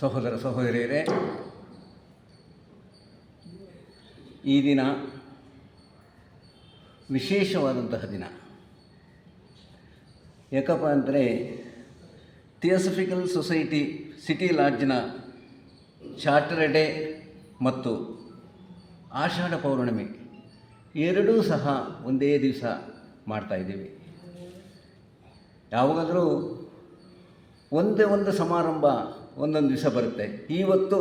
ಸಹೋದರ ಸಹೋದರಿಯರೇ, ಈ ದಿನ ವಿಶೇಷವಾದಂತಹ ದಿನ. ಯಾಕಪ್ಪ ಅಂದರೆ ಥಿಯೋಸಫಿಕಲ್ ಸೊಸೈಟಿ ಸಿಟಿ ಲಾಡ್ಜ್ನ ಚಾರ್ಟರ್ ಡೇ ಮತ್ತು ಆಷಾಢ ಪೌರ್ಣಿಮೆ ಎರಡೂ ಸಹ ಒಂದೇ ದಿವಸ ಮಾಡ್ತಾಯಿದ್ದೀವಿ. ಯಾವಾಗಾದರೂ ಒಂದೇ ಒಂದು ಸಮಾರಂಭ ಒಂದೊಂದು ದಿವಸ ಬರುತ್ತೆ. ಇವತ್ತು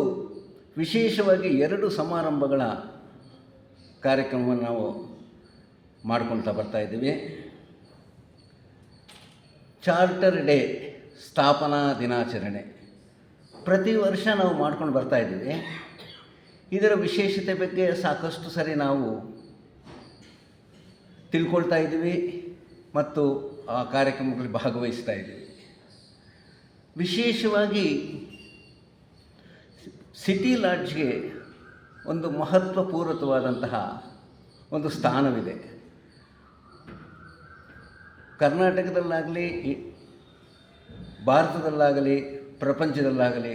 ವಿಶೇಷವಾಗಿ ಎರಡು ಸಮಾರಂಭಗಳ ಕಾರ್ಯಕ್ರಮವನ್ನು ನಾವು ಮಾಡ್ಕೊಳ್ತಾ ಬರ್ತಾಯಿದ್ದೀವಿ. ಚಾರ್ಟರ್ ಡೇ ಸ್ಥಾಪನಾ ದಿನಾಚರಣೆ ಪ್ರತಿ ವರ್ಷ ನಾವು ಮಾಡ್ಕೊಂಡು ಬರ್ತಾಯಿದ್ದೀವಿ. ಇದರ ವಿಶೇಷತೆ ಬಗ್ಗೆ ಸಾಕಷ್ಟು ಸರಿ ನಾವು ತಿಳ್ಕೊಳ್ತಾ ಇದ್ದೀವಿ ಮತ್ತು ಆ ಕಾರ್ಯಕ್ರಮಗಳಲ್ಲಿ ಭಾಗವಹಿಸ್ತಾ ಇದ್ದೀವಿ. ವಿಶೇಷವಾಗಿ ಸಿಟಿ ಲಾಡ್ಜ್ಗೆ ಒಂದು ಮಹತ್ವಪೂರ್ವಕವಾದಂತಹ ಒಂದು ಸ್ಥಾನವಿದೆ. ಕರ್ನಾಟಕದಲ್ಲಾಗಲಿ, ಭಾರತದಲ್ಲಾಗಲಿ, ಪ್ರಪಂಚದಲ್ಲಾಗಲಿ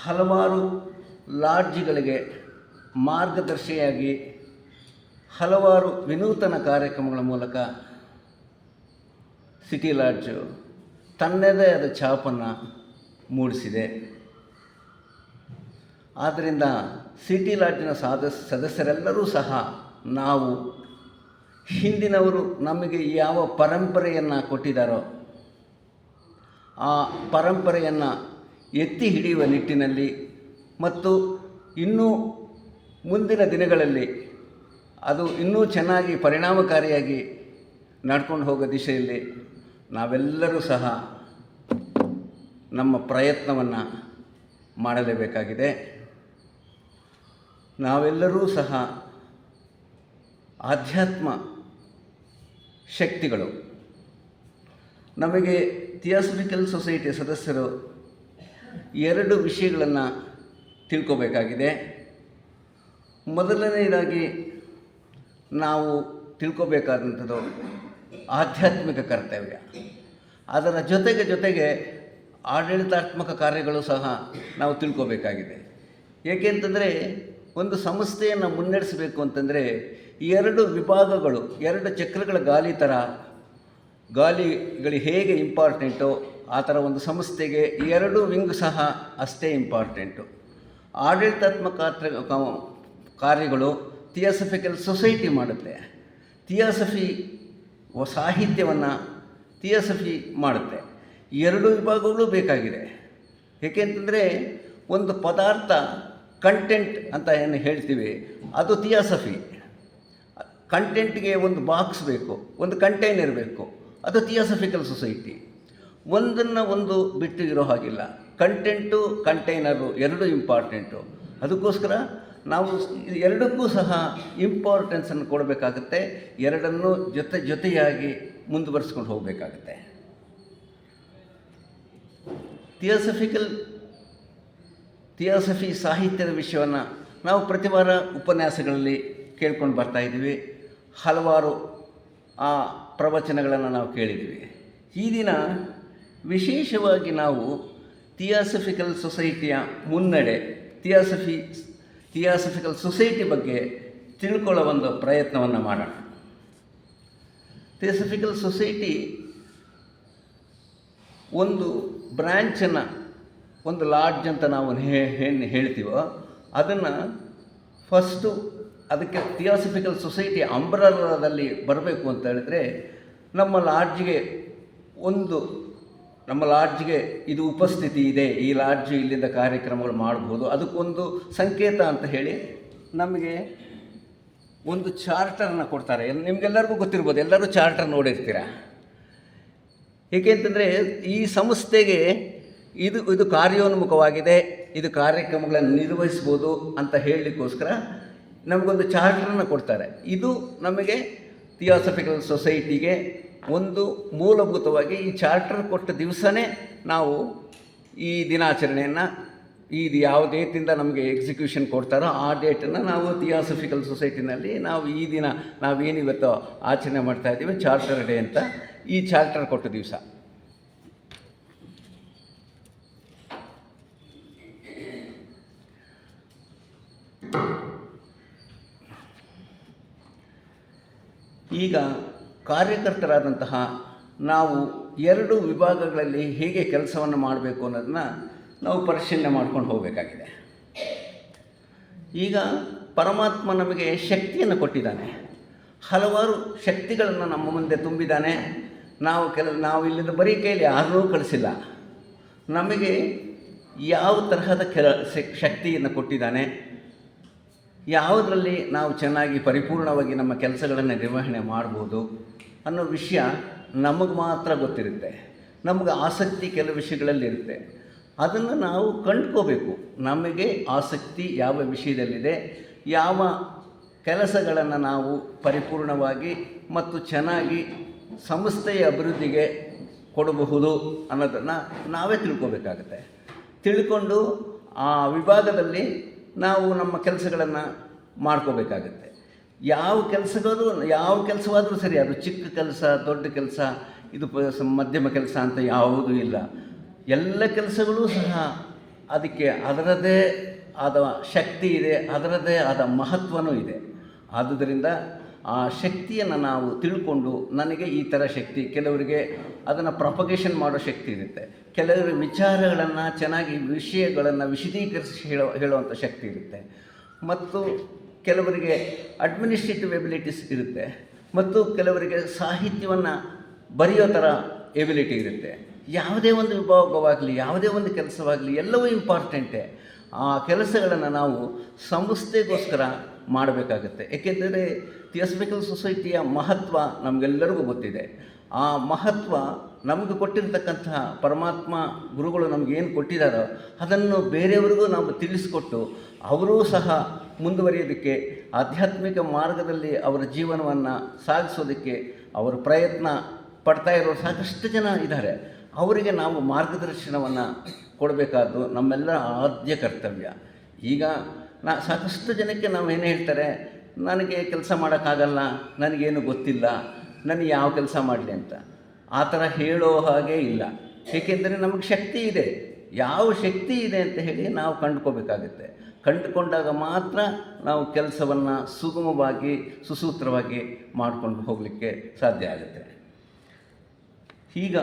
ಹಲವಾರು ಲಾಡ್ಜ್ಗಳಿಗೆ ಮಾರ್ಗದರ್ಶಿಯಾಗಿ ಹಲವಾರು ವಿನೂತನ ಕಾರ್ಯಕ್ರಮಗಳ ಮೂಲಕ ಸಿಟಿ ಲಾಡ್ಜು ತನ್ನದೇ ಆದ ಛಾಪನ್ನು ಮೂಡಿಸಿದೆ. ಆದ್ದರಿಂದ ಸಿಟಿ ಲಾಡ್ಜಿನ ಸದಸ್ಯರೆಲ್ಲರೂ ಸಹ ನಾವು ಹಿಂದಿನವರು ನಮಗೆ ಯಾವ ಪರಂಪರೆಯನ್ನು ಕೊಟ್ಟಿದ್ದಾರೋ ಆ ಪರಂಪರೆಯನ್ನು ಎತ್ತಿ ಹಿಡಿಯುವ ನಿಟ್ಟಿನಲ್ಲಿ ಮತ್ತು ಇನ್ನೂ ಮುಂದಿನ ದಿನಗಳಲ್ಲಿ ಅದು ಇನ್ನೂ ಚೆನ್ನಾಗಿ ಪರಿಣಾಮಕಾರಿಯಾಗಿ ನಡ್ಕೊಂಡು ಹೋಗೋ ದಿಶೆಯಲ್ಲಿ ನಾವೆಲ್ಲರೂ ಸಹ ನಮ್ಮ ಪ್ರಯತ್ನವನ್ನು ಮಾಡಲೇಬೇಕಾಗಿದೆ. ನಾವೆಲ್ಲರೂ ಸಹ ಆಧ್ಯಾತ್ಮ ಶಕ್ತಿಗಳು. ನಮಗೆ ಥಿಯೋಸಫಿಕಲ್ ಸೊಸೈಟಿಯ ಸದಸ್ಯರು ಎರಡು ವಿಷಯಗಳನ್ನು ತಿಳ್ಕೋಬೇಕಾಗಿದೆ. ಮೊದಲನೆಯದಾಗಿ ನಾವು ತಿಳ್ಕೋಬೇಕಾದಂಥದ್ದು ಆಧ್ಯಾತ್ಮಿಕ ಕರ್ತವ್ಯ. ಅದರ ಜೊತೆಗೆ ಆಡಳಿತಾತ್ಮಕ ಕಾರ್ಯಗಳು ಸಹ ನಾವು ತಿಳ್ಕೋಬೇಕಾಗಿದೆ. ಏಕೆಂತಂದರೆ ಒಂದು ಸಂಸ್ಥೆಯನ್ನು ಮುನ್ನಡೆಸಬೇಕು ಅಂತಂದರೆ ಎರಡು ವಿಭಾಗಗಳು, ಎರಡು ಚಕ್ರಗಳ ಗಾಲಿಗಳು ಹೇಗೆ ಇಂಪಾರ್ಟೆಂಟೋ ಆ ಥರ ಒಂದು ಸಂಸ್ಥೆಗೆ ಎರಡು ವಿಂಗ್ ಸಹ ಅಷ್ಟೇ ಇಂಪಾರ್ಟೆಂಟು. ಆಡಳಿತಾತ್ಮಕ ಕಾರ್ಯಗಳು ಥಿಯೋಸಫಿಕಲ್ ಸೊಸೈಟಿ ಮಾಡುತ್ತೆ. ಥಿಯೋಸಫಿ ಸಾಹಿತ್ಯವನ್ನು ಥಿಯೋಸಫಿ ಮಾಡುತ್ತೆ. ಎರಡು ವಿಭಾಗಗಳು ಬೇಕಾಗಿದೆ. ಏಕೆಂತಂದರೆ ಒಂದು ಪದಾರ್ಥ ಕಂಟೆಂಟ್ ಅಂತ ಏನು ಹೇಳ್ತೀವಿ ಅದು ಥಿಯೋಸಫಿ. ಕಂಟೆಂಟ್ಗೆ ಒಂದು ಬಾಕ್ಸ್ ಬೇಕು, ಒಂದು ಕಂಟೈನರ್ ಬೇಕು, ಅದು ಥಿಯೋಸಫಿಕಲ್ ಸೊಸೈಟಿ. ಒಂದನ್ನು ಒಂದು ಬಿಟ್ಟು ಇರೋ ಹಾಗಿಲ್ಲ. ಕಂಟೆಂಟು ಕಂಟೈನರು ಎರಡೂ ಇಂಪಾರ್ಟೆಂಟು. ಅದಕ್ಕೋಸ್ಕರ ನಾವು ಎರಡಕ್ಕೂ ಸಹ ಇಂಪಾರ್ಟೆನ್ಸನ್ನು ಕೊಡಬೇಕಾಗುತ್ತೆ. ಎರಡನ್ನೂ ಜೊತೆಯಾಗಿ ಮುಂದುವರಿಸ್ಕೊಂಡು ಹೋಗಬೇಕಾಗುತ್ತೆ. ಥಿಯೋಸಫಿ ಸಾಹಿತ್ಯದ ವಿಷಯವನ್ನು ನಾವು ಪ್ರತಿ ವಾರ ಉಪನ್ಯಾಸಗಳಲ್ಲಿ ಕೇಳ್ಕೊಂಡು ಬರ್ತಾಯಿದ್ದೀವಿ. ಹಲವಾರು ಆ ಪ್ರವಚನಗಳನ್ನು ನಾವು ಕೇಳಿದ್ದೀವಿ. ಈ ದಿನ ವಿಶೇಷವಾಗಿ ನಾವು ಥಿಯೋಸಫಿಕಲ್ ಸೊಸೈಟಿಯ ಮುನ್ನಡೆ, ಥಿಯೋಸಫಿಕಲ್ ಸೊಸೈಟಿ ಬಗ್ಗೆ ತಿಳ್ಕೊಳ್ಳೋ ಒಂದು ಪ್ರಯತ್ನವನ್ನು ಮಾಡೋಣ. ಥಿಯೋಸಫಿಕಲ್ ಸೊಸೈಟಿ ಒಂದು ಬ್ರ್ಯಾಂಚನ್ನು, ಒಂದು ಲಾಡ್ಜ್ ಅಂತ ನಾವು ಹೇಳ್ತೀವೋ ಅದನ್ನು ಫಸ್ಟು ಅದಕ್ಕೆ ಥಿಯೋಸಫಿಕಲ್ ಸೊಸೈಟಿ ಅಂಬ್ರೆಲಾದಲ್ಲಿ ಬರಬೇಕು ಅಂತ ಹೇಳಿದ್ರೆ ನಮ್ಮ ಲಾಡ್ಜ್ಗೆ ಇದು ಉಪಸ್ಥಿತಿ ಇದೆ, ಈ ಲಾಡ್ಜ್ ಇಲ್ಲಿಂದ ಕಾರ್ಯಕ್ರಮಗಳು ಮಾಡ್ಬೋದು, ಅದಕ್ಕೊಂದು ಸಂಕೇತ ಅಂತ ಹೇಳಿ ನಮಗೆ ಒಂದು ಚಾರ್ಟರನ್ನು ಕೊಡ್ತಾರೆ. ನಿಮಗೆಲ್ಲರಿಗೂ ಗೊತ್ತಿರ್ಬೋದು, ಎಲ್ಲರೂ ಚಾರ್ಟರ್ ನೋಡಿರ್ತೀರ. ಏಕೆಂತಂದರೆ ಈ ಸಂಸ್ಥೆಗೆ ಇದು ಕಾರ್ಯೋನ್ಮುಖವಾಗಿದೆ, ಇದು ಕಾರ್ಯಕ್ರಮಗಳನ್ನು ನಿರ್ವಹಿಸ್ಬೋದು ಅಂತ ಹೇಳಲಿಕ್ಕೋಸ್ಕರ ನಮಗೊಂದು ಚಾರ್ಟರನ್ನು ಕೊಡ್ತಾರೆ. ಇದು ನಮಗೆ ಥಿಯೋಸಫಿಕಲ್ ಸೊಸೈಟಿಗೆ ಒಂದು ಮೂಲಭೂತವಾಗಿ ಈ ಚಾರ್ಟರ್ ಕೊಟ್ಟ ದಿವಸನೇ ನಾವು ಈ ದಿನಾಚರಣೆಯನ್ನು, ಇದು ಯಾವ ಡೇಟಿಂದ ನಮಗೆ ಎಕ್ಸಿಕ್ಯೂಷನ್ ಕೊಡ್ತಾರೋ ಆ ಡೇಟನ್ನು ನಾವು ಥಿಯೋಸಫಿಕಲ್ ಸೊಸೈಟಿನಲ್ಲಿ ನಾವು ಈ ದಿನ ನಾವೇನಿವತ್ತು ಆಚರಣೆ ಮಾಡ್ತಾಯಿದ್ದೀವಿ ಚಾರ್ಟರ್ ಡೇ ಅಂತ, ಈ ಚಾರ್ಟರ್ ಕೊಟ್ಟ ದಿವಸ ಈಗ ಕಾರ್ಯಕರ್ತರಾದಂತಹ ನಾವು 2 ವಿಭಾಗಗಳಲ್ಲಿ ಹೇಗೆ ಕೆಲಸವನ್ನು ಮಾಡಬೇಕು ಅನ್ನೋದನ್ನ ನಾವು ಪರಿಶೀಲನೆ ಮಾಡ್ಕೊಂಡು ಹೋಗಬೇಕಾಗಿದೆ. ಈಗ ಪರಮಾತ್ಮ ನಮಗೆ ಶಕ್ತಿಯನ್ನು ಕೊಟ್ಟಿದ್ದಾನೆ, ಹಲವಾರು ಶಕ್ತಿಗಳನ್ನು ನಮ್ಮ ಮುಂದೆ ತುಂಬಿದ್ದಾನೆ. ನಾವು ಇಲ್ಲಿಂದ ಬರೀ ಕೈಯಲ್ಲಿ ಯಾರೂ ಕಳಿಸಿಲ್ಲ, ನಮಗೆ ಯಾವ ತರಹದ ಶಕ್ತಿಯನ್ನು ಕೊಟ್ಟಿದ್ದಾನೆ, ಯಾವುದರಲ್ಲಿ ನಾವು ಚೆನ್ನಾಗಿ ಪರಿಪೂರ್ಣವಾಗಿ ನಮ್ಮ ಕೆಲಸಗಳನ್ನು ನಿರ್ವಹಣೆ ಮಾಡ್ಬೋದು ಅನ್ನೋ ವಿಷಯ ನಮಗೆ ಮಾತ್ರ ಗೊತ್ತಿರುತ್ತೆ. ನಮಗೆ ಆಸಕ್ತಿ ಕೆಲವು ವಿಷಯಗಳಲ್ಲಿರುತ್ತೆ, ಅದನ್ನು ನಾವು ಕಂಡ್ಕೋಬೇಕು. ನಮಗೆ ಆಸಕ್ತಿ ಯಾವ ವಿಷಯದಲ್ಲಿದೆ, ಯಾವ ಕೆಲಸಗಳನ್ನು ನಾವು ಪರಿಪೂರ್ಣವಾಗಿ ಮತ್ತು ಚೆನ್ನಾಗಿ ಸಂಸ್ಥೆಯ ಅಭಿವೃದ್ಧಿಗೆ ಕೊಡಬಹುದು ಅನ್ನೋದನ್ನು ನಾವೇ ತಿಳ್ಕೋಬೇಕಾಗತ್ತೆ. ತಿಳ್ಕೊಂಡು ಆ ವಿಭಾಗದಲ್ಲಿ ನಾವು ನಮ್ಮ ಕೆಲಸಗಳನ್ನು ಮಾಡ್ಕೋಬೇಕಾಗತ್ತೆ. ಯಾವ ಕೆಲಸವಾದರೂ ಸರಿ, ಅದು ಚಿಕ್ಕ ಕೆಲಸ, ದೊಡ್ಡ ಕೆಲಸ, ಇದು ಮಧ್ಯಮ ಕೆಲಸ ಅಂತ ಯಾವುದೂ ಇಲ್ಲ. ಎಲ್ಲ ಕೆಲಸಗಳೂ ಸಹ ಅದಕ್ಕೆ ಅದರದ್ದೇ ಆದ ಶಕ್ತಿ ಇದೆ, ಅದರದ್ದೇ ಆದ ಮಹತ್ವವೂ ಇದೆ. ಆದುದರಿಂದ ಆ ಶಕ್ತಿಯನ್ನು ನಾವು ತಿಳ್ಕೊಂಡು, ನನಗೆ ಈ ಥರ ಶಕ್ತಿ, ಕೆಲವರಿಗೆ ಅದನ್ನು ಪ್ರೊಪಗೇಷನ್ ಮಾಡೋ ಶಕ್ತಿ ಇರುತ್ತೆ, ಕೆಲವರು ವಿಚಾರಗಳನ್ನು ಚೆನ್ನಾಗಿ ವಿಷಯಗಳನ್ನು ವಿಶದೀಕರಿಸಿ ಹೇಳುವಂಥ ಶಕ್ತಿ ಇರುತ್ತೆ, ಮತ್ತು ಕೆಲವರಿಗೆ ಅಡ್ಮಿನಿಸ್ಟ್ರೇಟಿವ್ ಎಬಿಲಿಟೀಸ್ ಇರುತ್ತೆ, ಮತ್ತು ಕೆಲವರಿಗೆ ಸಾಹಿತ್ಯವನ್ನು ಬರೆಯೋ ಥರ ಎಬಿಲಿಟಿ ಇರುತ್ತೆ. ಯಾವುದೇ ಒಂದು ವಿಭಾಗವಾಗಲಿ, ಯಾವುದೇ ಒಂದು ಕೆಲಸವಾಗಲಿ, ಎಲ್ಲವೂ ಇಂಪಾರ್ಟೆಂಟೇ. ಆ ಕೆಲಸಗಳನ್ನು ನಾವು ಸಂಸ್ಥೆಗೋಸ್ಕರ ಮಾಡಬೇಕಾಗತ್ತೆ. ಏಕೆಂದರೆ ಥಿಯೋಸಫಿಕಲ್ ಸೊಸೈಟಿಯ ಮಹತ್ವ ನಮಗೆಲ್ಲರಿಗೂ ಗೊತ್ತಿದೆ. ಆ ಮಹತ್ವ ನಮಗೆ ಕೊಟ್ಟಿರ್ತಕ್ಕಂತಹ ಪರಮಾತ್ಮ ಗುರುಗಳು ನಮಗೇನು ಕೊಟ್ಟಿದ್ದಾರೋ ಅದನ್ನು ಬೇರೆಯವರಿಗೂ ನಾವು ತಿಳಿಸ್ಕೊಟ್ಟು ಅವರೂ ಸಹ ಮುಂದುವರಿಯೋದಕ್ಕೆ, ಆಧ್ಯಾತ್ಮಿಕ ಮಾರ್ಗದಲ್ಲಿ ಅವರ ಜೀವನವನ್ನು ಸಾಗಿಸೋದಕ್ಕೆ ಅವರು ಪ್ರಯತ್ನ ಪಡ್ತಾ ಇರೋರು ಸಾಕಷ್ಟು ಜನ ಇದ್ದಾರೆ. ಅವರಿಗೆ ನಾವು ಮಾರ್ಗದರ್ಶನವನ್ನು ಕೊಡಬೇಕಾದ್ದು ನಮ್ಮೆಲ್ಲರ ಆದ್ಯ ಕರ್ತವ್ಯ. ಈಗ ಸಾಕಷ್ಟು ಜನಕ್ಕೆ ನಾವು ಏನು ಹೇಳ್ತಾರೆ, ನನಗೆ ಕೆಲಸ ಮಾಡೋಕ್ಕಾಗಲ್ಲ, ನನಗೇನು ಗೊತ್ತಿಲ್ಲ, ನನಗೆ ಯಾವ ಕೆಲಸ ಮಾಡಲಿ ಅಂತ. ಆ ಥರ ಹೇಳೋ ಹಾಗೆ ಇಲ್ಲ. ಏಕೆಂದರೆ ನಮಗೆ ಶಕ್ತಿ ಇದೆ. ಯಾವ ಶಕ್ತಿ ಇದೆ ಅಂತ ಹೇಳಿ ನಾವು ಕಂಡುಕೋಬೇಕಾಗುತ್ತೆ. ಕಂಡುಕೊಂಡಾಗ ಮಾತ್ರ ನಾವು ಕೆಲಸವನ್ನು ಸುಗಮವಾಗಿ, ಸುಸೂತ್ರವಾಗಿ ಮಾಡಿಕೊಂಡು ಹೋಗಲಿಕ್ಕೆ ಸಾಧ್ಯ ಆಗುತ್ತೆ. ಈಗ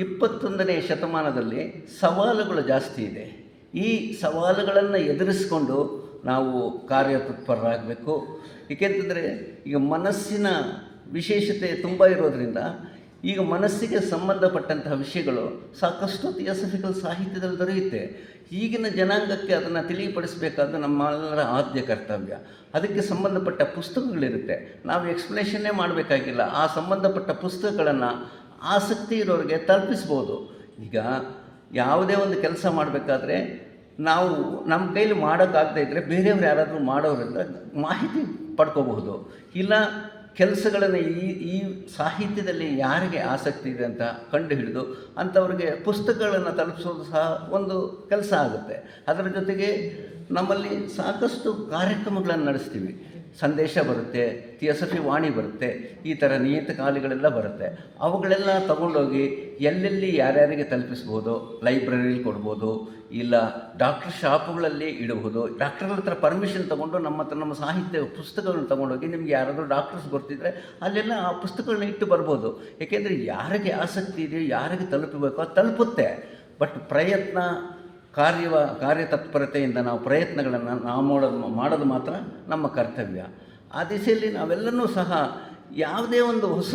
21ನೇ ಶತಮಾನದಲ್ಲಿ ಸವಾಲುಗಳು ಜಾಸ್ತಿ ಇದೆ. ಈ ಸವಾಲುಗಳನ್ನು ಎದುರಿಸ್ಕೊಂಡು ನಾವು ಕಾರ್ಯತತ್ಪರರಾಗಬೇಕು. ಏಕೆಂತಂದರೆ ಈಗ ಮನಸ್ಸಿನ ವಿಶೇಷತೆ ತುಂಬ ಇರೋದರಿಂದ ಈಗ ಮನಸ್ಸಿಗೆ ಸಂಬಂಧಪಟ್ಟಂತಹ ವಿಷಯಗಳು ಸಾಕಷ್ಟು ಥಿಯೋಸಫಿಕಲ್ ಸಾಹಿತ್ಯದಲ್ಲಿ ದೊರೆಯುತ್ತೆ. ಈಗಿನ ಜನಾಂಗಕ್ಕೆ ಅದನ್ನು ತಿಳಿಪಡಿಸಬೇಕಾದ್ದು ನಮ್ಮೆಲ್ಲರ ಆದ್ಯ ಕರ್ತವ್ಯ. ಅದಕ್ಕೆ ಸಂಬಂಧಪಟ್ಟ ಪುಸ್ತಕಗಳಿರುತ್ತೆ, ನಾವು ಎಕ್ಸ್ಪ್ಲೇಷನ್ನೇ ಮಾಡಬೇಕಾಗಿಲ್ಲ. ಆ ಸಂಬಂಧಪಟ್ಟ ಪುಸ್ತಕಗಳನ್ನು ಆಸಕ್ತಿ ಇರೋರಿಗೆ ತಲುಪಿಸ್ಬೋದು. ಈಗ ಯಾವುದೇ ಒಂದು ಕೆಲಸ ಮಾಡಬೇಕಾದ್ರೆ ನಾವು ನಮ್ಮ ಕೈಲಿ ಮಾಡೋಕ್ಕಾಗದೇ ಇದ್ದರೆ ಬೇರೆಯವ್ರು ಯಾರಾದರೂ ಮಾಡೋರಿಂದ ಮಾಹಿತಿ ಪಡ್ಕೋಬಹುದು. ಇಲ್ಲ ಕೆಲಸಗಳನ್ನು ಈ ಸಾಹಿತ್ಯದಲ್ಲಿ ಯಾರಿಗೆ ಆಸಕ್ತಿ ಇದೆ ಅಂತ ಕಂಡು ಹಿಡಿದು ಅಂಥವ್ರಿಗೆ ಪುಸ್ತಕಗಳನ್ನು ತಲುಪಿಸೋದು ಸಹ ಒಂದು ಕೆಲಸ ಆಗುತ್ತೆ. ಅದರ ಜೊತೆಗೆ ನಮ್ಮಲ್ಲಿ ಸಾಕಷ್ಟು ಕಾರ್ಯಕ್ರಮಗಳನ್ನು ನಡೆಸ್ತೀವಿ. ಸಂದೇಶ ಬರುತ್ತೆ, ಥಿಯೋಸಫಿ ವಾಣಿ ಬರುತ್ತೆ, ಈ ಥರ ನಿಯತಕಾಲಿಗಳೆಲ್ಲ ಬರುತ್ತೆ. ಅವುಗಳೆಲ್ಲ ತಗೊಂಡೋಗಿ ಎಲ್ಲೆಲ್ಲಿ ಯಾರ್ಯಾರಿಗೆ ತಲುಪಿಸ್ಬೋದು, ಲೈಬ್ರರಿಲಿ ಕೊಡ್ಬೋದು, ಇಲ್ಲ ಡಾಕ್ಟರ್ ಶಾಪುಗಳಲ್ಲಿ ಇಡಬಹುದು. ಡಾಕ್ಟರ್ಗಳ ಹತ್ರ ಪರ್ಮಿಷನ್ ತೊಗೊಂಡು ನಮ್ಮ ಸಾಹಿತ್ಯ ಪುಸ್ತಕಗಳನ್ನ ತೊಗೊಂಡೋಗಿ, ನಿಮ್ಗೆ ಯಾರಾದರೂ ಡಾಕ್ಟರ್ಸ್ ಗೊತ್ತಿದ್ದರೆ ಅಲ್ಲೆಲ್ಲ ಆ ಪುಸ್ತಕಗಳನ್ನ ಇಟ್ಟು ಬರ್ಬೋದು. ಏಕೆಂದರೆ ಯಾರಿಗೆ ಆಸಕ್ತಿ ಇದೆಯೋ, ಯಾರಿಗೆ ತಲುಪಬೇಕು ಅದು ತಲುಪುತ್ತೆ. ಬಟ್ ಕಾರ್ಯತತ್ಪರತೆಯಿಂದ ನಾವು ಪ್ರಯತ್ನಗಳನ್ನು ನಾವು ಮಾಡೋದು ಮಾತ್ರ ನಮ್ಮ ಕರ್ತವ್ಯ. ಆ ದಿಸೆಯಲ್ಲಿ ನಾವೆಲ್ಲನೂ ಸಹ ಯಾವುದೇ ಒಂದು ಹೊಸ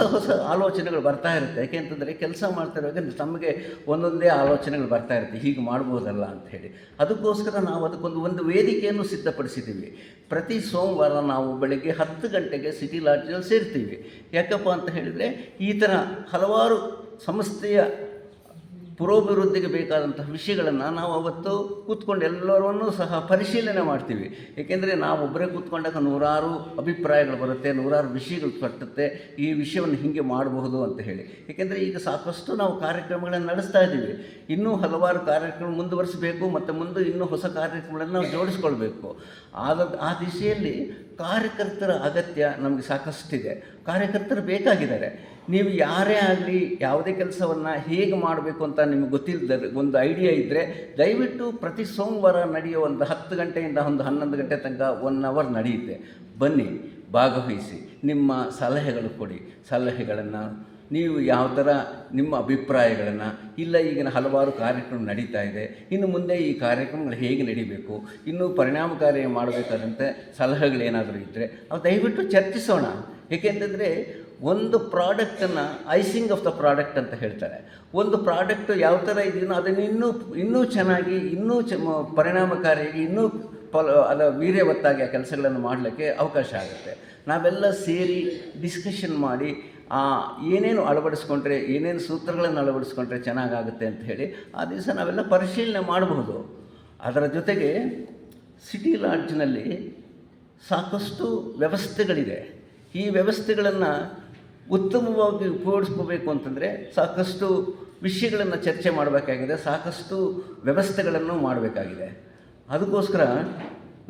ಆಲೋಚನೆಗಳು ಬರ್ತಾ ಇರುತ್ತೆ. ಯಾಕೆಂತಂದರೆ ಕೆಲಸ ಮಾಡ್ತಿರುವಾಗ ನಮಗೆ ಒಂದೊಂದೇ ಆಲೋಚನೆಗಳು ಬರ್ತಾ ಇರುತ್ತೆ, ಹೀಗೆ ಮಾಡ್ಬೋದಲ್ಲ ಅಂಥೇಳಿ. ಅದಕ್ಕೋಸ್ಕರ ನಾವು ಅದಕ್ಕೊಂದು ವೇದಿಕೆಯನ್ನು ಸಿದ್ಧಪಡಿಸಿದ್ದೀವಿ. ಪ್ರತಿ ಸೋಮವಾರ ನಾವು ಬೆಳಗ್ಗೆ 10 ಗಂಟೆಗೆ ಸಿಟಿ ಲಾಡ್ಜಲ್ಲಿ ಸೇರ್ತೀವಿ. ಯಾಕಪ್ಪ ಅಂತ ಹೇಳಿದರೆ, ಈ ಥರ ಹಲವಾರು ಸಂಸ್ಥೆಯ ಪುರೋಭಿವೃದ್ಧಿಗೆ ಬೇಕಾದಂತಹ ವಿಷಯಗಳನ್ನು ನಾವು ಅವತ್ತು ಕೂತ್ಕೊಂಡು ಎಲ್ಲರನ್ನೂ ಸಹ ಪರಿಶೀಲನೆ ಮಾಡ್ತೀವಿ. ಏಕೆಂದರೆ ನಾವೊಬ್ಬರೇ ಕೂತ್ಕೊಂಡಾಗ ನೂರಾರು ಅಭಿಪ್ರಾಯಗಳು ಬರುತ್ತೆ, ನೂರಾರು ವಿಷಯಗಳು ಕಟ್ಟುತ್ತೆ, ಈ ವಿಷಯವನ್ನು ಹೀಗೆ ಮಾಡಬಹುದು ಅಂತ ಹೇಳಿ. ಏಕೆಂದರೆ ಈಗ ಸಾಕಷ್ಟು ನಾವು ಕಾರ್ಯಕ್ರಮಗಳನ್ನು ನಡೆಸ್ತಾ ಇದ್ದೀವಿ. ಇನ್ನೂ ಹಲವಾರು ಕಾರ್ಯಕ್ರಮ ಮುಂದುವರಿಸಬೇಕು, ಮತ್ತು ಮುಂದೆ ಇನ್ನೂ ಹೊಸ ಕಾರ್ಯಕ್ರಮಗಳನ್ನು ನಾವು ಜೋಡಿಸ್ಕೊಳ್ಬೇಕು. ಆ ದಿಶೆಯಲ್ಲಿ ಕಾರ್ಯಕರ್ತರ ಅಗತ್ಯ ನಮಗೆ ಸಾಕಷ್ಟಿದೆ. ಕಾರ್ಯಕರ್ತರು ಬೇಕಾಗಿದ್ದಾರೆ. ನೀವು ಯಾರೇ ಆಗಲಿ, ಯಾವುದೇ ಕೆಲಸವನ್ನು ಹೇಗೆ ಮಾಡಬೇಕು ಅಂತ ನಿಮಗೆ ಗೊತ್ತಿಲ್ಲದ ಒಂದು ಐಡಿಯಾ ಇದ್ದರೆ ದಯವಿಟ್ಟು ಪ್ರತಿ ಸೋಮವಾರ ನಡೆಯೋ ಒಂದು 10 ಗಂಟೆಯಿಂದ ಒಂದು 11 ಗಂಟೆ ತನಕ 1 ಅವರ್ ನಡೆಯುತ್ತೆ. ಬನ್ನಿ, ಭಾಗವಹಿಸಿ, ನಿಮ್ಮ ಸಲಹೆಗಳು ಕೊಡಿ. ಸಲಹೆಗಳನ್ನು ನೀವು ಯಾವ ಥರ ನಿಮ್ಮ ಅಭಿಪ್ರಾಯಗಳನ್ನು, ಇಲ್ಲ ಈಗಿನ ಹಲವಾರು ಕಾರ್ಯಕ್ರಮ ನಡೀತಾ ಇದೆ, ಇನ್ನು ಮುಂದೆ ಈ ಕಾರ್ಯಕ್ರಮಗಳು ಹೇಗೆ ನಡೀಬೇಕು, ಇನ್ನೂ ಪರಿಣಾಮಕಾರಿ ಮಾಡಬೇಕಾದಂತೆ ಸಲಹೆಗಳೇನಾದರೂ ಇದ್ದರೆ ಅವು ದಯವಿಟ್ಟು ಚರ್ಚಿಸೋಣ. ಏಕೆಂತಂದರೆ ಒಂದು ಪ್ರಾಡಕ್ಟನ್ನು ಐಸಿಂಗ್ ಆಫ್ ದ ಪ್ರಾಡಕ್ಟ್ ಅಂತ ಹೇಳ್ತಾರೆ. ಒಂದು ಪ್ರಾಡಕ್ಟು ಯಾವ ಥರ ಇದೆಯೋ ಅದನ್ನು ಇನ್ನೂ ಚೆನ್ನಾಗಿ, ಇನ್ನೂ ಪರಿಣಾಮಕಾರಿಯಾಗಿ, ಇನ್ನೂ ಅದ ವೀರ್ಯವತ್ತಾಗಿ ಆ ಕೆಲಸಗಳನ್ನು ಮಾಡಲಿಕ್ಕೆ ಅವಕಾಶ ಆಗುತ್ತೆ. ನಾವೆಲ್ಲ ಸೇರಿ ಡಿಸ್ಕಷನ್ ಮಾಡಿ ಏನೇನು ಅಳವಡಿಸ್ಕೊಂಡ್ರೆ, ಏನೇನು ಸೂತ್ರಗಳನ್ನು ಅಳವಡಿಸ್ಕೊಂಡ್ರೆ ಚೆನ್ನಾಗಾಗುತ್ತೆ ಅಂತ ಹೇಳಿ ಆ ದಿವಸ ನಾವೆಲ್ಲ ಪರಿಶೀಲನೆ ಮಾಡಬಹುದು. ಅದರ ಜೊತೆಗೆ ಸಿಟಿ ಲಾಡ್ಜ್ನಲ್ಲಿ ಸಾಕಷ್ಟು ವ್ಯವಸ್ಥೆಗಳಿದೆ. ಈ ವ್ಯವಸ್ಥೆಗಳನ್ನು ಉತ್ತಮವಾಗಿ ಉಪಯೋಗಿಸ್ಕೋಬೇಕು ಅಂತಂದರೆ ಸಾಕಷ್ಟು ವಿಷಯಗಳನ್ನು ಚರ್ಚೆ ಮಾಡಬೇಕಾಗಿದೆ, ಸಾಕಷ್ಟು ವ್ಯವಸ್ಥೆಗಳನ್ನು ಮಾಡಬೇಕಾಗಿದೆ. ಅದಕ್ಕೋಸ್ಕರ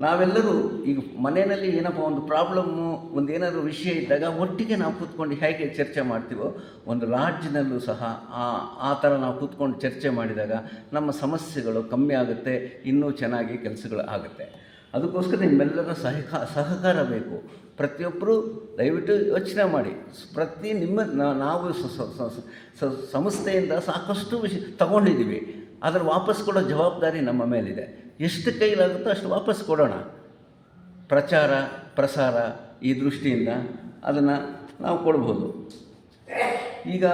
ನಾವೆಲ್ಲರೂ ಈಗ ಮನೆಯಲ್ಲಿ ಏನಪ್ಪ ಒಂದು ಪ್ರಾಬ್ಲಮ್ಮು, ಒಂದು ಏನಾದರೂ ವಿಷಯ ಇದ್ದಾಗ ಒಟ್ಟಿಗೆ ನಾವು ಕೂತ್ಕೊಂಡು ಹೇಗೆ ಚರ್ಚೆ ಮಾಡ್ತೀವೋ, ಒಂದು ಲಾಡ್ಜ್ನಲ್ಲೂ ಸಹ ಆ ಥರ ನಾವು ಕೂತ್ಕೊಂಡು ಚರ್ಚೆ ಮಾಡಿದಾಗ ನಮ್ಮ ಸಮಸ್ಯೆಗಳು ಕಮ್ಮಿ ಆಗುತ್ತೆ, ಇನ್ನೂ ಚೆನ್ನಾಗಿ ಕೆಲಸಗಳು ಆಗುತ್ತೆ. ಅದಕ್ಕೋಸ್ಕರ ನಿಮ್ಮೆಲ್ಲರ ಸಹಕಾರ ಬೇಕು. ಪ್ರತಿಯೊಬ್ಬರು ದಯವಿಟ್ಟು ಯೋಚನೆ ಮಾಡಿ. ನಾವು ಸಂಸ್ಥೆಯಿಂದ ಸಾಕಷ್ಟು ವಿಷಯ ತಗೊಂಡಿದ್ದೀವಿ, ಅದರ ವಾಪಸ್ ಕೊಡೋ ಜವಾಬ್ದಾರಿ ನಮ್ಮ ಮೇಲಿದೆ. ಎಷ್ಟು ಕೈಲಾಗುತ್ತೋ ಅಷ್ಟು ವಾಪಸ್ ಕೊಡೋಣ. ಪ್ರಚಾರ ಪ್ರಸಾರ ಈ ದೃಷ್ಟಿಯಿಂದ ಅದನ್ನು ನಾವು ಕೊಡ್ಬೋದು. ಈಗ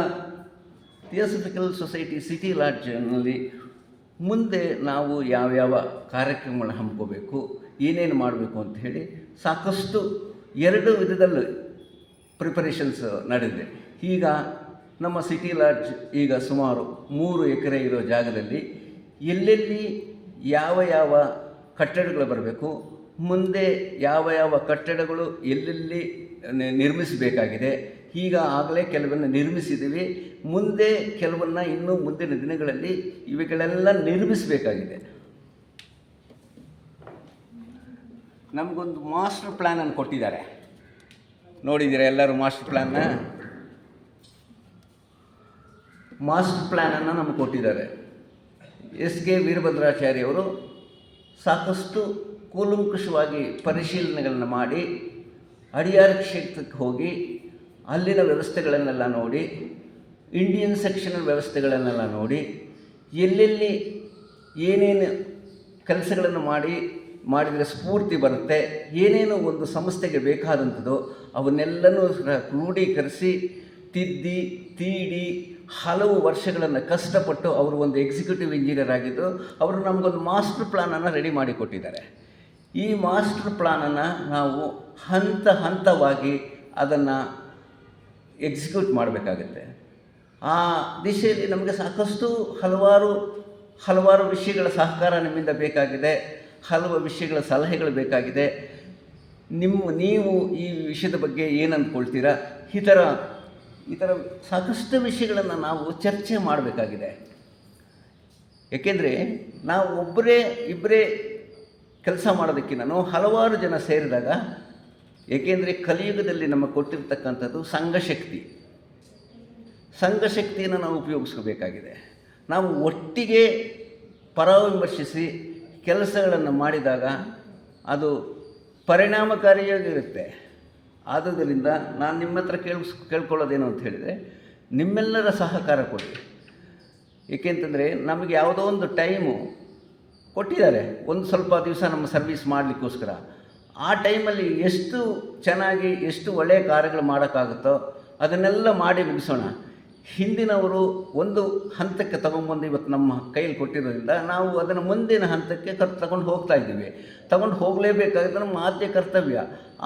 ಥಿಯೋಸಫಿಕಲ್ ಸೊಸೈಟಿ ಸಿಟಿ ಲಾಡ್ಜ್ನಲ್ಲಿ ಮುಂದೆ ನಾವು ಯಾವ್ಯಾವ ಕಾರ್ಯಕ್ರಮಗಳನ್ನ ಹಮ್ಮಿಕೋಬೇಕು, ಏನೇನು ಮಾಡಬೇಕು ಅಂತ ಹೇಳಿ ಸಾಕಷ್ಟು 2 ವಿಧದಲ್ಲಿ ಪ್ರಿಪರೇಷನ್ಸ್ ನಡೆದಿದೆ. ಈಗ ನಮ್ಮ ಸಿಟಿ ಲಾಡ್ಜ್ ಈಗ ಸುಮಾರು 3 ಎಕರೆ ಇರೋ ಜಾಗದಲ್ಲಿ ಎಲ್ಲೆಲ್ಲಿ ಯಾವ ಕಟ್ಟಡಗಳು ಬರಬೇಕು, ಮುಂದೆ ಯಾವ ಕಟ್ಟಡಗಳು ಎಲ್ಲೆಲ್ಲಿ ನಿರ್ಮಿಸಬೇಕಾಗಿದೆ, ಈಗ ಆಗಲೇ ಕೆಲವನ್ನು ನಿರ್ಮಿಸಿದ್ದೀವಿ, ಮುಂದೆ ಕೆಲವನ್ನು ಇನ್ನೂ ಮುಂದಿನ ದಿನಗಳಲ್ಲಿ ಇವುಗಳೆಲ್ಲ ನಿರ್ಮಿಸಬೇಕಾಗಿದೆ. ನಮಗೊಂದು ಮಾಸ್ಟರ್ ಪ್ಲ್ಯಾನನ್ನು ಕೊಟ್ಟಿದ್ದಾರೆ, ನೋಡಿದ್ದೀರಾ ಎಲ್ಲರೂ ಮಾಸ್ಟರ್ ಪ್ಲ್ಯಾನನ್ನು ನಮಗೆ ಕೊಟ್ಟಿದ್ದಾರೆ. ಎಸ್.ಕೆ. ವೀರಭದ್ರಾಚಾರ್ಯವರು ಸಾಕಷ್ಟು ಕೂಲಂಕುಷವಾಗಿ ಪರಿಶೀಲನೆಗಳನ್ನು ಮಾಡಿ ಅಡಿಯಾರ್ ಕ್ಷೇತ್ರಕ್ಕೆ ಹೋಗಿ ಅಲ್ಲಿನ ವ್ಯವಸ್ಥೆಗಳನ್ನೆಲ್ಲ ನೋಡಿ, ಇಂಡಿಯನ್ ಸೆಕ್ಷನಲ್ ವ್ಯವಸ್ಥೆಗಳನ್ನೆಲ್ಲ ನೋಡಿ, ಎಲ್ಲೆಲ್ಲಿ ಏನೇನು ಕೆಲಸಗಳನ್ನು ಮಾಡಿದರೆ ಸ್ಫೂರ್ತಿ ಬರುತ್ತೆ, ಏನೇನು ಒಂದು ಸಂಸ್ಥೆಗೆ ಬೇಕಾದಂಥದ್ದು ಅವನ್ನೆಲ್ಲನೂ ಕ್ರೋಢೀಕರಿಸಿ ತಿದ್ದಿ ತೀಡಿ ಹಲವು ವರ್ಷಗಳನ್ನು ಕಷ್ಟಪಟ್ಟು ಅವರು ಒಂದು ಎಕ್ಸಿಕ್ಯೂಟಿವ್ ಇಂಜಿನಿಯರ್ ಆಗಿದ್ದು ಅವರು ನಮಗೊಂದು ಮಾಸ್ಟರ್ ಪ್ಲ್ಯಾನನ್ನು ರೆಡಿ ಮಾಡಿಕೊಟ್ಟಿದ್ದಾರೆ. ಈ ಮಾಸ್ಟರ್ ಪ್ಲ್ಯಾನನ್ನು ನಾವು ಹಂತವಾಗಿ ಅದನ್ನು ಎಕ್ಸಿಕ್ಯೂಟ್ ಮಾಡಬೇಕಾಗುತ್ತೆ. ಆ ದಿಶೆಯಲ್ಲಿ ನಮಗೆ ಸಾಕಷ್ಟು ಹಲವಾರು ವಿಷಯಗಳ ಸಹಕಾರ ನಿಮ್ಮಿಂದ ಬೇಕಾಗಿದೆ, ಹಲವು ವಿಷಯಗಳ ಸಲಹೆಗಳು ಬೇಕಾಗಿದೆ. ನೀವು ಈ ವಿಷಯದ ಬಗ್ಗೆ ಏನು ಅಂದ್ಕೊಳ್ತೀರಾ, ಈ ಥರ ಸಾಕಷ್ಟು ವಿಷಯಗಳನ್ನು ನಾವು ಚರ್ಚೆ ಮಾಡಬೇಕಾಗಿದೆ. ಏಕೆಂದರೆ ನಾವು ಇಬ್ಬರೇ ಕೆಲಸ ಮಾಡೋದಕ್ಕಿಂತ ಹಲವಾರು ಜನ ಸೇರಿದಾಗ, ಏಕೆಂದರೆ ಕಲಿಯುಗದಲ್ಲಿ ನಮಗೆ ಕೊಟ್ಟಿರ್ತಕ್ಕಂಥದ್ದು ಸಂಘಶಕ್ತಿಯನ್ನು ನಾವು ಉಪಯೋಗಿಸ್ಕೋಬೇಕಾಗಿದೆ. ನಾವು ಒಟ್ಟಿಗೆ ಪರಾಮರ್ಶಿಸಿ ಕೆಲಸಗಳನ್ನು ಮಾಡಿದಾಗ ಅದು ಪರಿಣಾಮಕಾರಿಯಾಗಿರುತ್ತೆ. ಆದುದರಿಂದ ನಾನು ನಿಮ್ಮ ಹತ್ರ ಕೇಳ್ಕೊಳ್ಳೋದೇನು ಅಂತ ಹೇಳಿದರೆ, ನಿಮ್ಮೆಲ್ಲರ ಸಹಕಾರ ಕೊಡಿ. ಏಕೆಂತಂದರೆ ನಮಗೆ ಯಾವುದೋ ಒಂದು ಟೈಮು ಕೊಟ್ಟಿದ್ದಾರೆ, ಒಂದು ಸ್ವಲ್ಪ ದಿವಸ ನಮ್ಮ ಸರ್ವಿಸ್ ಮಾಡಲಿಕ್ಕೋಸ್ಕರ. ಆ ಟೈಮಲ್ಲಿ ಎಷ್ಟು ಚೆನ್ನಾಗಿ ಎಷ್ಟು ಒಳ್ಳೆಯ ಕಾರ್ಯಗಳು ಮಾಡೋಕ್ಕಾಗುತ್ತೋ ಅದನ್ನೆಲ್ಲ ಮಾಡಿ ಮುಗಿಸೋಣ. ಹಿಂದಿನವರು ಒಂದು ಹಂತಕ್ಕೆ ತಗೊಂಬಂದು ಇವತ್ತು ನಮ್ಮ ಕೈಯಲ್ಲಿ ಕೊಟ್ಟಿರೋದ್ರಿಂದ ನಾವು ಅದನ್ನು ಮುಂದಿನ ಹಂತಕ್ಕೆ ತಗೊಂಡು ಹೋಗ್ತಾ ಇದ್ದೀವಿ. ತಗೊಂಡು ಹೋಗಲೇಬೇಕಾದ್ರೆ ನಮ್ಮ ಆದ್ಯ ಕರ್ತವ್ಯ.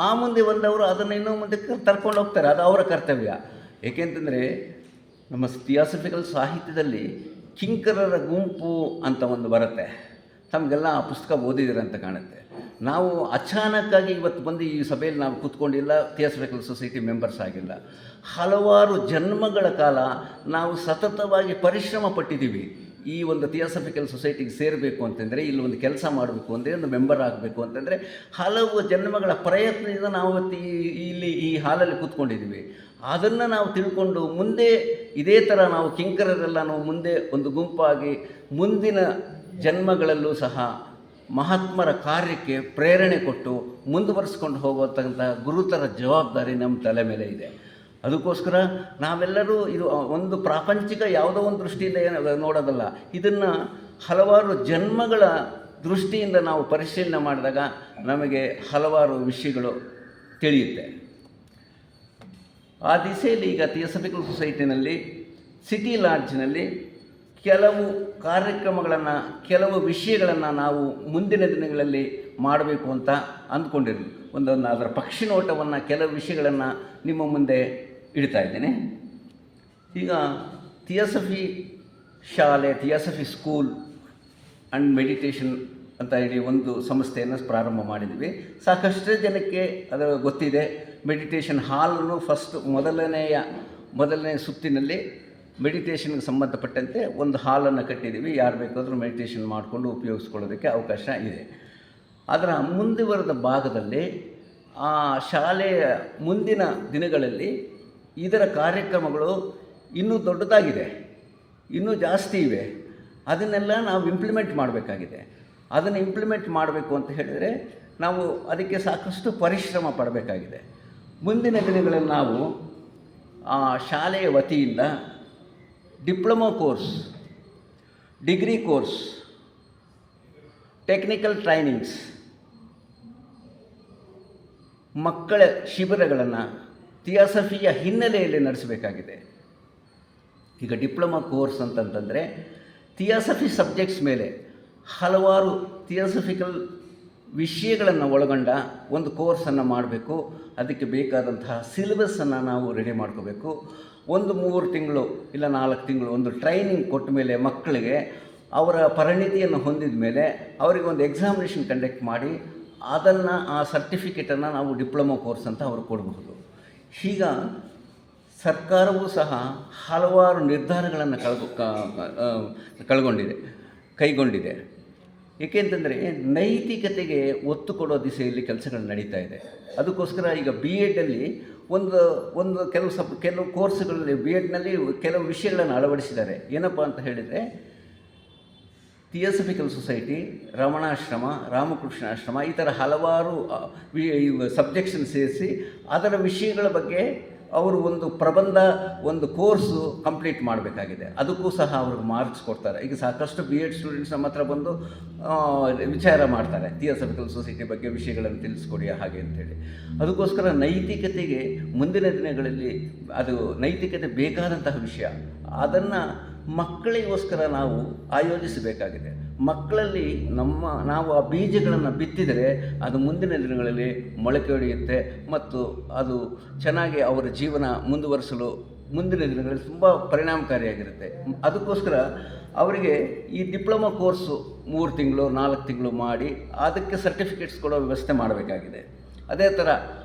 ಆ ಮುಂದೆ ಬಂದವರು ಅದನ್ನು ಇನ್ನೂ ಮುಂದಕ್ಕೆ ತರ್ಕೊಂಡು ಹೋಗ್ತಾರೆ, ಅದು ಅವರ ಕರ್ತವ್ಯ. ಏಕೆಂತಂದರೆ ನಮ್ಮ ಥಿಯಾಸಫಿಕಲ್ ಸಾಹಿತ್ಯದಲ್ಲಿ ಕಿಂಕರರ ಗುಂಪು ಅಂತ ಒಂದು ಬರುತ್ತೆ. ತಮಗೆಲ್ಲ ಆ ಪುಸ್ತಕ ಓದಿದಿರಂತ ಕಾಣುತ್ತೆ. ನಾವು ಅಚಾನಕ್ಕಾಗಿ ಇವತ್ತು ಬಂದು ಈ ಸಭೆಯಲ್ಲಿ ನಾವು ಕೂತ್ಕೊಂಡಿಲ್ಲ, ಥಿಯಾಸಫಿಕಲ್ ಸೊಸೈಟಿ ಮೆಂಬರ್ಸ್ ಆಗಿಲ್ಲ. ಹಲವಾರು ಜನ್ಮಗಳ ಕಾಲ ನಾವು ಸತತವಾಗಿ ಪರಿಶ್ರಮ ಪಟ್ಟಿದ್ದೀವಿ. ಈ ಒಂದು ಥಿಯಾಸಫಿಕಲ್ ಸೊಸೈಟಿಗೆ ಸೇರಬೇಕು ಅಂತಂದರೆ, ಇಲ್ಲಿ ಒಂದು ಕೆಲಸ ಮಾಡಬೇಕು ಅಂದರೆ, ಒಂದು ಮೆಂಬರ್ ಆಗಬೇಕು ಅಂತಂದರೆ ಹಲವು ಜನ್ಮಗಳ ಪ್ರಯತ್ನದಿಂದ ನಾವು ಇಲ್ಲಿ ಈ ಹಾಲಲ್ಲಿ ಕೂತ್ಕೊಂಡಿದ್ದೀವಿ. ಅದನ್ನು ನಾವು ತಿಳ್ಕೊಂಡು ಮುಂದೆ ಇದೇ ಥರ ನಾವು ಕಿಂಕರರೆಲ್ಲ ನಾವು ಮುಂದೆ ಒಂದು ಗುಂಪಾಗಿ ಮುಂದಿನ ಜನ್ಮಗಳಲ್ಲೂ ಸಹ ಮಹಾತ್ಮರ ಕಾರ್ಯಕ್ಕೆ ಪ್ರೇರಣೆ ಕೊಟ್ಟು ಮುಂದುವರಿಸ್ಕೊಂಡು ಹೋಗುವಂಥ ಗುರುತರ ಜವಾಬ್ದಾರಿ ನಮ್ಮ ತಲೆ ಮೇಲೆ ಇದೆ. ಅದಕ್ಕೋಸ್ಕರ ನಾವೆಲ್ಲರೂ ಇದು ಒಂದು ಪ್ರಾಪಂಚಿಕ ಯಾವುದೋ ಒಂದು ದೃಷ್ಟಿಯಿಂದ ನೋಡೋದಲ್ಲ, ಇದನ್ನು ಹಲವಾರು ಜನ್ಮಗಳ ದೃಷ್ಟಿಯಿಂದ ನಾವು ಪರಿಶೀಲನೆ ಮಾಡಿದಾಗ ನಮಗೆ ಹಲವಾರು ವಿಷಯಗಳು ತಿಳಿಯುತ್ತೆ. ಆ ದಿಸೆಯಲ್ಲಿ ಈಗ ಥಿಯೋಸಫಿಕಲ್ ಸೊಸೈಟಿನಲ್ಲಿ ಸಿಟಿ ಲಾಡ್ಜ್ನಲ್ಲಿ ಕೆಲವು ಕಾರ್ಯಕ್ರಮಗಳನ್ನು, ಕೆಲವು ವಿಷಯಗಳನ್ನು ನಾವು ಮುಂದಿನ ದಿನಗಳಲ್ಲಿ ಮಾಡಬೇಕು ಅಂತ ಅಂದ್ಕೊಂಡಿರೋದು. ಒಂದೊಂದು ಅದರ ಪಕ್ಷಿ ನೋಟವನ್ನು, ಕೆಲವು ವಿಷಯಗಳನ್ನು ನಿಮ್ಮ ಮುಂದೆ ಇಡ್ತಾ ಇದ್ದೇನೆ. ಈಗ ಥಿಯೋಸಫಿ ಶಾಲೆ, ಥಿಯೋಸಫಿ ಸ್ಕೂಲ್ ಆ್ಯಂಡ್ ಮೆಡಿಟೇಷನ್ ಅಂತ ಹೇಳಿ ಒಂದು ಸಂಸ್ಥೆಯನ್ನು ಪ್ರಾರಂಭ ಮಾಡಿದ್ವಿ. ಸಾಕಷ್ಟು ಜನಕ್ಕೆ ಅದರ ಗೊತ್ತಿದೆ. ಮೆಡಿಟೇಷನ್ ಹಾಲನ್ನು ಮೊದಲನೇ ಸುತ್ತಿನಲ್ಲಿ ಮೆಡಿಟೇಷನ್ಗೆ ಸಂಬಂಧಪಟ್ಟಂತೆ ಒಂದು ಹಾಲನ್ನು ಕಟ್ಟಿದ್ದೀವಿ. ಯಾರು ಬೇಕಾದರೂ ಮೆಡಿಟೇಷನ್ ಮಾಡಿಕೊಂಡು ಉಪಯೋಗಿಸ್ಕೊಳ್ಳೋದಕ್ಕೆ ಅವಕಾಶ ಇದೆ. ಅದರ ಮುಂದುವರೆದ ಭಾಗದಲ್ಲಿ ಆ ಶಾಲೆಯ ಮುಂದಿನ ದಿನಗಳಲ್ಲಿ ಇದರ ಕಾರ್ಯಕ್ರಮಗಳು ಇನ್ನೂ ದೊಡ್ಡದಾಗಿದೆ, ಇನ್ನೂ ಜಾಸ್ತಿ ಇವೆ. ಅದನ್ನೆಲ್ಲ ನಾವು ಇಂಪ್ಲಿಮೆಂಟ್ ಮಾಡಬೇಕಾಗಿದೆ. ಅದನ್ನು ಇಂಪ್ಲಿಮೆಂಟ್ ಮಾಡಬೇಕು ಅಂತ ಹೇಳಿದರೆ ನಾವು ಅದಕ್ಕೆ ಸಾಕಷ್ಟು ಪರಿಶ್ರಮ ಪಡಬೇಕಾಗಿದೆ. ಮುಂದಿನ ದಿನಗಳಲ್ಲಿ ನಾವು ಆ ಶಾಲೆಯ ವತಿಯಿಂದ diploma course, degree course, technical trainings, ಮಕ್ಕಳ ಶಿಬಿರಗಳನ್ನು ಥಿಯೋಸಫಿಯ ಹಿನ್ನೆಲೆಯಲ್ಲಿ ನಡೆಸಬೇಕಾಗಿದೆ. ಈಗ ಡಿಪ್ಲೊಮಾ ಕೋರ್ಸ್ ಅಂತಂತಂದರೆ ಥಿಯೋಸಫಿ ಸಬ್ಜೆಕ್ಟ್ಸ್ ಮೇಲೆ ಹಲವಾರು ಥಿಯೋಸಫಿಕಲ್ ವಿಷಯಗಳನ್ನು ಒಳಗೊಂಡ ಒಂದು ಕೋರ್ಸನ್ನು ಮಾಡಬೇಕು. ಅದಕ್ಕೆ ಬೇಕಾದಂತಹ ಸಿಲೆಬಸ್ಸನ್ನು ನಾವು ರೆಡಿ ಮಾಡ್ಕೋಬೇಕು. 3 ತಿಂಗಳು ಇಲ್ಲ 4 ತಿಂಗಳು ಒಂದು ಟ್ರೈನಿಂಗ್ ಕೊಟ್ಟ ಮೇಲೆ ಮಕ್ಕಳಿಗೆ ಅವರ ಪರಿಣಿತಿಯನ್ನು ಹೊಂದಿದ ಮೇಲೆ ಅವರಿಗೆ ಒಂದು ಎಕ್ಸಾಮಿನೇಷನ್ ಕಂಡಕ್ಟ್ ಮಾಡಿ ಆ ಸರ್ಟಿಫಿಕೇಟನ್ನು ನಾವು ಡಿಪ್ಲೊಮಾ ಕೋರ್ಸ್ ಅಂತ ಅವ್ರಿಗೆ ಕೊಡಬಹುದು. ಈಗ ಸರ್ಕಾರವೂ ಸಹ ಹಲವಾರು ನಿರ್ಧಾರಗಳನ್ನು ಕೈಗೊಂಡಿದೆ. ಏಕೆಂತಂದರೆ ನೈತಿಕತೆಗೆ ಒತ್ತು ಕೊಡೋ ದಿಸೆಯಲ್ಲಿ ಕೆಲಸಗಳು ನಡೀತಾ ಇದೆ. ಅದಕ್ಕೋಸ್ಕರ ಈಗ ಬಿ ಎಡ್ಡಲ್ಲಿ ಕೆಲವು ಕೋರ್ಸ್ಗಳಲ್ಲಿ ಬಿ ಎಡ್ನಲ್ಲಿ ಕೆಲವು ವಿಷಯಗಳನ್ನು ಅಳವಡಿಸಿದ್ದಾರೆ. ಏನಪ್ಪ ಅಂತ ಹೇಳಿದರೆ, ಥಿಯೋಸಫಿಕಲ್ ಸೊಸೈಟಿ, ರಮಣಾಶ್ರಮ, ರಾಮಕೃಷ್ಣಾಶ್ರಮ, ಈ ಥರ ಹಲವಾರು ಸಬ್ಜೆಕ್ಟ್ಸನ್ನು ಸೇರಿಸಿ ಅದರ ವಿಷಯಗಳ ಬಗ್ಗೆ ಅವರು ಒಂದು ಪ್ರಬಂಧ, ಒಂದು ಕೋರ್ಸು ಕಂಪ್ಲೀಟ್ ಮಾಡಬೇಕಾಗಿದೆ. ಅದಕ್ಕೂ ಸಹ ಅವ್ರಿಗೆ ಮಾರ್ಕ್ಸ್ ಕೊಡ್ತಾರೆ. ಈಗ ಸಾಕಷ್ಟು ಬಿ ಎಡ್ ಸ್ಟೂಡೆಂಟ್ಸ್ ನಮ್ಮ ಹತ್ರ ಬಂದು ವಿಚಾರ ಮಾಡ್ತಾರೆ, ಥಿಯೋಸಫಿಕಲ್ ಸೊಸೈಟಿ ಬಗ್ಗೆ ವಿಷಯಗಳನ್ನು ತಿಳಿಸ್ಕೊಡಿ ಹಾಗೆ ಅಂತೇಳಿ. ಅದಕ್ಕೋಸ್ಕರ ನೈತಿಕತೆಗೆ ಮುಂದಿನ ದಿನಗಳಲ್ಲಿ ಅದು ನೈತಿಕತೆ ಬೇಕಾದಂತಹ ವಿಷಯ. ಅದನ್ನು ಮಕ್ಕಳಿಗೋಸ್ಕರ ನಾವು ಆಯೋಜಿಸಬೇಕಾಗಿದೆ. ಮಕ್ಕಳಲ್ಲಿ ನಾವು ಆ ಬೀಜಗಳನ್ನು ಬಿತ್ತಿದರೆ ಅದು ಮುಂದಿನ ದಿನಗಳಲ್ಲಿ ಮೊಳಕೆ ಹೊಡೆಯುತ್ತೆ ಮತ್ತು ಅದು ಚೆನ್ನಾಗಿ ಅವರ ಜೀವನ ಮುಂದುವರಿಸಲು ಮುಂದಿನ ದಿನಗಳಲ್ಲಿ ತುಂಬ ಪರಿಣಾಮಕಾರಿಯಾಗಿರುತ್ತೆ. ಅದಕ್ಕೋಸ್ಕರ ಅವರಿಗೆ ಈ ಡಿಪ್ಲೊಮಾ ಕೋರ್ಸು 3 ತಿಂಗಳು 4 ತಿಂಗಳು ಮಾಡಿ ಅದಕ್ಕೆ ಸರ್ಟಿಫಿಕೇಟ್ಸ್ ಕೊಡೋ ವ್ಯವಸ್ಥೆ ಮಾಡಬೇಕಾಗಿದೆ. ಅದೇ ಥರ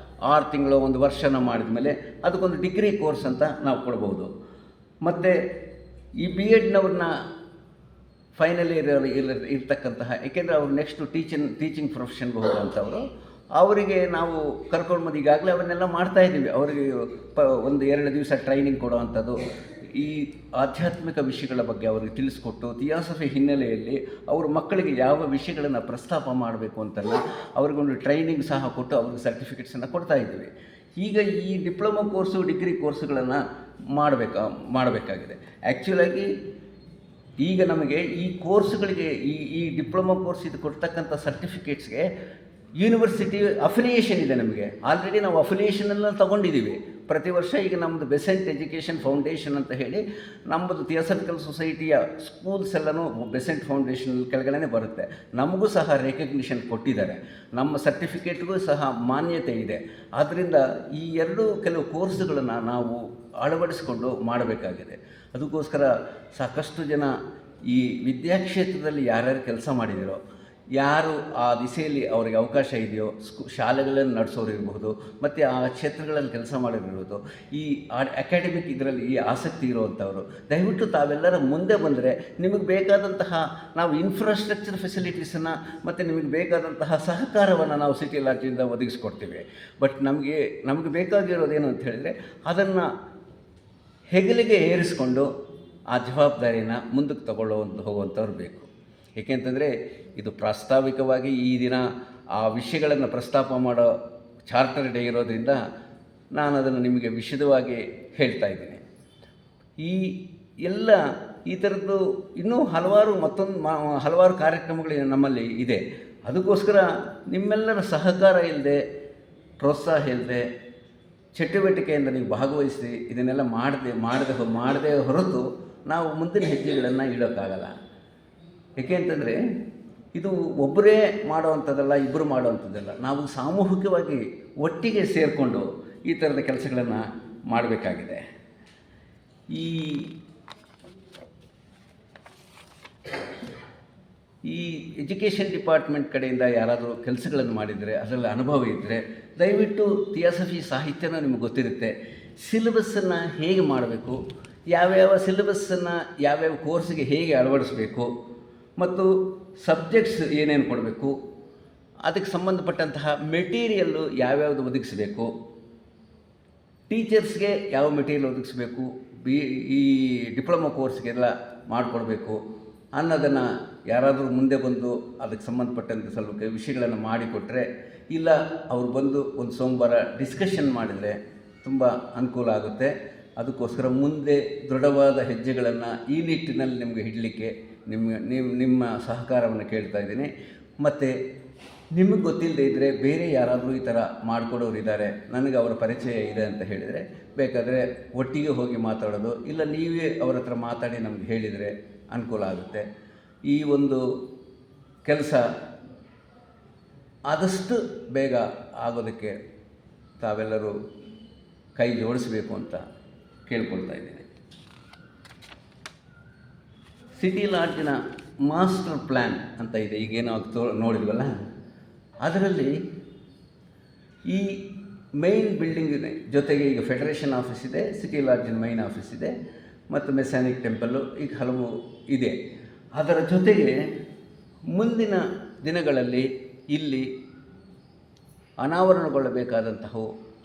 6 ತಿಂಗಳು 1 ವರ್ಷನ ಮಾಡಿದ ಮೇಲೆ ಅದಕ್ಕೊಂದು ಡಿಗ್ರಿ ಕೋರ್ಸ್ ಅಂತ ನಾವು ಕೊಡ್ಬೋದು. ಮತ್ತು ಈ ಬಿ ಎಡ್ನವ್ರನ್ನ ಫೈನಲ್ ಇರ್ತಕ್ಕಂತಹ, ಏಕೆಂದರೆ ಅವರು ನೆಕ್ಸ್ಟು ಟೀಚಿಂಗ್ ಪ್ರೊಫೆಷನ್ಗೆ ಹೋಗುವಂಥವ್ರು, ಅವರಿಗೆ ನಾವು ಕರ್ಕೊಂಡು ಬಂದು ಈಗಾಗಲೇ ಅವನ್ನೆಲ್ಲ ಮಾಡ್ತಾಯಿದ್ದೀವಿ. ಅವರಿಗೆ 1-2 ದಿವಸ ಟ್ರೈನಿಂಗ್ ಕೊಡೋವಂಥದ್ದು, ಈ ಆಧ್ಯಾತ್ಮಿಕ ವಿಷಯಗಳ ಬಗ್ಗೆ ಅವರಿಗೆ ತಿಳಿಸ್ಕೊಟ್ಟು ಥಿಯೋಸಫಿ ಹಿನ್ನೆಲೆಯಲ್ಲಿ ಅವರು ಮಕ್ಕಳಿಗೆ ಯಾವ ವಿಷಯಗಳನ್ನು ಪ್ರಸ್ತಾಪ ಮಾಡಬೇಕು ಅಂತಲ್ಲ ಅವ್ರಿಗೊಂದು ಟ್ರೈನಿಂಗ್ ಸಹ ಕೊಟ್ಟು ಅವ್ರಿಗೆ ಸರ್ಟಿಫಿಕೇಟ್ಸನ್ನು ಕೊಡ್ತಾಯಿದ್ದೀವಿ. ಈಗ ಈ ಡಿಪ್ಲೊಮಾ ಕೋರ್ಸು, ಡಿಗ್ರಿ ಕೋರ್ಸುಗಳನ್ನು ಮಾಡಬೇಕಾಗಿದೆ. ಆ್ಯಕ್ಚುಲಾಗಿ ಈಗ ನಮಗೆ ಈ ಕೋರ್ಸ್ಗಳಿಗೆ ಈ ಡಿಪ್ಲೊಮಾ ಕೋರ್ಸ್ ಇದು ಕೊಡ್ತಕ್ಕಂಥ ಸರ್ಟಿಫಿಕೇಟ್ಸ್ಗೆ ಯೂನಿವರ್ಸಿಟಿ ಅಫಿಲಿಯೇಷನ್ ಇದೆ. ನಮಗೆ ಆಲ್ರೆಡಿ ನಾವು ಅಫಿಲಿಯೇಷನೆಲ್ಲ ತೊಗೊಂಡಿದ್ದೀವಿ. ಪ್ರತಿ ವರ್ಷ ಈಗ ನಮ್ಮದು ಬೆಸೆಂಟ್ ಎಜುಕೇಷನ್ ಫೌಂಡೇಶನ್ ಅಂತ ಹೇಳಿ ನಮ್ಮದು ಥಿಯೋಸಫಿಕಲ್ ಸೊಸೈಟಿಯ ಸ್ಕೂಲ್ಸ್ ಎಲ್ಲನೂ ಬೆಸೆಂಟ್ ಫೌಂಡೇಶನ್ ಕೆಳಗಡೆ ಬರುತ್ತೆ. ನಮಗೂ ಸಹ ರೆಕಗ್ನಿಷನ್ ಕೊಟ್ಟಿದ್ದಾರೆ, ನಮ್ಮ ಸರ್ಟಿಫಿಕೇಟ್ಗೂ ಸಹ ಮಾನ್ಯತೆ ಇದೆ. ಆದ್ದರಿಂದ ಈ ಕೆಲವು ಕೋರ್ಸ್ಗಳನ್ನು ನಾವು ಅಳವಡಿಸಿಕೊಂಡು ಮಾಡಬೇಕಾಗಿದೆ. ಅದಕ್ಕೋಸ್ಕರ ಸಾಕಷ್ಟು ಜನ ಈ ವಿದ್ಯಾಕ್ಷೇತ್ರದಲ್ಲಿ ಯಾರ್ಯಾರು ಕೆಲಸ ಮಾಡಿದಿರೋ, ಯಾರು ಆ ದಿಸೆಯಲ್ಲಿ ಅವರಿಗೆ ಅವಕಾಶ ಇದೆಯೋ, ಶಾಲೆಗಳನ್ನು ನಡೆಸೋರು ಇರ್ಬೋದು, ಮತ್ತು ಆ ಕ್ಷೇತ್ರಗಳಲ್ಲಿ ಕೆಲಸ ಮಾಡಿರ್ಬೋದು, ಈ ಅಕಾಡೆಮಿಕ್ ಇದರಲ್ಲಿ ಈ ಆಸಕ್ತಿ ಇರುವಂಥವರು ದಯವಿಟ್ಟು ತಾವೆಲ್ಲರ ಮುಂದೆ ಬಂದರೆ ನಿಮಗೆ ಬೇಕಾದಂತಹ ನಾವು ಇನ್ಫ್ರಾಸ್ಟ್ರಕ್ಚರ್ ಫೆಸಿಲಿಟೀಸನ್ನು ಮತ್ತು ನಿಮಗೆ ಬೇಕಾದಂತಹ ಸಹಕಾರವನ್ನು ನಾವು ಸಿಟಿ ಲಾಡ್ಜಿಂದ ಒದಗಿಸ್ಕೊಡ್ತೀವಿ. ಬಟ್ ನಮಗೆ ಬೇಕಾಗಿರೋದೇನು ಅಂತ ಹೇಳಿದರೆ ಅದನ್ನು ಹೆಗಲಿಗೆ ಏರಿಸ್ಕೊಂಡು ಆ ಜವಾಬ್ದಾರಿಯನ್ನು ಮುಂದಕ್ಕೆ ಹೋಗುವಂಥವ್ರು ಬೇಕು. ಏಕೆಂತಂದರೆ ಇದು ಪ್ರಾಸ್ತಾವಿಕವಾಗಿ ಈ ದಿನ ಆ ವಿಷಯಗಳನ್ನು ಪ್ರಸ್ತಾಪ ಮಾಡೋ ಚಾರ್ಟರ್ ಡೇ ಇರೋದರಿಂದ ನಾನು ಅದನ್ನು ನಿಮಗೆ ವಿಶದವಾಗಿ ಹೇಳ್ತಾ ಇದ್ದೀನಿ. ಈ ಎಲ್ಲ ಈ ಥರದ್ದು ಇನ್ನೂ ಹಲವಾರು ಕಾರ್ಯಕ್ರಮಗಳು ನಮ್ಮಲ್ಲಿ ಇದೆ. ಅದಕ್ಕೋಸ್ಕರ ನಿಮ್ಮೆಲ್ಲರ ಸಹಕಾರ ಇಲ್ಲದೆ, ಪ್ರೋತ್ಸಾಹ ಇಲ್ಲದೆ, ಚಟುವಟಿಕೆಯಿಂದ ನೀವು ಭಾಗವಹಿಸಿ ಇದನ್ನೆಲ್ಲ ಮಾಡದೆ ಹೊರತು ನಾವು ಮುಂದಿನ ಹೆಜ್ಜೆಗಳನ್ನು ಇಡೋಕ್ಕಾಗಲ್ಲ. ಏಕೆ ಅಂತಂದರೆ ಇದು ಒಬ್ಬರೇ ಮಾಡುವಂಥದ್ದಲ್ಲ, ಇಬ್ಬರು ಮಾಡುವಂಥದ್ದಲ್ಲ. ನಾವು ಸಾಮೂಹಿಕವಾಗಿ ಒಟ್ಟಿಗೆ ಸೇರಿಕೊಂಡು ಈ ಥರದ ಕೆಲಸಗಳನ್ನು ಮಾಡಬೇಕಾಗಿದೆ. ಈ ಎಜುಕೇಷನ್ ಡಿಪಾರ್ಟ್ಮೆಂಟ್ ಕಡೆಯಿಂದ ಯಾರಾದರೂ ಕೆಲಸಗಳನ್ನು ಮಾಡಿದರೆ, ಅದರಲ್ಲಿ ಅನುಭವ ಇದ್ದರೆ ದಯವಿಟ್ಟು ಥಿಯಾಸಫಿ ಸಾಹಿತ್ಯನೂ ನಿಮಗೆ ಗೊತ್ತಿರುತ್ತೆ. ಸಿಲೆಬಸ್ಸನ್ನು ಹೇಗೆ ಮಾಡಬೇಕು, ಯಾವ್ಯಾವ ಸಿಲೆಬಸ್ಸನ್ನು ಯಾವ್ಯಾವ ಕೋರ್ಸಿಗೆ ಹೇಗೆ ಅಳವಡಿಸಬೇಕು ಮತ್ತು ಸಬ್ಜೆಕ್ಟ್ಸ್ ಏನೇನು ಕೊಡಬೇಕು, ಅದಕ್ಕೆ ಸಂಬಂಧಪಟ್ಟಂತಹ ಮೆಟೀರಿಯಲ್ಲು ಯಾವ್ಯಾವುದು ಒದಗಿಸಬೇಕು, ಟೀಚರ್ಸ್ಗೆ ಯಾವ ಮೆಟೀರಿಯಲ್ ಒದಗಿಸಬೇಕು, ಈ ಡಿಪ್ಲೊಮಾ ಕೋರ್ಸ್ಗೆಲ್ಲ ಮಾಡಿಕೊಡ್ಬೇಕು ಅನ್ನೋದನ್ನು ಯಾರಾದರೂ ಮುಂದೆ ಬಂದು ಅದಕ್ಕೆ ಸಂಬಂಧಪಟ್ಟಂತೆ ಸ್ವಲ್ಪ ವಿಷಯಗಳನ್ನು ಮಾಡಿಕೊಟ್ರೆ, ಇಲ್ಲ ಅವ್ರು ಬಂದು ಒಂದು ಸೋಮವಾರ ಡಿಸ್ಕಷನ್ ಮಾಡಿದರೆ ತುಂಬ ಅನುಕೂಲ ಆಗುತ್ತೆ. ಅದಕ್ಕೋಸ್ಕರ ಮುಂದೆ ದೃಢವಾದ ಹೆಜ್ಜೆಗಳನ್ನು ಈ ನಿಟ್ಟಿನಲ್ಲಿ ನಿಮಗೆ ಇಡಲಿಕ್ಕೆ ನಿಮ್ಮ ಸಹಕಾರವನ್ನು ಕೇಳ್ತಾ ಇದ್ದೀನಿ. ಮತ್ತು ನಿಮಗೆ ಗೊತ್ತಿಲ್ಲದೆ ಇದ್ದರೆ ಬೇರೆ ಯಾರಾದರೂ ಈ ಥರ ಮಾಡಿಕೊಡೋರು ಇದ್ದಾರೆ, ನನಗೆ ಅವರ ಪರಿಚಯ ಇದೆ ಅಂತ ಹೇಳಿದರೆ ಬೇಕಾದರೆ ಒಟ್ಟಿಗೆ ಹೋಗಿ ಮಾತಾಡೋದು, ಇಲ್ಲ ನೀವೇ ಅವರ ಹತ್ರ ಮಾತಾಡಿ ನಮ್ಗೆ ಹೇಳಿದರೆ ಅನುಕೂಲ ಆಗುತ್ತೆ. ಈ ಒಂದು ಕೆಲಸ ಆದಷ್ಟು ಬೇಗ ಆಗೋದಕ್ಕೆ ತಾವೆಲ್ಲರೂ ಕೈ ಜೋಡಿಸಬೇಕು ಅಂತ ಕೇಳ್ಕೊಳ್ತಾ ಇದ್ದೀನಿ. ಸಿಟಿ ಲಾಡ್ಜಿನ ಮಾಸ್ಟರ್ ಪ್ಲ್ಯಾನ್ ಅಂತ ಇದೆ, ಈಗೇನೋ ನೋಡಿದ್ವಲ್ಲ, ಅದರಲ್ಲಿ ಈ ಮೈನ್ ಬಿಲ್ಡಿಂಗ್ ಜೊತೆಗೆ ಈಗ ಫೆಡರೇಷನ್ ಆಫೀಸ್ ಇದೆ, ಸಿಟಿ ಲಾಡ್ಜಿನ ಮೈನ್ ಆಫೀಸ್ ಇದೆ ಮತ್ತು ಮೆಸ್ಯಾನಿಕ್ ಟೆಂಪಲ್ಲು ಈಗ ಹಲವು ಇದೆ. ಅದರ ಜೊತೆಗೆ ಮುಂದಿನ ದಿನಗಳಲ್ಲಿ ಇಲ್ಲಿ ಅನಾವರಣಗೊಳ್ಳಬೇಕಾದಂತಹ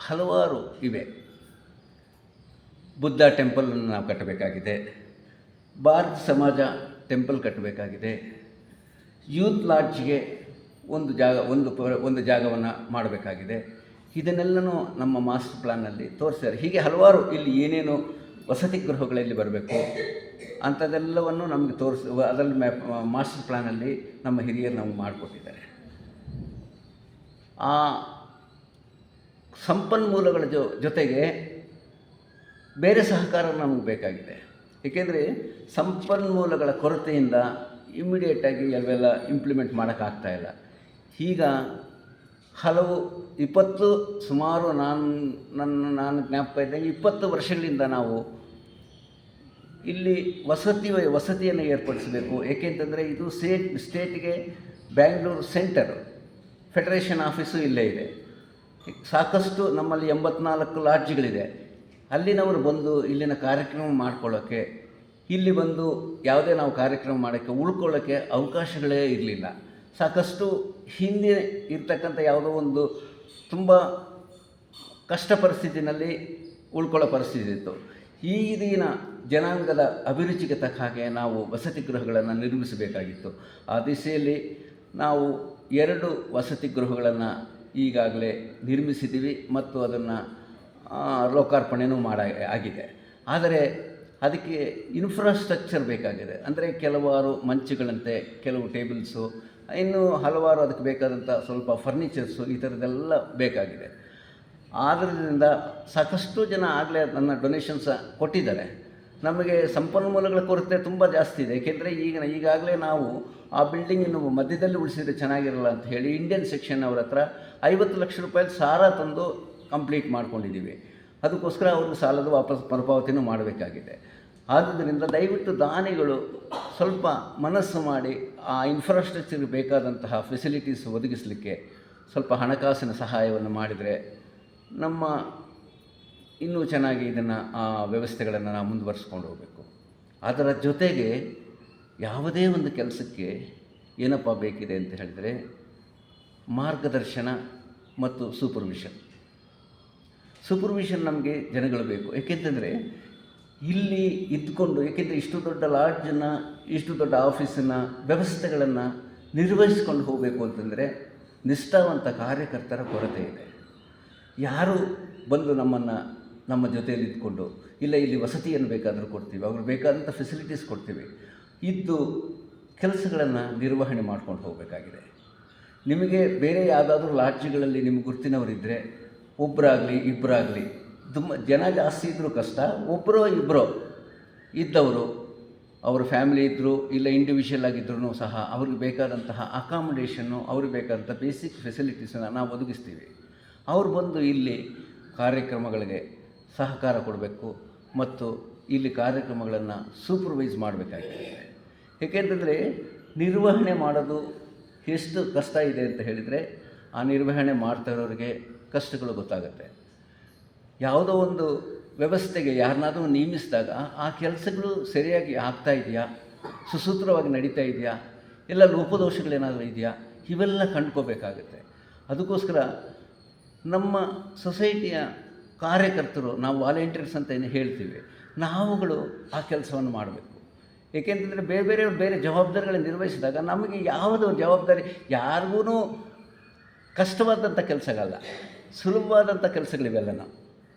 ಹಲವಾರು ಇವೆ. ಬುದ್ಧ ಟೆಂಪಲನ್ನು ನಾವು ಕಟ್ಟಬೇಕಾಗಿದೆ, ಭಾರತ ಸಮಾಜ ಟೆಂಪಲ್ ಕಟ್ಟಬೇಕಾಗಿದೆ, ಯೂತ್ ಲಾಡ್ಜ್ಗೆ ಒಂದು ಜಾಗವನ್ನು ಮಾಡಬೇಕಾಗಿದೆ. ಇದನ್ನೆಲ್ಲನೂ ನಮ್ಮ ಮಾಸ್ಟರ್ ಪ್ಲ್ಯಾನ್ನಲ್ಲಿ ತೋರಿಸಿದ್ದಾರೆ. ಹೀಗೆ ಹಲವಾರು ಇಲ್ಲಿ ಏನೇನು ವಸತಿ ಗೃಹಗಳಲ್ಲಿ ಬರಬೇಕು ಅಂಥದ್ದೆಲ್ಲವನ್ನು ನಮಗೆ ಅದರಲ್ಲಿ ಮಾಸ್ಟರ್ ಪ್ಲ್ಯಾನಲ್ಲಿ ನಮ್ಮ ಹಿರಿಯರು ನಮಗೆ ಮಾಡಿಕೊಟ್ಟಿದ್ದಾರೆ. ಆ ಸಂಪನ್ಮೂಲಗಳ ಜೊತೆಗೆ ಬೇರೆ ಸಹಕಾರ ನಮಗೆ ಬೇಕಾಗಿದೆ. ಏಕೆಂದರೆ ಸಂಪನ್ಮೂಲಗಳ ಕೊರತೆಯಿಂದ ಇಮ್ಮಿಡಿಯೇಟಾಗಿ ಅವೆಲ್ಲ ಇಂಪ್ಲಿಮೆಂಟ್ ಮಾಡೋಕ್ಕಾಗ್ತಾಯಿಲ್ಲ. ಈಗ ಸುಮಾರು ನಾನು ಜ್ಞಾಪಕ ಇದ್ದಂಗೆ 20 ವರ್ಷಗಳಿಂದ ನಾವು ಇಲ್ಲಿ ವಸತಿಯನ್ನು ಏರ್ಪಡಿಸಬೇಕು. ಏಕೆಂತಂದರೆ ಇದು ಸ್ಟೇಟ್ಗೆ ಬ್ಯಾಂಗ್ಳೂರು ಸೆಂಟರು, ಫೆಡರೇಷನ್ ಆಫೀಸು ಇಲ್ಲೇ ಇದೆ. ಸಾಕಷ್ಟು ನಮ್ಮಲ್ಲಿ 84 ಲಾಡ್ಜ್ಗಳಿದೆ. ಅಲ್ಲಿನವರು ಬಂದು ಇಲ್ಲಿನ ಕಾರ್ಯಕ್ರಮ ಮಾಡ್ಕೊಳ್ಳೋಕ್ಕೆ, ಇಲ್ಲಿ ಬಂದು ಯಾವುದೇ ನಾವು ಕಾರ್ಯಕ್ರಮ ಮಾಡೋಕ್ಕೆ ಉಳ್ಕೊಳ್ಳೋಕ್ಕೆ ಅವಕಾಶಗಳೇ ಇರಲಿಲ್ಲ. ಸಾಕಷ್ಟು ಹಿಂದೆ ಇರ್ತಕ್ಕಂಥ ಯಾವುದೋ ಒಂದು ತುಂಬ ಕಷ್ಟ ಪರಿಸ್ಥಿತಿನಲ್ಲಿ ಉಳ್ಕೊಳ್ಳೋ ಪರಿಸ್ಥಿತಿ ಇತ್ತು. ಈಗಿನ ಜನಾಂಗದ ಅಭಿರುಚಿಗೆ ತಕ್ಕ ಹಾಗೆ ನಾವು ವಸತಿ ಗೃಹಗಳನ್ನು ನಿರ್ಮಿಸಬೇಕಾಗಿತ್ತು. ಆ ದಿಸೆಯಲ್ಲಿ ನಾವು 2 ವಸತಿ ಗೃಹಗಳನ್ನು ಈಗಾಗಲೇ ನಿರ್ಮಿಸಿದ್ದೀವಿ ಮತ್ತು ಅದನ್ನು ಲೋಕಾರ್ಪಣೆಯೂ ಆಗಿದೆ. ಆದರೆ ಅದಕ್ಕೆ ಇನ್ಫ್ರಾಸ್ಟ್ರಕ್ಚರ್ ಬೇಕಾಗಿದೆ. ಅಂದರೆ ಕೆಲವಾರು ಮಂಚಗಳಂತೆ, ಕೆಲವು ಟೇಬಲ್ಸು, ಇನ್ನೂ ಹಲವಾರು ಅದಕ್ಕೆ ಬೇಕಾದಂಥ ಸ್ವಲ್ಪ ಫರ್ನಿಚರ್ಸು, ಈ ಥರದ್ದೆಲ್ಲ ಬೇಕಾಗಿದೆ. ಆದ್ದರಿಂದ ಸಾಕಷ್ಟು ಜನ ಆಗಲೇ ನನ್ನ ಡೊನೇಷನ್ಸ ಕೊಟ್ಟಿದ್ದಾರೆ. ನಮಗೆ ಸಂಪನ್ಮೂಲಗಳ ಕೊರತೆ ತುಂಬ ಜಾಸ್ತಿ ಇದೆ. ಏಕೆಂದರೆ ಈಗಾಗಲೇ ನಾವು ಆ ಬಿಲ್ಡಿಂಗನ್ನು ಮಧ್ಯದಲ್ಲಿ ಉಳಿಸಿದರೆ ಚೆನ್ನಾಗಿರಲ್ಲ ಅಂತ ಹೇಳಿ ಇಂಡಿಯನ್ ಸೆಕ್ಷನ್ ಅವ್ರ ಹತ್ರ 50 ಲಕ್ಷ ರೂಪಾಯಿ ಸಾಲ ತಂದು ಕಂಪ್ಲೀಟ್ ಮಾಡ್ಕೊಂಡಿದ್ದೀವಿ. ಅದಕ್ಕೋಸ್ಕರ ಅವ್ರಿಗೆ ಸಾಲದ ಮರುಪಾವತಿನೂ ಮಾಡಬೇಕಾಗಿದೆ. ಆದ್ದರಿಂದ ದಯವಿಟ್ಟು ದಾನಿಗಳು ಸ್ವಲ್ಪ ಮನಸ್ಸು ಮಾಡಿ ಆ ಇನ್ಫ್ರಾಸ್ಟ್ರಕ್ಚರ್ಗೆ ಬೇಕಾದಂತಹ ಫೆಸಿಲಿಟೀಸ್ ಒದಗಿಸಲಿಕ್ಕೆ ಸ್ವಲ್ಪ ಹಣಕಾಸಿನ ಸಹಾಯವನ್ನು ಮಾಡಿದರೆ ನಮ್ಮ ಇನ್ನೂ ಚೆನ್ನಾಗಿ ಇದನ್ನು ಆ ವ್ಯವಸ್ಥೆಗಳನ್ನು ನಾವು ಮುಂದುವರಿಸ್ಕೊಂಡು ಹೋಗಬೇಕು. ಅದರ ಜೊತೆಗೆ ಯಾವುದೇ ಒಂದು ಕೆಲಸಕ್ಕೆ ಏನಪ್ಪ ಬೇಕಿದೆ ಅಂತ ಹೇಳಿದರೆ ಮಾರ್ಗದರ್ಶನ ಮತ್ತು ಸೂಪರ್ವಿಷನ್ ನಮಗೆ ಜನಗಳು ಬೇಕು. ಏಕೆಂತಂದರೆ ಇಲ್ಲಿ ಇದ್ದುಕೊಂಡು, ಏಕೆಂದರೆ ಇಷ್ಟು ದೊಡ್ಡ ಲಾಡ್ಜನ್ನು, ಇಷ್ಟು ದೊಡ್ಡ ಆಫೀಸನ್ನು, ವ್ಯವಸ್ಥೆಗಳನ್ನು ನಿರ್ವಹಿಸ್ಕೊಂಡು ಹೋಗಬೇಕು ಅಂತಂದರೆ ನಿಷ್ಠಾವಂತ ಕಾರ್ಯಕರ್ತರ ಕೊರತೆ ಇದೆ. ಯಾರು ಬಂದು ನಮ್ಮ ಜೊತೆಯಲ್ಲಿ ಇದ್ಕೊಂಡು, ಇಲ್ಲ ಇಲ್ಲಿ ವಸತಿಯನ್ನು ಬೇಕಾದರೂ ಕೊಡ್ತೀವಿ, ಅವ್ರಿಗೆ ಬೇಕಾದಂಥ ಫೆಸಿಲಿಟೀಸ್ ಕೊಡ್ತೀವಿ, ಇದ್ದು ಕೆಲಸಗಳನ್ನು ನಿರ್ವಹಣೆ ಮಾಡ್ಕೊಂಡು ಹೋಗಬೇಕಾಗಿದೆ. ನಿಮಗೆ ಬೇರೆ ಯಾವುದಾದ್ರೂ ಲಾಡ್ಜ್ಗಳಲ್ಲಿ ನಿಮ್ಗೆ ಗುರ್ತಿನವರಿದ್ದರೆ ಒಬ್ಬರಾಗಲಿ ಇಬ್ಬರಾಗಲಿ, ತುಂಬ ಜನ ಜಾಸ್ತಿ ಇದ್ದರೂ ಕಷ್ಟ, ಒಬ್ಬರೋ ಇಬ್ಬರೋ ಇದ್ದವರು, ಅವರ ಫ್ಯಾಮಿಲಿ ಇದ್ದರು ಇಲ್ಲ ಇಂಡಿವಿಜುವಲ್ ಆಗಿದ್ರೂ ಸಹ ಅವ್ರಿಗೆ ಬೇಕಾದಂತಹ ಅಕಾಮಡೇಷನ್ನು, ಅವ್ರಿಗೆ ಬೇಕಾದಂಥ ಬೇಸಿಕ್ ಫೆಸಿಲಿಟೀಸನ್ನು ನಾವು ಒದಗಿಸ್ತೀವಿ. ಅವ್ರು ಬಂದು ಇಲ್ಲಿ ಕಾರ್ಯಕ್ರಮಗಳಿಗೆ ಸಹಕಾರ ಕೊಡಬೇಕು ಮತ್ತು ಇಲ್ಲಿ ಕಾರ್ಯಕ್ರಮಗಳನ್ನು ಸೂಪರ್ವೈಸ್ ಮಾಡಬೇಕಾಗಿದೆ. ಏಕೆಂತಂದರೆ ನಿರ್ವಹಣೆ ಮಾಡೋದು ಎಷ್ಟು ಕಷ್ಟ ಇದೆ ಅಂತ ಹೇಳಿದರೆ, ಆ ನಿರ್ವಹಣೆ ಮಾಡ್ತಾ ಇರೋರಿಗೆ ಕಷ್ಟಗಳು ಗೊತ್ತಾಗುತ್ತೆ. ಯಾವುದೋ ಒಂದು ವ್ಯವಸ್ಥೆಗೆ ಯಾರನ್ನಾದರೂ ನೇಮಿಸಿದಾಗ ಆ ಕೆಲಸಗಳು ಸರಿಯಾಗಿ ಆಗ್ತಾ ಇದೆಯಾ, ಸುಸೂತ್ರವಾಗಿ ನಡೀತಾ ಇದೆಯಾ, ಎಲ್ಲ ಲೋಪದೋಷಗಳೇನಾದರೂ ಇದೆಯಾ, ಇವೆಲ್ಲ ಕಂಡ್ಕೋಬೇಕಾಗುತ್ತೆ. ಅದಕ್ಕೋಸ್ಕರ ನಮ್ಮ ಸೊಸೈಟಿಯ ಕಾರ್ಯಕರ್ತರು, ನಾವು ವಾಲಂಟಿಯರ್ಸ್ ಅಂತ ಏನು ಹೇಳ್ತೀವಿ, ನಾವುಗಳು ಆ ಕೆಲಸವನ್ನು ಮಾಡಬೇಕು. ಏಕೆಂತಂದರೆ ಬೇರೆಯವ್ರು ಬೇರೆ ಜವಾಬ್ದಾರಿಗಳನ್ನು ನಿರ್ವಹಿಸಿದಾಗ ನಮಗೆ ಯಾವುದೋ ಜವಾಬ್ದಾರಿ, ಯಾರಿಗೂ ಕಷ್ಟವಾದಂಥ ಕೆಲಸಗಳಲ್ಲ, ಸುಲಭವಾದಂಥ ಕೆಲಸಗಳಿವೆಲ್ಲ. ನಾವು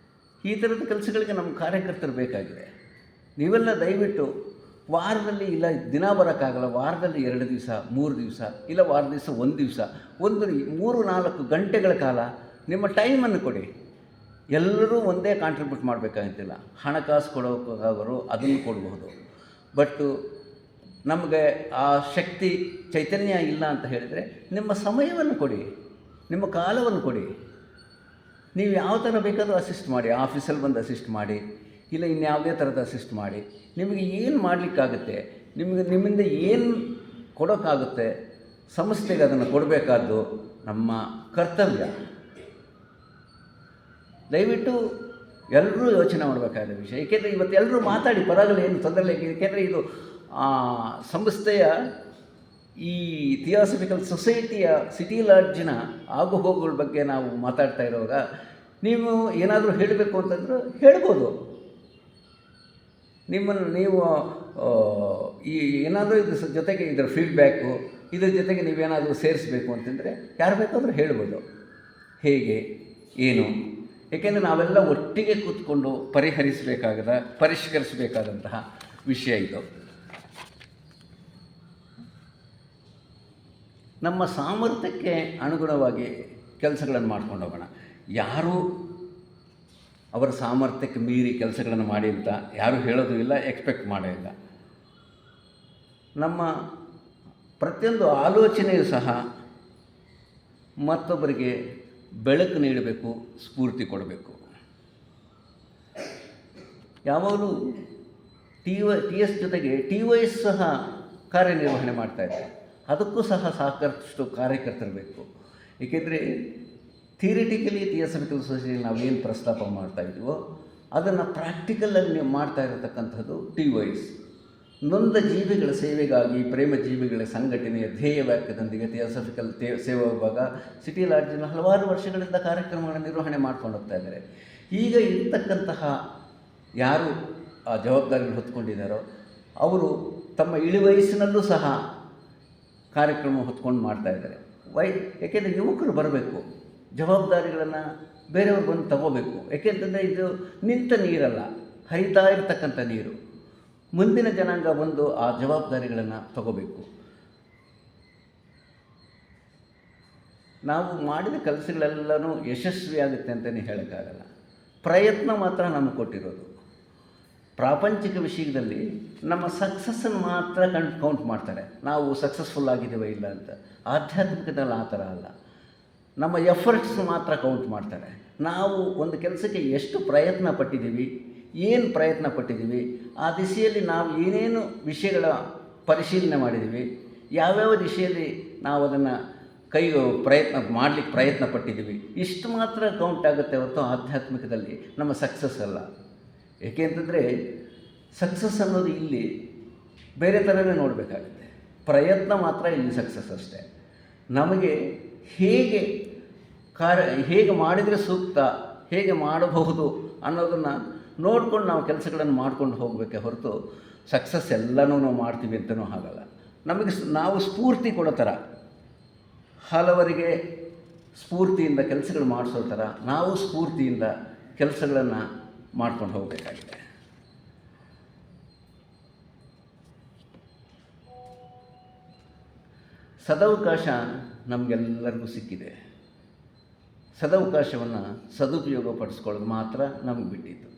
ಈ ಥರದ ಕೆಲಸಗಳಿಗೆ ನಮ್ಮ ಕಾರ್ಯಕರ್ತರು ಬೇಕಾಗಿದೆ. ನೀವೆಲ್ಲ ದಯವಿಟ್ಟು ವಾರದಲ್ಲಿ, ಇಲ್ಲ ದಿನ ಬರೋಕ್ಕಾಗಲ್ಲ, ವಾರದಲ್ಲಿ 2 ದಿವಸ 3 ದಿವಸ, ಇಲ್ಲ ವಾರ ದಿವಸ 1 ದಿವಸ, 3-4 ಗಂಟೆಗಳ ಕಾಲ ನಿಮ್ಮ ಟೈಮನ್ನು ಕೊಡಿ. ಎಲ್ಲರೂ ಒಂದೇ ಕಾಂಟ್ರಿಬ್ಯೂಟ್ ಮಾಡಬೇಕಾಗಿಲ್ಲ. ಹಣಕಾಸು ಕೊಡೋಕ್ಕಾಗೋರು ಅದನ್ನು ಕೊಡಬಹುದು, ಬಟ್ ನಮಗೆ ಆ ಶಕ್ತಿ ಚೈತನ್ಯ ಇಲ್ಲ ಅಂತ ಹೇಳಿದರೆ ನಿಮ್ಮ ಸಮಯವನ್ನು ಕೊಡಿ, ನಿಮ್ಮ ಕಾಲವನ್ನು ಕೊಡಿ. ನೀವು ಯಾವ ಥರ ಬೇಕಾದರೂ ಅಸಿಸ್ಟ್ ಮಾಡಿ, ಆಫೀಸಲ್ಲಿ ಬಂದು ಅಸಿಸ್ಟ್ ಮಾಡಿ, ಇಲ್ಲ ಇನ್ಯಾವುದೇ ಥರದ ಅಸಿಸ್ಟ್ ಮಾಡಿ. ನಿಮಗೆ ಏನು ಮಾಡಲಿಕ್ಕಾಗುತ್ತೆ, ನಿಮ್ಮಿಂದ ಏನು ಕೊಡೋಕ್ಕಾಗುತ್ತೆ, ಸಂಸ್ಥೆಗೆ ಅದನ್ನು ಕೊಡಬೇಕಾದ್ದು ನಮ್ಮ ಕರ್ತವ್ಯ. ದಯವಿಟ್ಟು ಎಲ್ಲರೂ ಯೋಚನೆ ಮಾಡಬೇಕಾದ ವಿಷಯ. ಏಕೆಂದರೆ ಇವತ್ತು ಎಲ್ಲರೂ ಮಾತಾಡಿ ಪರಗಳು ಏನು ತೊಂದರೆ ಇಲ್ಲ. ಏಕೆಂದರೆ ಇದು ಸಂಸ್ಥೆಯ ಈ ಥಿಯಾಸಫಿಕಲ್ ಸೊಸೈಟಿಯ ಸಿಟಿ ಲಾಡ್ಜಿನ ಆಗುಹೋಗುಗಳ ಬಗ್ಗೆ ನಾವು ಮಾತಾಡ್ತಾ ಇರುವಾಗ ನೀವು ಏನಾದರೂ ಹೇಳಬೇಕು ಅಂತಂದ್ರೆ ಹೇಳ್ಬೋದು. ನಿಮ್ಮನ್ನು ನೀವು ಈ ಏನಾದರೂ ಇದ್ರ ಜೊತೆಗೆ ಇದರ ಫೀಡ್ಬ್ಯಾಕು, ಇದ್ರ ಜೊತೆಗೆ ನೀವೇನಾದರೂ ಸೇರಿಸಬೇಕು ಅಂತಂದರೆ ಯಾರು ಬೇಕಾದರೂ ಹೇಳ್ಬೋದು, ಹೇಗೆ ಏನು. ಏಕೆಂದರೆ ನಾವೆಲ್ಲ ಒಟ್ಟಿಗೆ ಕೂತ್ಕೊಂಡು ಪರಿಷ್ಕರಿಸಬೇಕಾದಂತಹ ವಿಷಯ ಇದು. ನಮ್ಮ ಸಾಮರ್ಥ್ಯಕ್ಕೆ ಅನುಗುಣವಾಗಿ ಕೆಲಸಗಳನ್ನು ಮಾಡ್ಕೊಂಡು ಹೋಗೋಣ. ಯಾರೂ ಅವರ ಸಾಮರ್ಥ್ಯಕ್ಕೆ ಮೀರಿ ಕೆಲಸಗಳನ್ನು ಮಾಡಿ ಅಂತ ಯಾರೂ ಹೇಳೋದು ಇಲ್ಲ, ಎಕ್ಸ್ಪೆಕ್ಟ್ ಮಾಡೇ ಇಲ್ಲ. ನಮ್ಮ ಪ್ರತಿಯೊಂದು ಆಲೋಚನೆಯೂ ಸಹ ಮತ್ತೊಬ್ಬರಿಗೆ ಬೆಳಕು ನೀಡಬೇಕು, ಸ್ಫೂರ್ತಿ ಕೊಡಬೇಕು. ಯಾವಾಗಲೂ TS ಜೊತೆಗೆ TYS ಸಹ ಕಾರ್ಯನಿರ್ವಹಣೆ ಮಾಡ್ತಾಯಿದ್ದಾರೆ. ಅದಕ್ಕೂ ಸಹ ಸಾಕಷ್ಟು ಕಾರ್ಯಕರ್ತರು ಬೇಕು. ಏಕೆಂದರೆ ಥಿಯರಿಟಿಕಲಿ ಥಿಯಾಸಫಿಕಲ್ ಸೊಸೈಟಿಯಲ್ಲಿ ನಾವೇನು ಪ್ರಸ್ತಾಪ ಮಾಡ್ತಾ ಇದ್ದೀವೋ ಅದನ್ನು ಪ್ರಾಕ್ಟಿಕಲಾಗಿ ನೀವು ಮಾಡ್ತಾ ಇರತಕ್ಕಂಥದ್ದು TYS. ನೊಂದ ಜೀವಿಗಳ ಸೇವೆಗಾಗಿ ಪ್ರೇಮ ಜೀವಿಗಳ ಸಂಘಟನೆಯ ಧ್ಯೇಯ ವಾಕ್ಯದೊಂದಿಗೆ ಥಿಯಾಸಫಿಕಲ್ ಸೇವಾ ವಿಭಾಗ ಸಿಟಿ ಲಾಡ್ಜಿನ ಹಲವಾರು ವರ್ಷಗಳಿಂದ ಕಾರ್ಯಕ್ರಮಗಳನ್ನು ನಿರ್ವಹಣೆ ಮಾಡ್ಕೊಂಡು ಹೋಗ್ತಾ ಇದ್ದಾರೆ. ಈಗ ಇರ್ತಕ್ಕಂತಹ ಯಾರು ಆ ಜವಾಬ್ದಾರಿಗಳು ಹೊತ್ಕೊಂಡಿದ್ದಾರೋ ಅವರು ತಮ್ಮ ಇಳಿವಯಸ್ಸಿನಲ್ಲೂ ಸಹ ಕಾರ್ಯಕ್ರಮ ಹೊತ್ಕೊಂಡು ಮಾಡ್ತಾಯಿದ್ದಾರೆ. ಏಕೆಂದರೆ ಯುವಕರು ಬರಬೇಕು, ಜವಾಬ್ದಾರಿಗಳನ್ನು ಬೇರೆಯವ್ರು ಬಂದು ತಗೋಬೇಕು. ಏಕೆಂತಂದರೆ ಇದು ನಿಂತ ನೀರಲ್ಲ, ಹರಿತಾ ಇರತಕ್ಕಂಥ ನೀರು. ಮುಂದಿನ ಜನಾಂಗ ಬಂದು ಆ ಜವಾಬ್ದಾರಿಗಳನ್ನು ತಗೋಬೇಕು. ನಾವು ಮಾಡಿದ ಕೆಲಸಗಳೆಲ್ಲನೂ ಯಶಸ್ವಿಯಾಗುತ್ತೆ ಅಂತಲೇ ಹೇಳೋಕ್ಕಾಗಲ್ಲ. ಪ್ರಯತ್ನ ಮಾತ್ರ ನಮಗೆ ಕೊಟ್ಟಿರೋದು. ಪ್ರಾಪಂಚಿಕ ವಿಷಯದಲ್ಲಿ ನಮ್ಮ ಸಕ್ಸಸ್ಸನ್ನು ಮಾತ್ರ ಕೌಂಟ್ ಮಾಡ್ತಾರೆ, ನಾವು ಸಕ್ಸಸ್ಫುಲ್ ಆಗಿದ್ದೇವೆ ಇಲ್ಲ ಅಂತ. ಆಧ್ಯಾತ್ಮಿಕದಲ್ಲಿ ಆ ಥರ ಅಲ್ಲ, ನಮ್ಮ ಎಫರ್ಟ್ಸ್ ಮಾತ್ರ ಕೌಂಟ್ ಮಾಡ್ತಾರೆ. ನಾವು ಒಂದು ಕೆಲಸಕ್ಕೆ ಎಷ್ಟು ಪ್ರಯತ್ನ ಪಟ್ಟಿದ್ದೀವಿ, ಏನು ಪ್ರಯತ್ನ ಪಟ್ಟಿದ್ದೀವಿ, ಆ ದಿಶೆಯಲ್ಲಿ ನಾವು ಏನೇನು ವಿಷಯಗಳ ಪರಿಶೀಲನೆ ಮಾಡಿದ್ದೀವಿ, ಯಾವ್ಯಾವ ದಿಶೆಯಲ್ಲಿ ನಾವು ಅದನ್ನು ಪ್ರಯತ್ನ ಪಟ್ಟಿದ್ದೀವಿ, ಇಷ್ಟು ಮಾತ್ರ ಕೌಂಟ್ ಆಗುತ್ತೆ ಹೊರತು ಆಧ್ಯಾತ್ಮಿಕದಲ್ಲಿ ನಮ್ಮ ಸಕ್ಸಸ್ ಅಲ್ಲ. ಏಕೆ ಅಂತಂದರೆ ಸಕ್ಸಸ್ ಅನ್ನೋದು ಇಲ್ಲಿ ಬೇರೆ ಥರನೇ ನೋಡಬೇಕಾಗುತ್ತೆ. ಪ್ರಯತ್ನ ಮಾತ್ರ ಇಲ್ಲಿ ಸಕ್ಸಸ್ ಅಷ್ಟೇ. ನಮಗೆ ಹೇಗೆ ಮಾಡಿದರೆ ಸೂಕ್ತ, ಹೇಗೆ ಮಾಡಬಹುದು ಅನ್ನೋದನ್ನು ನೋಡ್ಕೊಂಡು ನಾವು ಕೆಲಸಗಳನ್ನು ಮಾಡ್ಕೊಂಡು ಹೋಗಬೇಕೆ ಹೊರತು ಸಕ್ಸಸ್ ಎಲ್ಲನೂ ನಾವು ಮಾಡ್ತೀವಿ ಅಂತಲೂ ಆಗಲ್ಲ. ನಮಗೆ ನಾವು ಸ್ಫೂರ್ತಿ ಕೊಡೋ ಥರ, ಹಲವರಿಗೆ ಸ್ಫೂರ್ತಿಯಿಂದ ಕೆಲಸಗಳು ಮಾಡಿಸೋ ಥರ ನಾವು ಸ್ಫೂರ್ತಿಯಿಂದ ಕೆಲಸಗಳನ್ನು ಮಾಡ್ಕೊಂಡು ಹೋಗಬೇಕಾಗಿದೆ. ಸದವಕಾಶ ನಮಗೆಲ್ಲರಿಗೂ ಸಿಕ್ಕಿದೆ. ಸದವಕಾಶವನ್ನು ಸದುಪಯೋಗ ಪಡಿಸ್ಕೊಳ್ಳೋದು ಮಾತ್ರ ನಮಗೆ ಬಿಟ್ಟಿದ್ದು.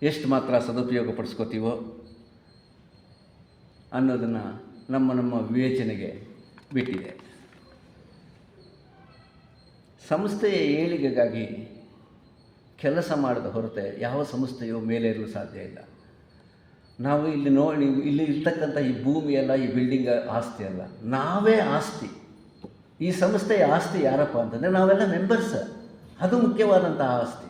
ಎಷ್ಟು ಮಾತ್ರ ಸದುಪಯೋಗ ಪಡಿಸ್ಕೋತೀವೋ ಅನ್ನೋದನ್ನು ನಮ್ಮ ವಿವೇಚನೆಗೆ ಬಿಟ್ಟಿದೆ. ಸಂಸ್ಥೆಯ ಏಳಿಗೆಗಾಗಿ ಕೆಲಸ ಮಾಡದ ಹೊರತೆ ಯಾವ ಸಂಸ್ಥೆಯೂ ಮೇಲೇರಲು ಸಾಧ್ಯ ಇಲ್ಲ. ನಾವು ಇಲ್ಲಿ ಇರ್ತಕ್ಕಂಥ ಈ ಭೂಮಿಯಲ್ಲ, ಈ ಬಿಲ್ಡಿಂಗ್ ಆಸ್ತಿ ಅಲ್ಲ, ನಾವೇ ಆಸ್ತಿ. ಈ ಸಂಸ್ಥೆಯ ಆಸ್ತಿ ಯಾರಪ್ಪ ಅಂತಂದರೆ ನಾವೆಲ್ಲ ಮೆಂಬರ್ಸ್. ಅದು ಮುಖ್ಯವಾದಂತಹ ಆಸ್ತಿ.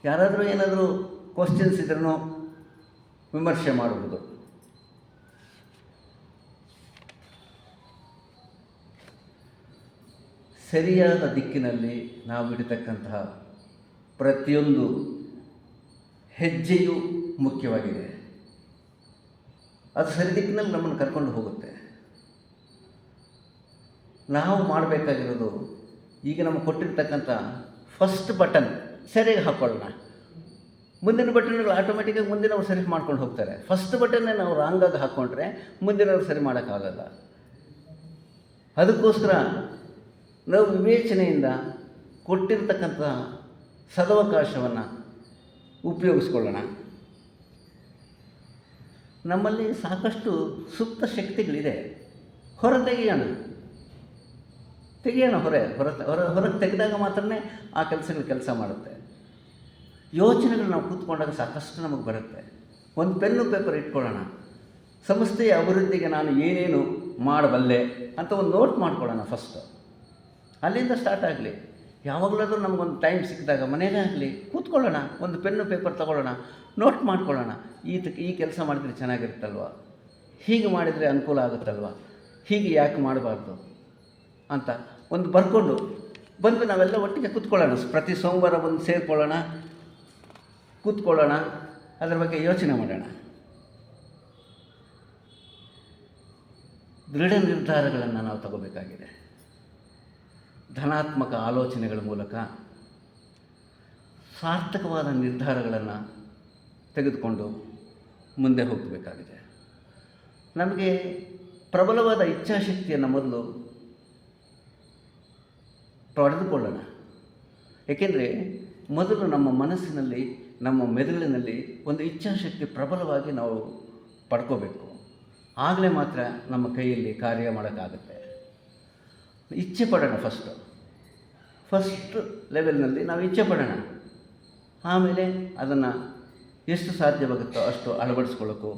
ಯಾರಾದರೂ ಏನಾದರೂ ಕ್ವಶನ್ಸ್ ಇದ್ರೂ ವಿಮರ್ಶೆ ಮಾಡುವುದು. ಸರಿಯಾದ ದಿಕ್ಕಿನಲ್ಲಿ ನಾವು ಇಡತಕ್ಕಂತಹ ಪ್ರತಿಯೊಂದು ಹೆಜ್ಜೆಯೂ ಮುಖ್ಯವಾಗಿದೆ. ಅದು ಸರಿ ದಿಕ್ಕಿನಲ್ಲಿ ನಮ್ಮನ್ನು ಕರ್ಕೊಂಡು ಹೋಗುತ್ತೆ. ನಾವು ಮಾಡಬೇಕಾಗಿರೋದು ಈಗ ನಮಗೆ ಕೊಟ್ಟಿರ್ತಕ್ಕಂಥ ಫಸ್ಟ್ ಬಟನ್ ಸರಿಯಾಗಿ ಹಾಕ್ಕೊಳ್ಳೋಣ. ಮುಂದಿನ ಬಟನ್ಗಳು ಆಟೋಮೆಟಿಕಾಗಿ ಮುಂದಿನವ್ರು ಸರಿ ಮಾಡ್ಕೊಂಡು ಹೋಗ್ತಾರೆ. ಫಸ್ಟ್ ಬಟನ್ನೇ ನಾವು ರಾಂಗಾಗಿ ಹಾಕ್ಕೊಂಡ್ರೆ ಮುಂದಿನವ್ರು ಸರಿ ಮಾಡೋಕ್ಕಾಗಲ್ಲ. ಅದಕ್ಕೋಸ್ಕರ ನಾವು ವಿವೇಚನೆಯಿಂದ ಕೊಟ್ಟಿರ್ತಕ್ಕಂಥ ಸದವಕಾಶವನ್ನು ಉಪಯೋಗಿಸ್ಕೊಳ್ಳೋಣ. ನಮ್ಮಲ್ಲಿ ಸಾಕಷ್ಟು ಸುಪ್ತ ಶಕ್ತಿಗಳಿದೆ. ತೆಗೆಯೋಣ ಹೊರಗೆ ತೆಗೆದಾಗ ಮಾತ್ರನೇ ಆ ಕೆಲಸ ಮಾಡುತ್ತೆ. ಯೋಚನೆಗಳು ನಾವು ಕೂತ್ಕೊಂಡಾಗ ಸಾಕಷ್ಟು ನಮಗೆ ಬರುತ್ತೆ. ಒಂದು ಪೆನ್ನು ಪೇಪರ್ ಇಟ್ಕೊಳ್ಳೋಣ. ಸಂಸ್ಥೆಯ ಅಭಿವೃದ್ಧಿಗೆ ನಾನು ಏನೇನು ಮಾಡಬಲ್ಲೆ ಅಂತ ಒಂದು ನೋಟ್ ಮಾಡ್ಕೊಳ್ಳೋಣ. ಫಸ್ಟು ಅಲ್ಲಿಂದ ಸ್ಟಾರ್ಟ್ ಆಗಲಿ. ಯಾವಾಗಲಾದರೂ ನಮಗೊಂದು ಟೈಮ್ ಸಿಕ್ಕಿದಾಗ ಮನೆಯಲ್ಲೇ ಆಗಲಿ ಕೂತ್ಕೊಳ್ಳೋಣ, ಒಂದು ಪೆನ್ನು ಪೇಪರ್ ತೊಗೊಳ್ಳೋಣ, ನೋಟ್ ಮಾಡ್ಕೊಳ್ಳೋಣ. ಈ ಕೆಲಸ ಮಾಡಿದರೆ ಚೆನ್ನಾಗಿರುತ್ತಲ್ವ, ಹೀಗೆ ಮಾಡಿದರೆ ಅನುಕೂಲ ಆಗುತ್ತಲ್ವ, ಹೀಗೆ ಯಾಕೆ ಮಾಡಬಾರ್ದು ಅಂತ ಒಂದು ಬರ್ಕೊಂಡು ಬಂದು ನಾವೆಲ್ಲ ಒಟ್ಟಿಗೆ ಕೂತ್ಕೊಳ್ಳೋಣ. ಪ್ರತಿ ಸೋಮವಾರ ಬಂದು ಸೇರಿಕೊಳ್ಳೋಣ, ಕೂತ್ಕೊಳ್ಳೋಣ, ಅದರ ಬಗ್ಗೆ ಯೋಚನೆ ಮಾಡೋಣ. ದೃಢ ನಿರ್ಧಾರಗಳನ್ನು ನಾವು ತಗೋಬೇಕಾಗಿದೆ. ಧನಾತ್ಮಕ ಆಲೋಚನೆಗಳ ಮೂಲಕ ಸಾರ್ಥಕವಾದ ನಿರ್ಧಾರಗಳನ್ನು ತೆಗೆದುಕೊಂಡು ಮುಂದೆ ಹೋಗಬೇಕಾಗಿದೆ. ನಮಗೆ ಪ್ರಬಲವಾದ ಇಚ್ಛಾಶಕ್ತಿಯನ್ನು ಮೊದಲು ಪಡೆದುಕೊಳ್ಳೋಣ. ಏಕೆಂದರೆ ಮೊದಲು ನಮ್ಮ ಮನಸ್ಸಿನಲ್ಲಿ, ನಮ್ಮ ಮೆದುಳಿನಲ್ಲಿ ಒಂದು ಇಚ್ಛಾಶಕ್ತಿ ಪ್ರಬಲವಾಗಿ ನಾವು ಪಡ್ಕೋಬೇಕು. ಆಗಲೇ ಮಾತ್ರ ನಮ್ಮ ಕೈಯಲ್ಲಿ ಕಾರ್ಯ ಮಾಡೋಕ್ಕಾಗುತ್ತೆ. ಇಚ್ಛೆ ಪಡೋಣ. ಫಸ್ಟ್ ಲೆವೆಲ್ನಲ್ಲಿ ನಾವು ಇಚ್ಛೆ ಪಡೋಣ. ಆಮೇಲೆ ಅದನ್ನು ಎಷ್ಟು ಸಾಧ್ಯವಾಗುತ್ತೋ ಅಷ್ಟು ಅಳವಡಿಸ್ಕೊಳ್ಳೋಕ್ಕೂ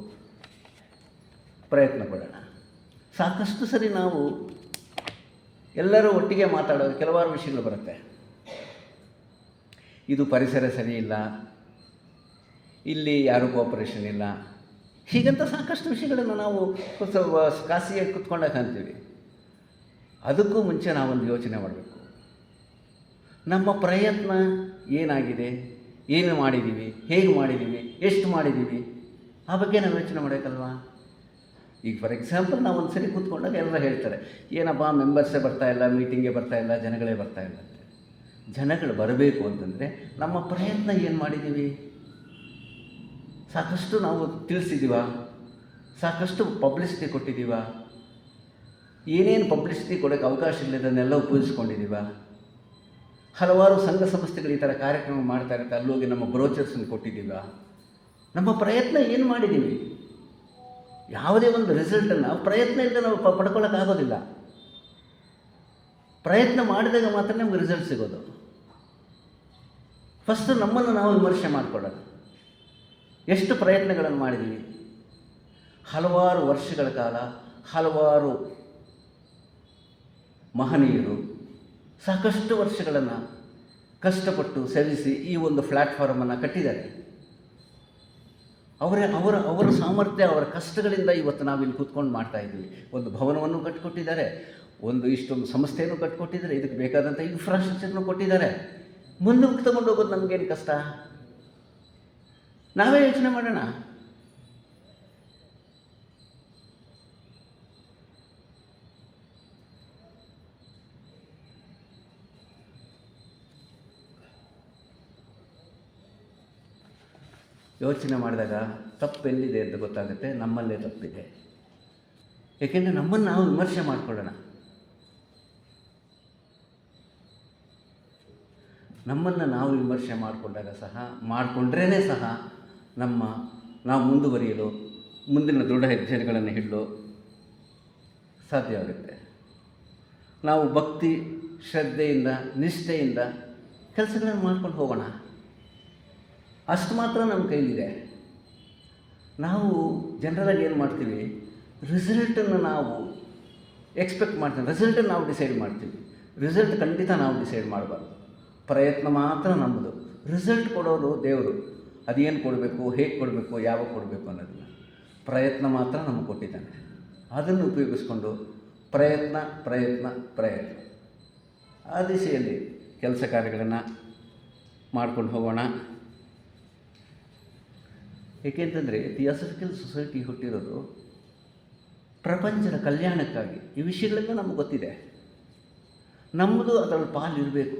ಪ್ರಯತ್ನ ಪಡೋಣ. ಸಾಕಷ್ಟು ಸರಿ ನಾವು ಎಲ್ಲರೂ ಒಟ್ಟಿಗೆ ಮಾತಾಡೋದು ಕೆಲವಾರು ವಿಷಯಗಳು ಬರುತ್ತೆ. ಇದು ಪರಿಸರ ಸರಿ ಇಲ್ಲ, ಇಲ್ಲಿ ಯಾರೂ ಕೋಆಪರೇಷನ್ ಇಲ್ಲ, ಹೀಗಂತ ಸಾಕಷ್ಟು ವಿಷಯಗಳನ್ನು ನಾವು ಕಾಸಿಯಾಗಿ ಕುತ್ಕೊಂಡಾಗ ಅಂತೀವಿ. ಅದಕ್ಕೂ ಮುಂಚೆ ನಾವೊಂದು ಯೋಚನೆ ಮಾಡಬೇಕು. ನಮ್ಮ ಪ್ರಯತ್ನ ಏನಾಗಿದೆ, ಏನು ಮಾಡಿದ್ದೀವಿ, ಹೇಗೆ ಮಾಡಿದ್ದೀವಿ, ಎಷ್ಟು ಮಾಡಿದ್ದೀವಿ, ಆ ಬಗ್ಗೆ ನಾವು ಯೋಚನೆ ಮಾಡಬೇಕಲ್ವಾ. ಈಗ ಫಾರ್ ಎಕ್ಸಾಂಪಲ್ ನಾವು ಒಂದು ಸರಿ ಕೂತ್ಕೊಂಡಾಗ ಎಲ್ಲರೂ ಹೇಳ್ತಾರೆ, ಏನಪ್ಪ ಮೆಂಬರ್ಸೇ ಬರ್ತಾಯಿಲ್ಲ, ಮೀಟಿಂಗೇ ಬರ್ತಾಯಿಲ್ಲ, ಜನಗಳೇ ಬರ್ತಾಯಿಲ್ಲ ಅಂತ. ಜನಗಳು ಬರಬೇಕು ಅಂತಂದರೆ ನಮ್ಮ ಪ್ರಯತ್ನ ಏನು ಮಾಡಿದ್ದೀವಿ, ಸಾಕಷ್ಟು ನಾವು ತಿಳಿಸಿದ್ದೀವ, ಸಾಕಷ್ಟು ಪಬ್ಲಿಸಿಟಿ ಕೊಟ್ಟಿದ್ದೀವ, ಏನೇನು ಪಬ್ಲಿಸಿಟಿ ಕೊಡೋಕ್ಕೆ ಅವಕಾಶ ಇಲ್ಲದನ್ನೆಲ್ಲ ಉಪಯೋಗಿಸ್ಕೊಂಡಿದ್ದೀವ. ಹಲವಾರು ಸಂಘ ಸಂಸ್ಥೆಗಳು ಈ ಥರ ಕಾರ್ಯಕ್ರಮ ಮಾಡ್ತಾ ಇರುತ್ತೆ, ಅಲ್ಲೋಗಿ ನಮ್ಮ ಬ್ರೋಚರ್ಸನ್ನು ಕೊಟ್ಟಿದ್ದೀವ. ನಮ್ಮ ಪ್ರಯತ್ನ ಏನು ಮಾಡಿದ್ದೀವಿ, ಯಾವುದೇ ಒಂದು ರಿಸಲ್ಟನ್ನು ಪ್ರಯತ್ನ ಇಲ್ಲದೆ ನಾವು ಪಡ್ಕೊಳ್ಳೋಕ್ಕಾಗೋದಿಲ್ಲ. ಪ್ರಯತ್ನ ಮಾಡಿದಾಗ ಮಾತ್ರ ನಮ್ಗೆ ರಿಸಲ್ಟ್ ಸಿಗೋದು. ಫಸ್ಟ್ ನಮ್ಮನ್ನು ನಾವು ವಿಮರ್ಶೆ ಮಾಡಿಕೊಳ್ಳೋಣ. ಎಷ್ಟು ಪ್ರಯತ್ನಗಳನ್ನು ಮಾಡಿದ್ದೀವಿ, ಹಲವಾರು ವರ್ಷಗಳ ಕಾಲ ಹಲವಾರು ಮಹನೀಯರು ಸಾಕಷ್ಟು ವರ್ಷಗಳನ್ನು ಕಷ್ಟಪಟ್ಟು ಸವಿಸಿ ಈ ಒಂದು ಪ್ಲ್ಯಾಟ್ಫಾರ್ಮನ್ನು ಕಟ್ಟಿದ್ದಾರೆ. ಅವರ ಸಾಮರ್ಥ್ಯ, ಅವರ ಕಷ್ಟಗಳಿಂದ ಇವತ್ತು ನಾವಿಲ್ಲಿ ಕೂತ್ಕೊಂಡು ಮಾಡ್ತಾಯಿದ್ದೀವಿ. ಒಂದು ಭವನವನ್ನು ಕಟ್ಟಿಕೊಟ್ಟಿದ್ದಾರೆ, ಇಷ್ಟೊಂದು ಸಂಸ್ಥೆಯನ್ನು ಕಟ್ಟಿಕೊಟ್ಟಿದ್ದಾರೆ, ಇದಕ್ಕೆ ಬೇಕಾದಂಥ ಇನ್ಫ್ರಾಸ್ಟ್ರಕ್ಚರ್ನು ಕೊಟ್ಟಿದ್ದಾರೆ. ಮುಂದಕ್ಕೆ ತಗೊಂಡು ಹೋಗೋದು ನಮಗೇನು ಕಷ್ಟ? ನಾವೇ ಯೋಚನೆ ಮಾಡೋಣ. ಯೋಚನೆ ಮಾಡಿದಾಗ ತಪ್ಪೆಲ್ಲಿದೆ ಅಂತ ಗೊತ್ತಾಗುತ್ತೆ. ನಮ್ಮಲ್ಲೇ ತಪ್ಪಿದೆ. ಏಕೆಂದರೆ ನಮ್ಮನ್ನು ನಾವು ವಿಮರ್ಶೆ ಮಾಡಿಕೊಳ್ಳೋಣ. ನಮ್ಮನ್ನು ನಾವು ವಿಮರ್ಶೆ ಮಾಡಿಕೊಂಡ್ರೇ ಸಹ ನಾವು ಮುಂದುವರಿಯಲು, ಮುಂದಿನ ದೃಢ ಹೆಜ್ಜೆಗಳನ್ನು ಇಡಲು ಸಾಧ್ಯವಾಗುತ್ತೆ. ನಾವು ಭಕ್ತಿ, ಶ್ರದ್ಧೆಯಿಂದ, ನಿಷ್ಠೆಯಿಂದ ಕೆಲಸಗಳನ್ನು ಮಾಡ್ಕೊಂಡು ಹೋಗೋಣ. ಅಷ್ಟು ಮಾತ್ರ ನಮ್ಮ ಕೈಲಿದೆ. ನಾವು ಜನರಲಾಗಿ ಏನು ಮಾಡ್ತೀವಿ, ರಿಸಲ್ಟನ್ನು ನಾವು ಎಕ್ಸ್ಪೆಕ್ಟ್ ಮಾಡ್ತೀವಿ, ರಿಸಲ್ಟನ್ನು ನಾವು ಡಿಸೈಡ್ ಮಾಡ್ತೀವಿ. ರಿಸಲ್ಟ್ ಖಂಡಿತ ನಾವು ಡಿಸೈಡ್ ಮಾಡಬಾರ್ದು. ಪ್ರಯತ್ನ ಮಾತ್ರ ನಮ್ಮದು. ರಿಸಲ್ಟ್ ಕೊಡೋದು ದೇವರು. ಅದೇನು ಕೊಡಬೇಕು, ಹೇಗೆ ಕೊಡಬೇಕು, ಯಾವಾಗ ಕೊಡಬೇಕು ಅನ್ನೋದನ್ನು ಪ್ರಯತ್ನ ಮಾತ್ರ ನಮಗೆ ಕೊಟ್ಟಿದ್ದಾನೆ. ಅದನ್ನು ಉಪಯೋಗಿಸ್ಕೊಂಡು ಪ್ರಯತ್ನ ಆ ದಿಶೆಯಲ್ಲಿ ಕೆಲಸ ಕಾರ್ಯಗಳನ್ನು ಮಾಡ್ಕೊಂಡು ಹೋಗೋಣ. ಏಕೆಂತಂದರೆ ಥಿಯಾಸಫಿಕಲ್ ಸೊಸೈಟಿ ಹುಟ್ಟಿರೋದು ಪ್ರಪಂಚದ ಕಲ್ಯಾಣಕ್ಕಾಗಿ. ಈ ವಿಷಯಗಳೆಲ್ಲ ನಮಗೆ ಗೊತ್ತಿದೆ. ನಮ್ಮದು ಅದರಲ್ಲಿ ಪಾಲಿರಬೇಕು.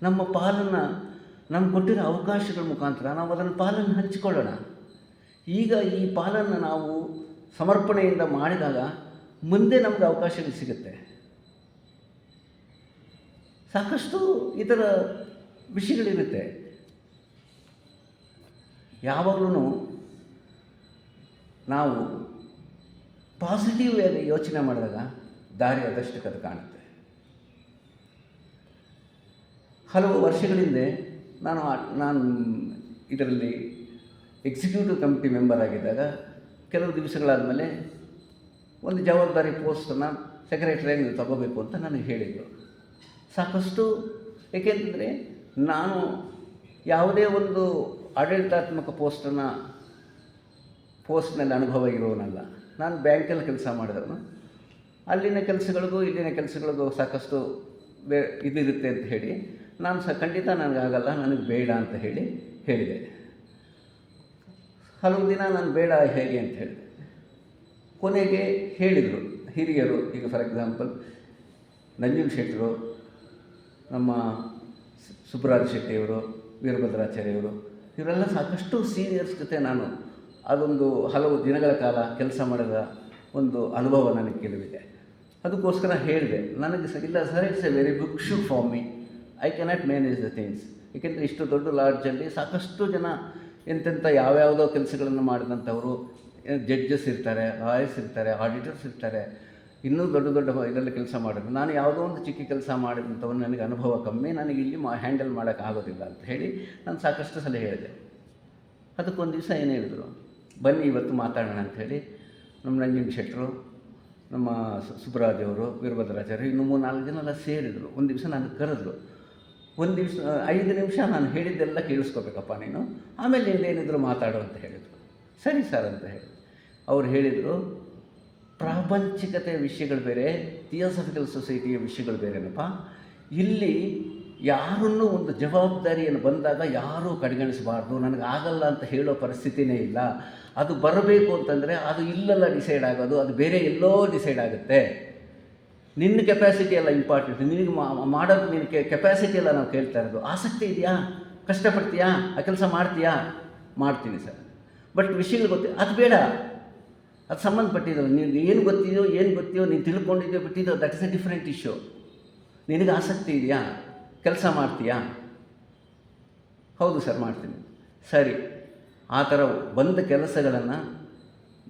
ನಮ್ಮ ಪಾಲನ್ನು, ನಮ್ಗೆ ಕೊಟ್ಟಿರೋ ಅವಕಾಶಗಳ ಮುಖಾಂತರ ನಾವು ಅದನ್ನು ಪಾಲನ್ನು ಹಂಚಿಕೊಳ್ಳೋಣ. ಈಗ ಈ ಪಾಲನ್ನು ನಾವು ಸಮರ್ಪಣೆಯಿಂದ ಮಾಡಿದಾಗ ಮುಂದೆ ನಮಗೆ ಅವಕಾಶಗಳು ಸಿಗುತ್ತೆ. ಸಾಕಷ್ಟು ಇತರ ವಿಷಯಗಳಿರುತ್ತೆ. ಯಾವಾಗಲೂ ನಾವು ಪಾಸಿಟಿವ್ ಆಗಿ ಯೋಚನೆ ಮಾಡಿದಾಗ ದಾರಿ ಅದಷ್ಟಕ್ಕೆ ಅದು ಕಾಣುತ್ತೆ. ಹಲವು ವರ್ಷಗಳಿಂದ ನಾನು ಇದರಲ್ಲಿ ಎಕ್ಸಿಕ್ಯೂಟಿವ್ ಕಮಿಟಿ ಮೆಂಬರ್ ಆಗಿದ್ದಾಗ ಕೆಲವು ದಿವಸಗಳಾದಮೇಲೆ ಒಂದು ಜವಾಬ್ದಾರಿ ಪೋಸ್ಟನ್ನು ಸೆಕ್ರೆಟರಿಯಾಗಿ ನೀವು ತಗೋಬೇಕು ಅಂತ ನನಗೆ ಹೇಳಿದರು. ಸಾಕಷ್ಟು, ಏಕೆಂತಂದರೆ ನಾನು ಯಾವುದೇ ಒಂದು ಆಡಳಿತಾತ್ಮಕ ಪೋಸ್ಟ್ನಲ್ಲಿ ಅನುಭವ ಇರೋನಲ್ಲ. ನಾನು ಬ್ಯಾಂಕಲ್ಲಿ ಕೆಲಸ ಮಾಡಿದವನು. ಅಲ್ಲಿನ ಕೆಲಸಗಳಿಗೂ ಇಲ್ಲಿನ ಕೆಲಸಗಳಿಗೂ ಸಾಕಷ್ಟು ಇದಿರುತ್ತೆ ಅಂತ ಹೇಳಿ ನಾನು ಖಂಡಿತ ನನಗಾಗಲ್ಲ, ನನಗೆ ಬೇಡ ಅಂತ ಹೇಳಿದೆ. ಹಲವು ದಿನ ನಾನು ಬೇಡ ಹೇಗೆ ಅಂತ ಹೇಳಿದೆ. ಕೊನೆಗೆ ಹೇಳಿದರು ಹಿರಿಯರು. ಈಗ ಫಾರ್ ಎಕ್ಸಾಂಪಲ್ ನಂಜುಂಡ ಶೆಟ್ಟರು, ನಮ್ಮ ಸುಬ್ರಾಜ್ ಶೆಟ್ಟಿಯವರು, ವೀರಭದ್ರಾಚಾರ್ಯವರು, ಇವರೆಲ್ಲ ಸಾಕಷ್ಟು ಸೀನಿಯರ್ಸ್ ಜೊತೆ ನಾನು ಅದೊಂದು ಹಲವು ದಿನಗಳ ಕಾಲ ಕೆಲಸ ಮಾಡಿದ ಒಂದು ಅನುಭವ ನನಗೆ ಕೆಲವಿದೆ. ಅದಕ್ಕೋಸ್ಕರ ಹೇಳಿದೆ, ನನಗೆ ಇಲ್ಲ sir, it's a very big shoe for me. I cannot manage the things. ಏಕೆಂದರೆ ಇಷ್ಟು ದೊಡ್ಡ ಲಾಡ್ಜಲ್ಲಿ ಸಾಕಷ್ಟು ಜನ ಎಂತೆಂಥ ಯಾವ್ಯಾವುದೋ ಕೆಲಸಗಳನ್ನು ಮಾಡಿದಂಥವರು, ಜಡ್ಜಸ್ ಇರ್ತಾರೆ, ಲಾಯರ್ಸ್ ಇರ್ತಾರೆ, ಆಡಿಟರ್ಸ್ ಇರ್ತಾರೆ, ಇನ್ನೂ ದೊಡ್ಡ ಇದರಲ್ಲಿ ಕೆಲಸ ಮಾಡೋದು. ನಾನು ಯಾವುದೋ ಒಂದು ಚಿಕ್ಕ ಕೆಲಸ ಮಾಡಿದಂಥವ್ರು, ನನಗೆ ಅನುಭವ ಕಮ್ಮಿ, ನನಗೆ ಇಲ್ಲಿ ಹ್ಯಾಂಡಲ್ ಮಾಡೋಕ್ಕಾಗೋದಿಲ್ಲ ಅಂತ ಹೇಳಿ ನಾನು ಸಾಕಷ್ಟು ಸಲ ಹೇಳಿದೆ. ಅದಕ್ಕೊಂದು ದಿವಸ ಏನು ಹೇಳಿದರು, ಬನ್ನಿ ಇವತ್ತು ಮಾತಾಡೋಣ ಅಂಥೇಳಿ ನಮ್ಮ ನಂಜುಂಡ ಶೆಟ್ಟರು, ನಮ್ಮ ಸುಬ್ರಾಜವರು, ವೀರಭದ್ರಾಚಾರ್ಯ, ಇನ್ನೂ 3-4 ಜನ ಎಲ್ಲ ಸೇರಿದರು. ಒಂದು ದಿವಸ ನಾನು ಕರೆದ್ರು. ಒಂದು ದಿವಸ 5 ನಿಮಿಷ ನಾನು ಹೇಳಿದ್ದೆಲ್ಲ ಕೇಳಿಸ್ಕೋಬೇಕಪ್ಪ ನೀನು, ಆಮೇಲೆ ನಿಂದೇನಿದ್ರು ಮಾತಾಡು ಅಂತ ಹೇಳಿದರು. ಸರಿ ಸರ್ ಅಂತ ಹೇಳಿ ಅವ್ರು ಹೇಳಿದರು, ಪ್ರಾಪಂಚಿಕತೆಯ ವಿಷಯಗಳು ಬೇರೆ, ಥಿಯಾಸಫಿಕಲ್ ಸೊಸೈಟಿಯ ವಿಷಯಗಳು ಬೇರೆನಪ್ಪ. ಇಲ್ಲಿ ಯಾರನ್ನೂ ಒಂದು ಜವಾಬ್ದಾರಿಯನ್ನು ಬಂದಾಗ ಯಾರೂ ಕಡೆಗಣಿಸಬಾರ್ದು, ನನಗಾಗಲ್ಲ ಅಂತ ಹೇಳೋ ಪರಿಸ್ಥಿತಿನೇ ಇಲ್ಲ. ಅದು ಬರಬೇಕು ಅಂತಂದರೆ ಅದು ಇಲ್ಲೆಲ್ಲ ಡಿಸೈಡ್ ಆಗೋದು, ಅದು ಬೇರೆ ಎಲ್ಲೋ ಡಿಸೈಡ್ ಆಗುತ್ತೆ. ನಿನ್ನ ಕೆಪಾಸಿಟಿ ಎಲ್ಲ ಇಂಪಾರ್ಟೆಂಟ್. ನಿನಗೆ ಮಾಡೋದು ನಿನ್ನ ಕೆಪಾಸಿಟಿ ಎಲ್ಲ ನಾವು ಕೇಳ್ತಾ ಇರೋದು. ಆಸಕ್ತಿ ಇದೆಯಾ, ಕಷ್ಟಪಡ್ತೀಯಾ, ಆ ಕೆಲಸ ಮಾಡ್ತೀಯಾ? ಮಾಡ್ತೀನಿ ಸರ್. ಬಟ್ ವಿಷಯಗಳು ಗೊತ್ತಿಲ್ಲ, ಅದು ಬೇಡ, ಅದು ಸಂಬಂಧಪಟ್ಟಿದ್ದು. ನೀನು ಏನು ಗೊತ್ತಿದೆಯೋ ನೀನು ತಿಳ್ಕೊಂಡಿದೆಯೋ ಬಿಟ್ಟಿದ್ದೋ, that is a different issue. ನಿನಗೆ ಆಸಕ್ತಿ ಇದೆಯಾ, ಕೆಲಸ ಮಾಡ್ತೀಯಾ? ಹೌದು ಸರ್ ಮಾಡ್ತೀನಿ. ಸರಿ, ಆ ಥರ ಬಂದ ಕೆಲಸಗಳನ್ನು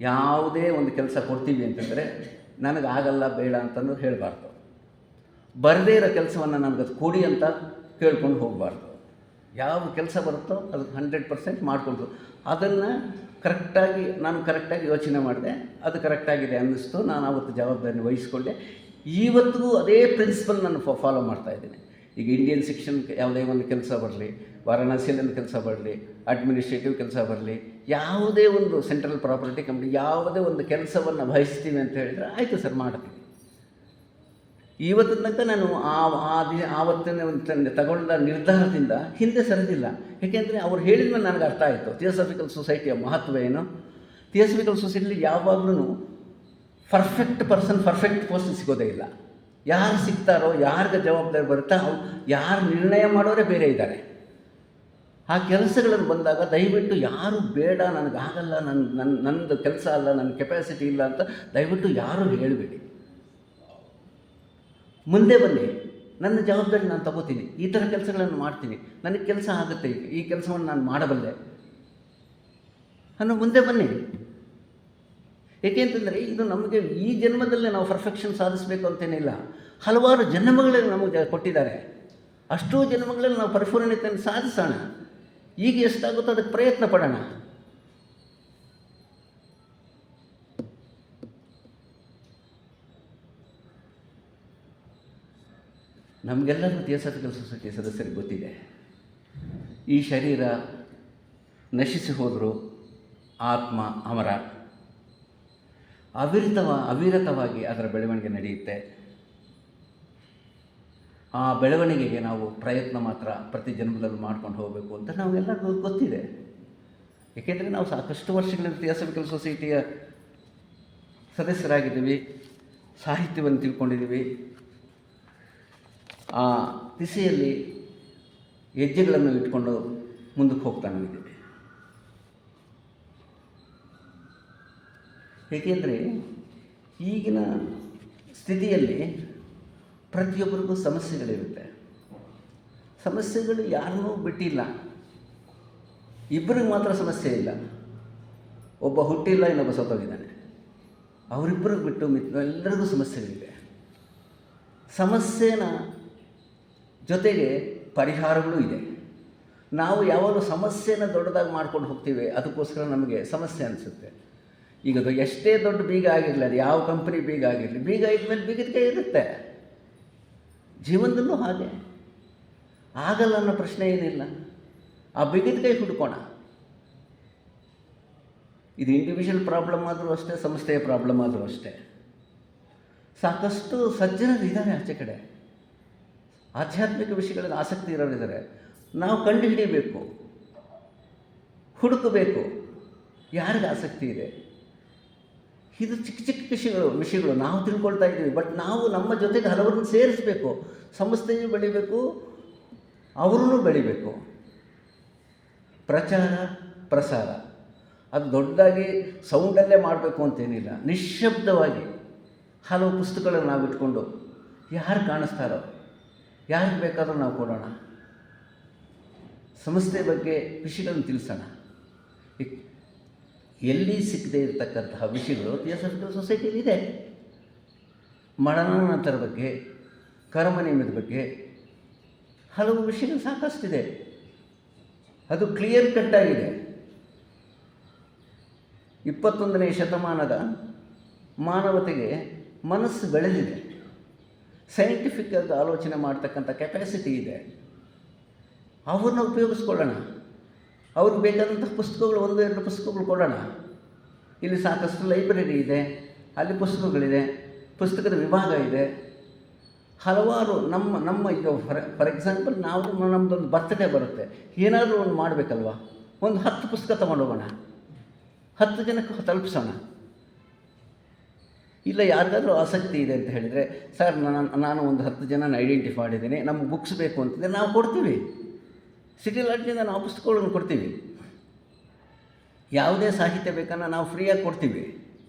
ಯಾವುದೇ ಒಂದು ಕೆಲಸ ಕೊಡ್ತೀವಿ ಅಂತಂದರೆ ನನಗಾಗಲ್ಲ, ಬೇಡ ಅಂತಂದು ಹೇಳಬಾರ್ದು. ಬರದೇ ಇರೋ ಕೆಲಸವನ್ನು ನನಗದು ಕೊಡಿ ಅಂತ ಕೇಳ್ಕೊಂಡು ಹೋಗಬಾರ್ದು. ಯಾವ ಕೆಲಸ ಬರುತ್ತೋ ಅದಕ್ಕೆ 100% ಮಾಡಿಕೊಂಡು ಅದನ್ನು ಕರೆಕ್ಟಾಗಿ ಯೋಚನೆ ಮಾಡಿದೆ. ಅದು ಕರೆಕ್ಟಾಗಿದೆ ಅನ್ನಿಸ್ತು. ನಾನು ಆವತ್ತು ಜವಾಬ್ದಾರಿ ವಹಿಸ್ಕೊಂಡೆ. ಇವತ್ತಿಗೂ ಅದೇ ಪ್ರಿನ್ಸಿಪಲ್ ನಾನು ಫಾಲೋ ಮಾಡ್ತಾಯಿದ್ದೀನಿ. ಈಗ ಇಂಡಿಯನ್ ಶಿಕ್ಷಣ ಯಾವುದೇ ಒಂದು ಕೆಲಸ ಬರಲಿ, ವಾರಾಣಸಿಯಲ್ಲಿ ಒಂದು ಕೆಲಸ ಬರಲಿ, ಅಡ್ಮಿನಿಸ್ಟ್ರೇಟಿವ್ ಕೆಲಸ ಬರಲಿ, ಯಾವುದೇ ಒಂದು ಸೆಂಟ್ರಲ್ ಪ್ರಾಪರ್ಟಿ ಕಂಪ್ನಿ ಯಾವುದೇ ಒಂದು ಕೆಲಸವನ್ನು ಬಯಸ್ತೀವಿ ಅಂತ ಹೇಳಿದರೆ ಆಯಿತು ಸರ್ ಮಾಡ್ತೀವಿ. ಇವತ್ತಿನ ತನಕ ನಾನು ಆವತ್ತಿನ ಒಂದು ತಗೊಂಡ ನಿರ್ಧಾರದಿಂದ ಹಿಂದೆ ಸರಿದಿಲ್ಲ. ಏಕೆಂದರೆ ಅವ್ರು ಹೇಳಿದ ಮೇಲೆ ನನಗೆ ಅರ್ಥ ಆಯಿತು ಥಿಯೋಸಫಿಕಲ್ ಸೊಸೈಟಿಯ ಮಹತ್ವ ಏನು. ಥಿಯೋಸಫಿಕಲ್ ಸೊಸೈಟಿಲಿ ಯಾವಾಗಲೂ ಪರ್ಫೆಕ್ಟ್ ಪೋಸ್ಟ್ ಸಿಗೋದೇ ಇಲ್ಲ. ಯಾರು ಸಿಗ್ತಾರೋ, ಯಾರಿಗೆ ಜವಾಬ್ದಾರಿ ಬರುತ್ತಾ, ಯಾರು ನಿರ್ಣಯ ಮಾಡೋರೇ ಬೇರೆ ಇದ್ದಾರೆ. ಆ ಕೆಲಸಗಳನ್ನು ಬಂದಾಗ ದಯವಿಟ್ಟು ಯಾರು ಬೇಡ, ನನಗಾಗಲ್ಲ, ನನ್ನದು ಕೆಲಸ ಅಲ್ಲ, ನನ್ನ ಕೆಪಾಸಿಟಿ ಇಲ್ಲ ಅಂತ ದಯವಿಟ್ಟು ಯಾರೂ ಹೇಳಬೇಡಿ. ಮುಂದೆ ಬನ್ನಿ, ನನ್ನ ಜವಾಬ್ದಾರಿ ನಾನು ತಗೋತೀನಿ, ಈ ಥರ ಕೆಲಸಗಳನ್ನು ಮಾಡ್ತೀನಿ, ನನಗೆ ಕೆಲಸ ಆಗುತ್ತೆ, ಈ ಕೆಲಸವನ್ನು ನಾನು ಮಾಡಬಲ್ಲೆ ಅನ್ನೋ ಮುಂದೆ ಬನ್ನಿ. ಏಕೆಂತಂದರೆ ಇದು ನಮಗೆ ಈ ಜನ್ಮದಲ್ಲೇ ನಾವು ಪರ್ಫೆಕ್ಷನ್ ಸಾಧಿಸಬೇಕು ಅಂತೇನಿಲ್ಲ. ಹಲವಾರು ಜನ್ಮಗಳಲ್ಲಿ ನಮಗೆ ಕೊಟ್ಟಿದ್ದಾರೆ. ಅಷ್ಟೂ ಜನ್ಮಗಳಲ್ಲಿ ನಾವು ಪರಿಪೂರ್ಣತೆಯನ್ನು ಸಾಧಿಸೋಣ. ಈಗ ಎಷ್ಟಾಗುತ್ತೋ ಅದಕ್ಕೆ ಪ್ರಯತ್ನ ಪಡೋಣ. ನಮಗೆಲ್ಲರೂ ಥಿಯೋಸಫಿಕಲ್ ಸೊಸೈಟಿ ಸದಸ್ಯರಿಗೆ ಗೊತ್ತಿದೆ, ಈ ಶರೀರ ನಶಿಸಿ ಹೋದರೂ ಆತ್ಮ ಅಮರ, ಅವಿರತವಾಗಿ ಅದರ ಬೆಳವಣಿಗೆ ನಡೆಯುತ್ತೆ. ಆ ಬೆಳವಣಿಗೆಗೆ ನಾವು ಪ್ರಯತ್ನ ಮಾತ್ರ ಪ್ರತಿ ಜನ್ಮದಲ್ಲಿ ಮಾಡ್ಕೊಂಡು ಹೋಗಬೇಕು ಅಂತ ನಾವೆಲ್ಲರಿಗೂ ಗೊತ್ತಿದೆ. ಏಕೆಂದರೆ ನಾವು ಸಾಕಷ್ಟು ವರ್ಷಗಳಿಂದ ಥಿಯೋಸಫಿಕಲ್ ಸೊಸೈಟಿಯ ಸದಸ್ಯರಾಗಿದ್ದೀವಿ, ಸಾಹಿತ್ಯವನ್ನು ತಿಳ್ಕೊಂಡಿದ್ದೀವಿ, ಆ ದಿಸೆಯಲ್ಲಿ ಹೆಜ್ಜೆಗಳನ್ನು ಇಟ್ಕೊಂಡು ಮುಂದಕ್ಕೆ ಹೋಗ್ತಾನೆ ಇದ್ದೀವಿ. ಏಕೆಂದರೆ ಈಗಿನ ಸ್ಥಿತಿಯಲ್ಲಿ ಪ್ರತಿಯೊಬ್ಬರಿಗೂ ಸಮಸ್ಯೆಗಳಿರುತ್ತೆ. ಸಮಸ್ಯೆಗಳು ಯಾರನ್ನೂ ಬಿಟ್ಟಿಲ್ಲ. ಇಬ್ಬರಿಗೆ ಮಾತ್ರ ಸಮಸ್ಯೆ ಇಲ್ಲ. ಒಬ್ಬ ಹುಟ್ಟಿಲ್ಲ, ಇನ್ನೊಬ್ಬ ಸತ್ತೋಗಿದ್ದಾನೆ. ಅವರಿಬ್ಬರಿಗೆ ಬಿಟ್ಟು ಎಲ್ಲರಿಗೂ ಸಮಸ್ಯೆಗಳಿವೆ. ಸಮಸ್ಯೆನ ಜೊತೆಗೆ ಪರಿಹಾರಗಳು ಇದೆ. ನಾವು ಯಾವಾಗಲೂ ಸಮಸ್ಯೆನ ದೊಡ್ಡದಾಗಿ ಮಾಡ್ಕೊಂಡು ಹೋಗ್ತೀವಿ, ಅದಕ್ಕೋಸ್ಕರ ನಮಗೆ ಸಮಸ್ಯೆ ಅನಿಸುತ್ತೆ. ಈಗ ಅದು ಎಷ್ಟೇ ದೊಡ್ಡ ಬೀಗ ಆಗಿರಲಿ, ಅದು ಯಾವ ಕಂಪ್ನಿ ಬೀಗ ಆಗಿರಲಿ, ಬೀಗ ಇದ್ಮೇಲೆ ಬೀಗದ ಕೈ ಇರುತ್ತೆ. ಜೀವನದಲ್ಲೂ ಹಾಗೆ. ಆಗಲ್ಲ ಅನ್ನೋ ಪ್ರಶ್ನೆ ಏನಿಲ್ಲ. ಆ ಬೀಗದ ಕೈ ಹುಡ್ಕೋಣ. ಇದು ಇಂಡಿವಿಜುವಲ್ ಪ್ರಾಬ್ಲಮ್ ಆದರೂ ಅಷ್ಟೇ, ಸಂಸ್ಥೆಯ ಪ್ರಾಬ್ಲಮ್ ಆದರೂ ಅಷ್ಟೇ. ಸಾಕಷ್ಟು ಸಜ್ಜನರು ಇದ್ದಾರೆ ಆಚೆ ಕಡೆ, ಆಧ್ಯಾತ್ಮಿಕ ವಿಷಯಗಳಲ್ಲಿ ಆಸಕ್ತಿ ಇರೋರಿದ್ದಾರೆ. ನಾವು ಕಂಡು ಹಿಡಿಯಬೇಕು, ಹುಡುಕಬೇಕು ಯಾರಿಗೆ ಆಸಕ್ತಿ ಇದೆ. ಇದು ಚಿಕ್ಕ ಚಿಕ್ಕ ವಿಷಯಗಳು ನಾವು ತಿಳ್ಕೊಳ್ತಾ ಇದ್ದೀವಿ. ಬಟ್ ನಾವು ನಮ್ಮ ಜೊತೆಗೆ ಹಲವರನ್ನು ಸೇರಿಸಬೇಕು. ಸಂಸ್ಥೆಯೂ ಬೆಳಿಬೇಕು, ಅವರೂ ಬೆಳಿಬೇಕು. ಪ್ರಚಾರ ಪ್ರಸಾರ ಅದು ದೊಡ್ಡದಾಗಿ ಸೌಂಡಲ್ಲೇ ಮಾಡಬೇಕು ಅಂತೇನಿಲ್ಲ. ನಿಶ್ಶಬ್ದವಾಗಿ ಹಲವು ಪುಸ್ತಕಗಳನ್ನು ನಾವು ಇಟ್ಕೊಂಡು ಯಾರು ಕಾಣಿಸ್ತಾರೋ ಯಾರಿಗೆ ಬೇಕಾದರೂ ನಾವು ಕೊಡೋಣ. ಸಂಸ್ಥೆ ಬಗ್ಗೆ ವಿಷಯಗಳನ್ನು ತಿಳಿಸೋಣ. ಎಲ್ಲಿ ಸಿಕ್ಕದೇ ಇರತಕ್ಕಂತಹ ವಿಷಯಗಳು ಥಿಯೋಸಫಿಕಲ್ ಸೊಸೈಟಿಯಲ್ಲಿದೆ. ಮರಣಾನಂತರ ಬಗ್ಗೆ, ಕರ್ಮನಿಯಮದ ಬಗ್ಗೆ ಹಲವು ವಿಷಯಗಳು ಸಾಕಷ್ಟಿದೆ. ಅದು ಕ್ಲಿಯರ್ ಕಟ್ಟಾಗಿದೆ. 21ನೇ ಶತಮಾನದ ಮಾನವತೆಗೆ ಮನಸ್ಸು ಬೆಳೆದಿದೆ. ಸೈಂಟಿಫಿಕ್ ಆಗಿ ಆಲೋಚನೆ ಮಾಡ್ತಕ್ಕಂಥ ಕೆಪಾಸಿಟಿ ಇದೆ. ಅವ್ರನ್ನ ಉಪಯೋಗಿಸ್ಕೊಳ್ಳೋಣ. ಅವ್ರಿಗೆ ಬೇಕಾದಂಥ ಪುಸ್ತಕಗಳು 1-2 ಪುಸ್ತಕಗಳು ಕೊಡೋಣ. ಇಲ್ಲಿ ಸಾಕಷ್ಟು ಲೈಬ್ರರಿ ಇದೆ, ಅಲ್ಲಿ ಪುಸ್ತಕಗಳಿದೆ, ಪುಸ್ತಕದ ವಿಭಾಗ ಇದೆ. ಹಲವಾರು ನಮ್ಮ ಈಗ ಫಾರ್ ಎಕ್ಸಾಂಪಲ್ ನಾವು ನಮ್ಮದೊಂದು ಬರ್ತ್ಡೇ ಬರುತ್ತೆ, ಏನಾದರೂ ಒಂದು ಮಾಡಬೇಕಲ್ವ. ಒಂದು 10 ಪುಸ್ತಕ ತೊಗೊಂಡೋಗೋಣ, 10 ಜನಕ್ಕೆ ತಲುಪಿಸೋಣ. ಇಲ್ಲ ಯಾರಿಗಾದರೂ ಆಸಕ್ತಿ ಇದೆ ಅಂತ ಹೇಳಿದರೆ, ಸರ್ ನಾನು ಒಂದು 10 ಜನನ ಐಡೆಂಟಿಫೈ ಮಾಡಿದ್ದೀನಿ, ನಮ್ಗೆ ಬುಕ್ಸ್ ಬೇಕು ಅಂತಂದರೆ ನಾವು ಕೊಡ್ತೀವಿ. ಸಿಟಿ ಲಾಡ್ಜಿಂದ ನಾವು ಪುಸ್ತಕಗಳನ್ನು ಕೊಡ್ತೀವಿ. ಯಾವುದೇ ಸಾಹಿತ್ಯ ಬೇಕನ್ನ ನಾವು ಫ್ರೀಯಾಗಿ ಕೊಡ್ತೀವಿ.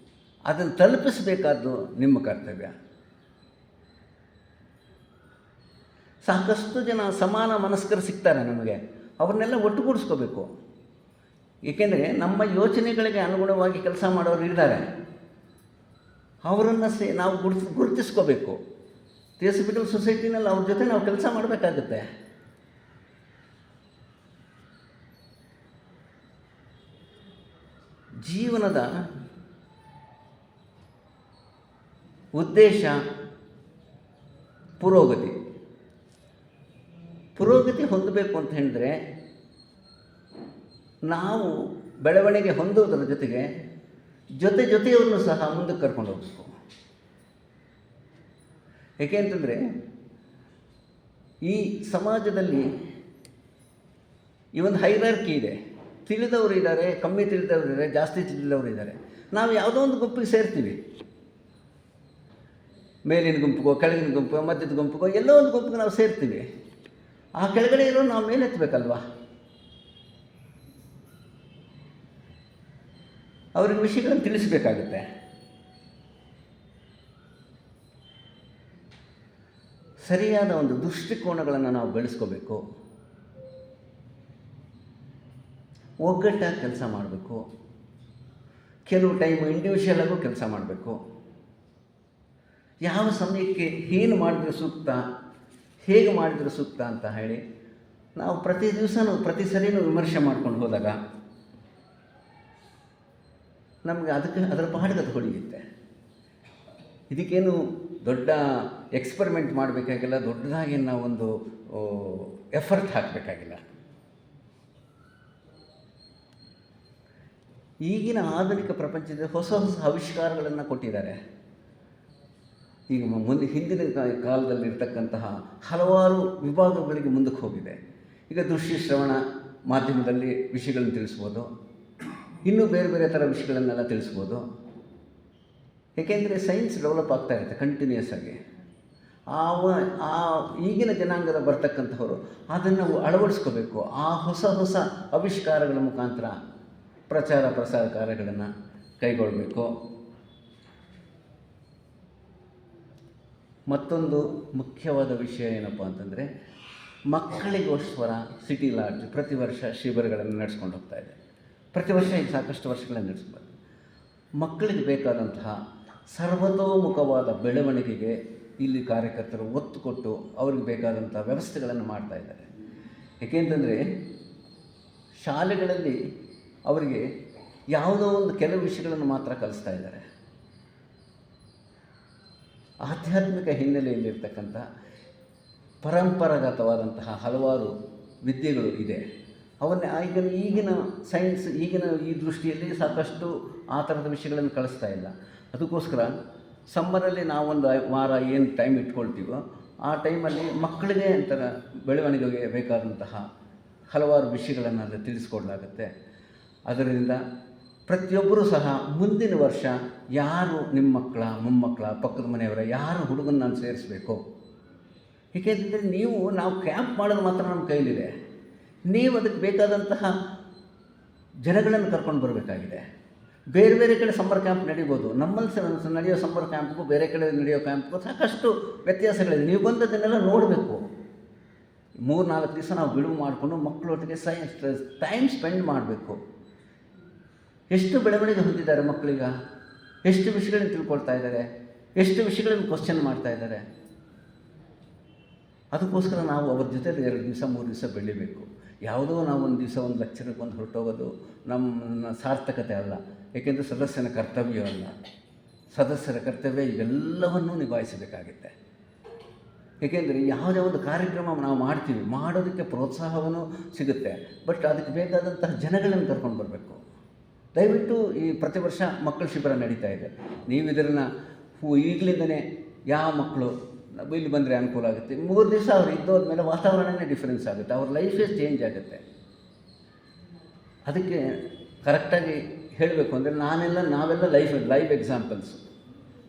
ಅದನ್ನು ತಲುಪಿಸಬೇಕಾದ್ದು ನಿಮ್ಮ ಕರ್ತವ್ಯ. ಸಾಕಷ್ಟು ಜನ ಸಮಾನ ಮನಸ್ಕರು ಸಿಗ್ತಾರೆ ನಮಗೆ, ಅವ್ರನ್ನೆಲ್ಲ ಒಟ್ಟುಗೂಡಿಸ್ಕೋಬೇಕು. ಏಕೆಂದರೆ ನಮ್ಮ ಯೋಚನೆಗಳಿಗೆ ಅನುಗುಣವಾಗಿ ಕೆಲಸ ಮಾಡೋರು ಇದ್ದಾರೆ. ಅವರನ್ನು ನಾವು ಗುರುತಿಸ್ಕೋಬೇಕು. ಥಿಯೋಸಫಿಕಲ್ ಸೊಸೈಟಿನಲ್ಲಿ ಅವ್ರ ಜೊತೆ ನಾವು ಕೆಲಸ ಮಾಡಬೇಕಾಗುತ್ತೆ. ಜೀವನದ ಉದ್ದೇಶ ಪುರೋಗತಿ. ಪುರೋಗತಿ ಹೊಂದಬೇಕು ಅಂತ ಹೇಳಿದ್ರೆ ನಾವು ಬೆಳವಣಿಗೆ ಹೊಂದೋದರ ಜೊತೆಗೆ ಜೊತೆಯವ್ರನ್ನೂ ಸಹ ಮುಂದಕ್ಕೆ ಕರ್ಕೊಂಡು ಹೋಗಬೇಕು. ಏಕೆ ಅಂತಂದರೆ ಈ ಸಮಾಜದಲ್ಲಿ ಈ ಒಂದು ಹೈರಾರ್ಕಿ ಇದೆ. ತಿಳಿದವರು ಇದ್ದಾರೆ, ಕಮ್ಮಿ ತಿಳಿದವರು ಇದ್ದಾರೆ, ಜಾಸ್ತಿ ತಿಳಿದವರು ಇದ್ದಾರೆ. ನಾವು ಯಾವುದೋ ಒಂದು ಗುಂಪಿಗೆ ಸೇರ್ತೀವಿ. ಮೇಲಿನ ಗುಂಪಿಗೋ, ಕೆಳಗಿನ ಗುಂಪಿಗೋ, ಮಧ್ಯದ ಗುಂಪಿಗೋ, ಎಲ್ಲೋ ಒಂದು ಗುಂಪಿಗೆ ನಾವು ಸೇರ್ತೀವಿ. ಆ ಕೆಳಗಡೆ ಇರೋ ನಾವು ಮೇಲೆತ್ತಬೇಕಲ್ವಾ? ಅವ್ರಿಗೆ ವಿಷಯಗಳನ್ನು ತಿಳಿಸಬೇಕಾಗುತ್ತೆ. ಸರಿಯಾದ ಒಂದು ದೃಷ್ಟಿಕೋನಗಳನ್ನು ನಾವು ಬೆಳೆಸ್ಕೋಬೇಕು. ಒಗ್ಗಟ್ಟಾಗಿ ಕೆಲಸ ಮಾಡಬೇಕು. ಕೆಲವು ಟೈಮು ಇಂಡಿವಿಜುವಲ್ ಆಗು ಕೆಲಸ ಮಾಡಬೇಕು. ಯಾವ ಸಮಯಕ್ಕೆ ಏನು ಮಾಡಿದ್ರೆ ಸೂಕ್ತ, ಹೇಗೆ ಮಾಡಿದರೆ ಸೂಕ್ತ ಅಂತ ಹೇಳಿ ನಾವು ಪ್ರತಿ ದಿವಸನೂ ಪ್ರತಿ ಸರಿನೂ ವಿಮರ್ಶೆ ಮಾಡ್ಕೊಂಡು ಹೋದಾಗ ನಮಗೆ ಅದರ ಪಾಡಿಗೆ ಅದು ಹೊಳೆಯುತ್ತೆ. ಇದಕ್ಕೇನು ದೊಡ್ಡ ಎಕ್ಸ್ಪರಿಮೆಂಟ್ ಮಾಡಬೇಕಾಗಿಲ್ಲ, ದೊಡ್ಡದಾಗಿ ನಾವೊಂದು ಎಫರ್ಟ್ ಹಾಕಬೇಕಾಗಿಲ್ಲ. ಈಗಿನ ಆಧುನಿಕ ಪ್ರಪಂಚದಲ್ಲಿ ಹೊಸ ಹೊಸ ಆವಿಷ್ಕಾರಗಳನ್ನು ಕೊಟ್ಟಿದ್ದಾರೆ. ಈಗ ಹಿಂದಿನ ಕಾಲದಲ್ಲಿರ್ತಕ್ಕಂತಹ ಹಲವಾರು ವಿಭಾಗಗಳಿಗೆ ಮುಂದಕ್ಕೆ ಹೋಗಿದೆ. ಈಗ ದೃಶ್ಯ ಶ್ರವಣ ಮಾಧ್ಯಮದಲ್ಲಿ ವಿಷಯಗಳನ್ನು ತಿಳಿಸ್ಬೋದು, ಇನ್ನೂ ಬೇರೆ ಬೇರೆ ಥರ ವಿಷಯಗಳನ್ನೆಲ್ಲ ತಿಳಿಸ್ಬೋದು. ಏಕೆಂದರೆ ಸೈನ್ಸ್ ಡೆವಲಪ್ ಆಗ್ತಾ ಇರುತ್ತೆ ಕಂಟಿನ್ಯೂಸ್ ಆಗಿ. ಈಗಿನ ಜನಾಂಗದ ಬರ್ತಕ್ಕಂಥವರು ಅದನ್ನು ಅಳವಡಿಸ್ಕೋಬೇಕು. ಆ ಹೊಸ ಹೊಸ ಆವಿಷ್ಕಾರಗಳ ಮುಖಾಂತರ ಪ್ರಚಾರ ಪ್ರಸಾರ ಕಾರ್ಯಗಳನ್ನು ಕೈಗೊಳ್ಳಬೇಕು. ಮತ್ತೊಂದು ಮುಖ್ಯವಾದ ವಿಷಯ ಏನಪ್ಪ ಅಂತಂದರೆ, ಮಕ್ಕಳಿಗೋಸ್ಕರ ಸಿಟಿ ಲಾಡ್ಜ್ ಪ್ರತಿ ವರ್ಷ ಶಿಬಿರಗಳನ್ನು ನಡೆಸ್ಕೊಂಡು ಹೋಗ್ತಾ ಇದೆ. ಪ್ರತಿ ವರ್ಷ ಈಗ ಸಾಕಷ್ಟು ವರ್ಷಗಳನ್ನು ನಡೆಸ್ಬೋದು. ಮಕ್ಕಳಿಗೆ ಬೇಕಾದಂತಹ ಸರ್ವತೋಮುಖವಾದ ಬೆಳವಣಿಗೆಗೆ ಇಲ್ಲಿ ಕಾರ್ಯಕರ್ತರು ಒತ್ತು ಕೊಟ್ಟು ಅವ್ರಿಗೆ ಬೇಕಾದಂಥ ವ್ಯವಸ್ಥೆಗಳನ್ನು ಮಾಡ್ತಾ ಇದ್ದಾರೆ. ಏಕೆಂತಂದರೆ ಶಾಲೆಗಳಲ್ಲಿ ಅವರಿಗೆ ಯಾವುದೋ ಒಂದು ಕೆಲವು ವಿಷಯಗಳನ್ನು ಮಾತ್ರ ಕಲಿಸ್ತಾ ಇದ್ದಾರೆ. ಆಧ್ಯಾತ್ಮಿಕ ಹಿನ್ನೆಲೆಯಲ್ಲಿರ್ತಕ್ಕಂಥ ಪರಂಪರಾಗತವಾದಂತಹ ಹಲವಾರು ವಿದ್ಯೆಗಳು ಇದೆ. ಅವನ್ನ ಈಗಿನ ಸೈನ್ಸ್ ಈಗಿನ ಈ ದೃಷ್ಟಿಯಲ್ಲಿ ಸಾಕಷ್ಟು ಆ ಥರದ ವಿಷಯಗಳನ್ನು ಕಳಿಸ್ತಾ ಇಲ್ಲ. ಅದಕ್ಕೋಸ್ಕರ ಸಮ್ಮರಲ್ಲಿ ನಾವೊಂದು ವಾರ ಏನು ಟೈಮ್ ಇಟ್ಕೊಳ್ತೀವೋ ಆ ಟೈಮಲ್ಲಿ ಮಕ್ಕಳಿಗೆ ಅಂತರ ಬೆಳವಣಿಗೆಗೆ ಬೇಕಾದಂತಹ ಹಲವಾರು ವಿಷಯಗಳನ್ನು ಅಲ್ಲಿ ತಿಳಿಸ್ಕೊಡ್ಲಾಗುತ್ತೆ. ಅದರಿಂದ ಪ್ರತಿಯೊಬ್ಬರೂ ಸಹ ಮುಂದಿನ ವರ್ಷ ಯಾರು ನಿಮ್ಮ ಮಕ್ಕಳ ಮೊಮ್ಮಕ್ಕಳ ಪಕ್ಕದ ಮನೆಯವರ ಯಾರು ಹುಡುಗನ ನಾನು ಸೇರಿಸಬೇಕು. ಏಕೆಂದರೆ ನಾವು ಕ್ಯಾಂಪ್ ಮಾಡೋದು ಮಾತ್ರ ನಮ್ಮ ಕೈಲಿದೆ. ನೀವು ಅದಕ್ಕೆ ಬೇಕಾದಂತಹ ಜನಗಳನ್ನು ಕರ್ಕೊಂಡು ಬರಬೇಕಾಗಿದೆ. ಬೇರೆ ಬೇರೆ ಕಡೆ ಸಮ್ಮರ್ ಕ್ಯಾಂಪ್ ನಡೀಬೋದು. ನಮ್ಮಲ್ಲಿ ನಡೆಯೋ ಸಮ್ಮರ್ ಕ್ಯಾಂಪ್ಗೂ ಬೇರೆ ಕಡೆ ನಡೆಯೋ ಕ್ಯಾಂಪ್ಗೂ ಸಾಕಷ್ಟು ವ್ಯತ್ಯಾಸಗಳಿದೆ. ನೀವು ಬಂದದ್ದನ್ನೆಲ್ಲ ನೋಡಬೇಕು. 3-4 ದಿವಸ ನಾವು ಬಿಡುವು ಮಾಡಿಕೊಂಡು ಮಕ್ಕಳೊಟ್ಟಿಗೆ ಟೈಮ್ ಸ್ಪೆಂಡ್ ಮಾಡಬೇಕು. ಎಷ್ಟು ಬೆಳವಣಿಗೆ ಹೊಂದಿದ್ದಾರೆ ಮಕ್ಕಳೀಗ, ಎಷ್ಟು ವಿಷಯಗಳನ್ನು ತಿಳ್ಕೊಳ್ತಾ ಇದ್ದಾರೆ, ಎಷ್ಟು ವಿಷಯಗಳನ್ನು ಕ್ವಶ್ಚನ್ ಮಾಡ್ತಾ ಇದ್ದಾರೆ. ಅದಕ್ಕೋಸ್ಕರ ನಾವು ಅವ್ರ ಜೊತೆಲಿ 2 ದಿವಸ 3 ದಿವಸ ಬೆಳಿಬೇಕು. ಯಾವುದೋ ನಾವು ಒಂದು ದಿವಸ ಒಂದು ಲೆಕ್ಚರ್ಗೆ ಬಂದು ಹೊರಟೋಗೋದು ನಮ್ಮ ಸಾರ್ಥಕತೆ ಅಲ್ಲ. ಏಕೆಂದರೆ ಸದಸ್ಯನ ಕರ್ತವ್ಯ ಅಲ್ಲ. ಸದಸ್ಯರ ಕರ್ತವ್ಯ ಇವೆಲ್ಲವನ್ನೂ ನಿಭಾಯಿಸಬೇಕಾಗುತ್ತೆ. ಏಕೆಂದರೆ ಯಾವುದೇ ಒಂದು ಕಾರ್ಯಕ್ರಮ ನಾವು ಮಾಡ್ತೀವಿ, ಮಾಡೋದಕ್ಕೆ ಪ್ರೋತ್ಸಾಹವೂ ಸಿಗುತ್ತೆ. ಬಟ್ ಅದಕ್ಕೆ ಬೇಕಾದಂತಹ ಜನಗಳನ್ನು ಕರ್ಕೊಂಡು ಬರಬೇಕು. ದಯವಿಟ್ಟು ಈ ಪ್ರತಿ ವರ್ಷ ಮಕ್ಕಳ ಶಿಬಿರ ನಡೀತಾ ಇದೆ. ನೀವು ಇದನ್ನು ಈಗಲಿಂದನೇ ಯಾವ ಮಕ್ಕಳು ಇಲ್ಲಿ ಬಂದರೆ ಅನುಕೂಲ ಆಗುತ್ತೆ. 3 ದಿವಸ ಅವ್ರು ಇದ್ದೋದ್ಮೇಲೆ ವಾತಾವರಣನೇ ಡಿಫ್ರೆನ್ಸ್ ಆಗುತ್ತೆ, ಅವ್ರ ಲೈಫೇ ಚೇಂಜ್ ಆಗುತ್ತೆ. ಅದಕ್ಕೆ ಕರೆಕ್ಟಾಗಿ ಹೇಳಬೇಕು ಅಂದರೆ ನಾವೆಲ್ಲ ಲೈವ್ ಎಕ್ಸಾಂಪಲ್ಸು.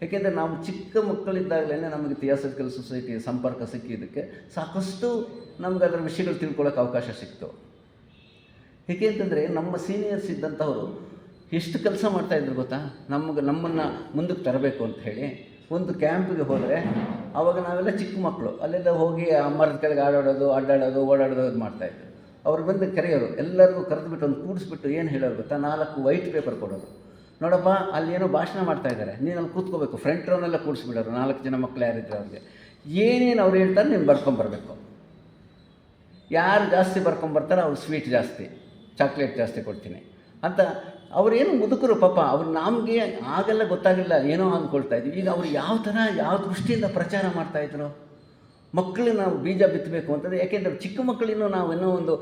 ಏಕೆಂದರೆ ನಾವು ಚಿಕ್ಕ ಮಕ್ಕಳಿದ್ದಾಗಲೇ ನಮಗೆ ಥಿಯಾಸಫಿಕಲ್ ಸೊಸೈಟಿಯ ಸಂಪರ್ಕ ಸಿಕ್ಕಿದ್ದಕ್ಕೆ ಸಾಕಷ್ಟು ನಮ್ಗೆ ಅದರ ವಿಷಯಗಳು ತಿಳ್ಕೊಳ್ಳೋಕೆ ಅವಕಾಶ ಸಿಕ್ತು. ಏಕೆಂತಂದರೆ ನಮ್ಮ ಸೀನಿಯರ್ಸ್ ಇದ್ದಂಥವರು ಎಷ್ಟು ಕೆಲಸ ಮಾಡ್ತಾಯಿದ್ರು ಗೊತ್ತಾ, ನಮ್ಮನ್ನು ಮುಂದಕ್ಕೆ ತರಬೇಕು ಅಂತ ಹೇಳಿ. ಒಂದು ಕ್ಯಾಂಪಿಗೆ ಹೋದರೆ ಆವಾಗ ನಾವೆಲ್ಲ ಚಿಕ್ಕ ಮಕ್ಕಳು ಅಲ್ಲೆಲ್ಲ ಹೋಗಿ ಆ ಮರದ ಕೆಳಗೆ ಅಡ್ಡಾಡೋದು ಓಡಾಡೋದು ಮಾಡ್ತಾಯಿದ್ರು. ಅವ್ರು ಬಂದು ಕರೆಯೋರು, ಎಲ್ಲರಿಗೂ ಕರೆದುಬಿಟ್ಟು ಒಂದು ಕೂಡಿಸ್ಬಿಟ್ಟು ಏನು ಹೇಳೋರು ಗೊತ್ತಾ, 4 ವೈಟ್ ಪೇಪರ್ ಕೊಡೋರು. ನೋಡಪ್ಪ ಅಲ್ಲಿ ಏನೋ ಭಾಷಣ ಮಾಡ್ತಾಯಿದ್ದಾರೆ, ನೀನು ಅಲ್ಲಿ ಕೂತ್ಕೋಬೇಕು. ಫ್ರಂಟ್ ರೌನೆಲ್ಲ ಕೂಡಿಸ್ಬಿಡೋರು. 4 ಜನ ಮಕ್ಕಳು ಯಾರಿದ್ರು ಅವ್ರಿಗೆ ಏನೇನು ಅವ್ರು ಹೇಳ್ತಾರೆ ನೀನು ಬರ್ಕೊಂಬರ್ಬೇಕು. ಯಾರು ಜಾಸ್ತಿ ಬರ್ಕೊಂಬರ್ತಾರೆ ಅವ್ರು ಸ್ವೀಟ್ ಜಾಸ್ತಿ, ಚಾಕ್ಲೇಟ್ ಜಾಸ್ತಿ ಕೊಡ್ತೀನಿ ಅಂತ. ಅವರೇನು ಮುದುಕರು ಪಾಪ, ಅವ್ರು ನಮಗೆ ಆಗೆಲ್ಲ ಗೊತ್ತಾಗಿಲ್ಲ, ಏನೋ ಅಂದ್ಕೊಳ್ತಾ ಇದ್ವಿ. ಈಗ ಅವ್ರು ಯಾವ ದೃಷ್ಟಿಯಿಂದ ಪ್ರಚಾರ ಮಾಡ್ತಾಯಿದ್ರು. ಮಕ್ಕಳಿಗೆ ನಾವು ಬೀಜ ಬಿತ್ತಬೇಕು ಅಂತಂದರೆ, ಯಾಕೆಂದರೆ ಚಿಕ್ಕ ಮಕ್ಕಳಿನ್ನೂ ನಾವು ಇನ್ನೂ ಒಂದು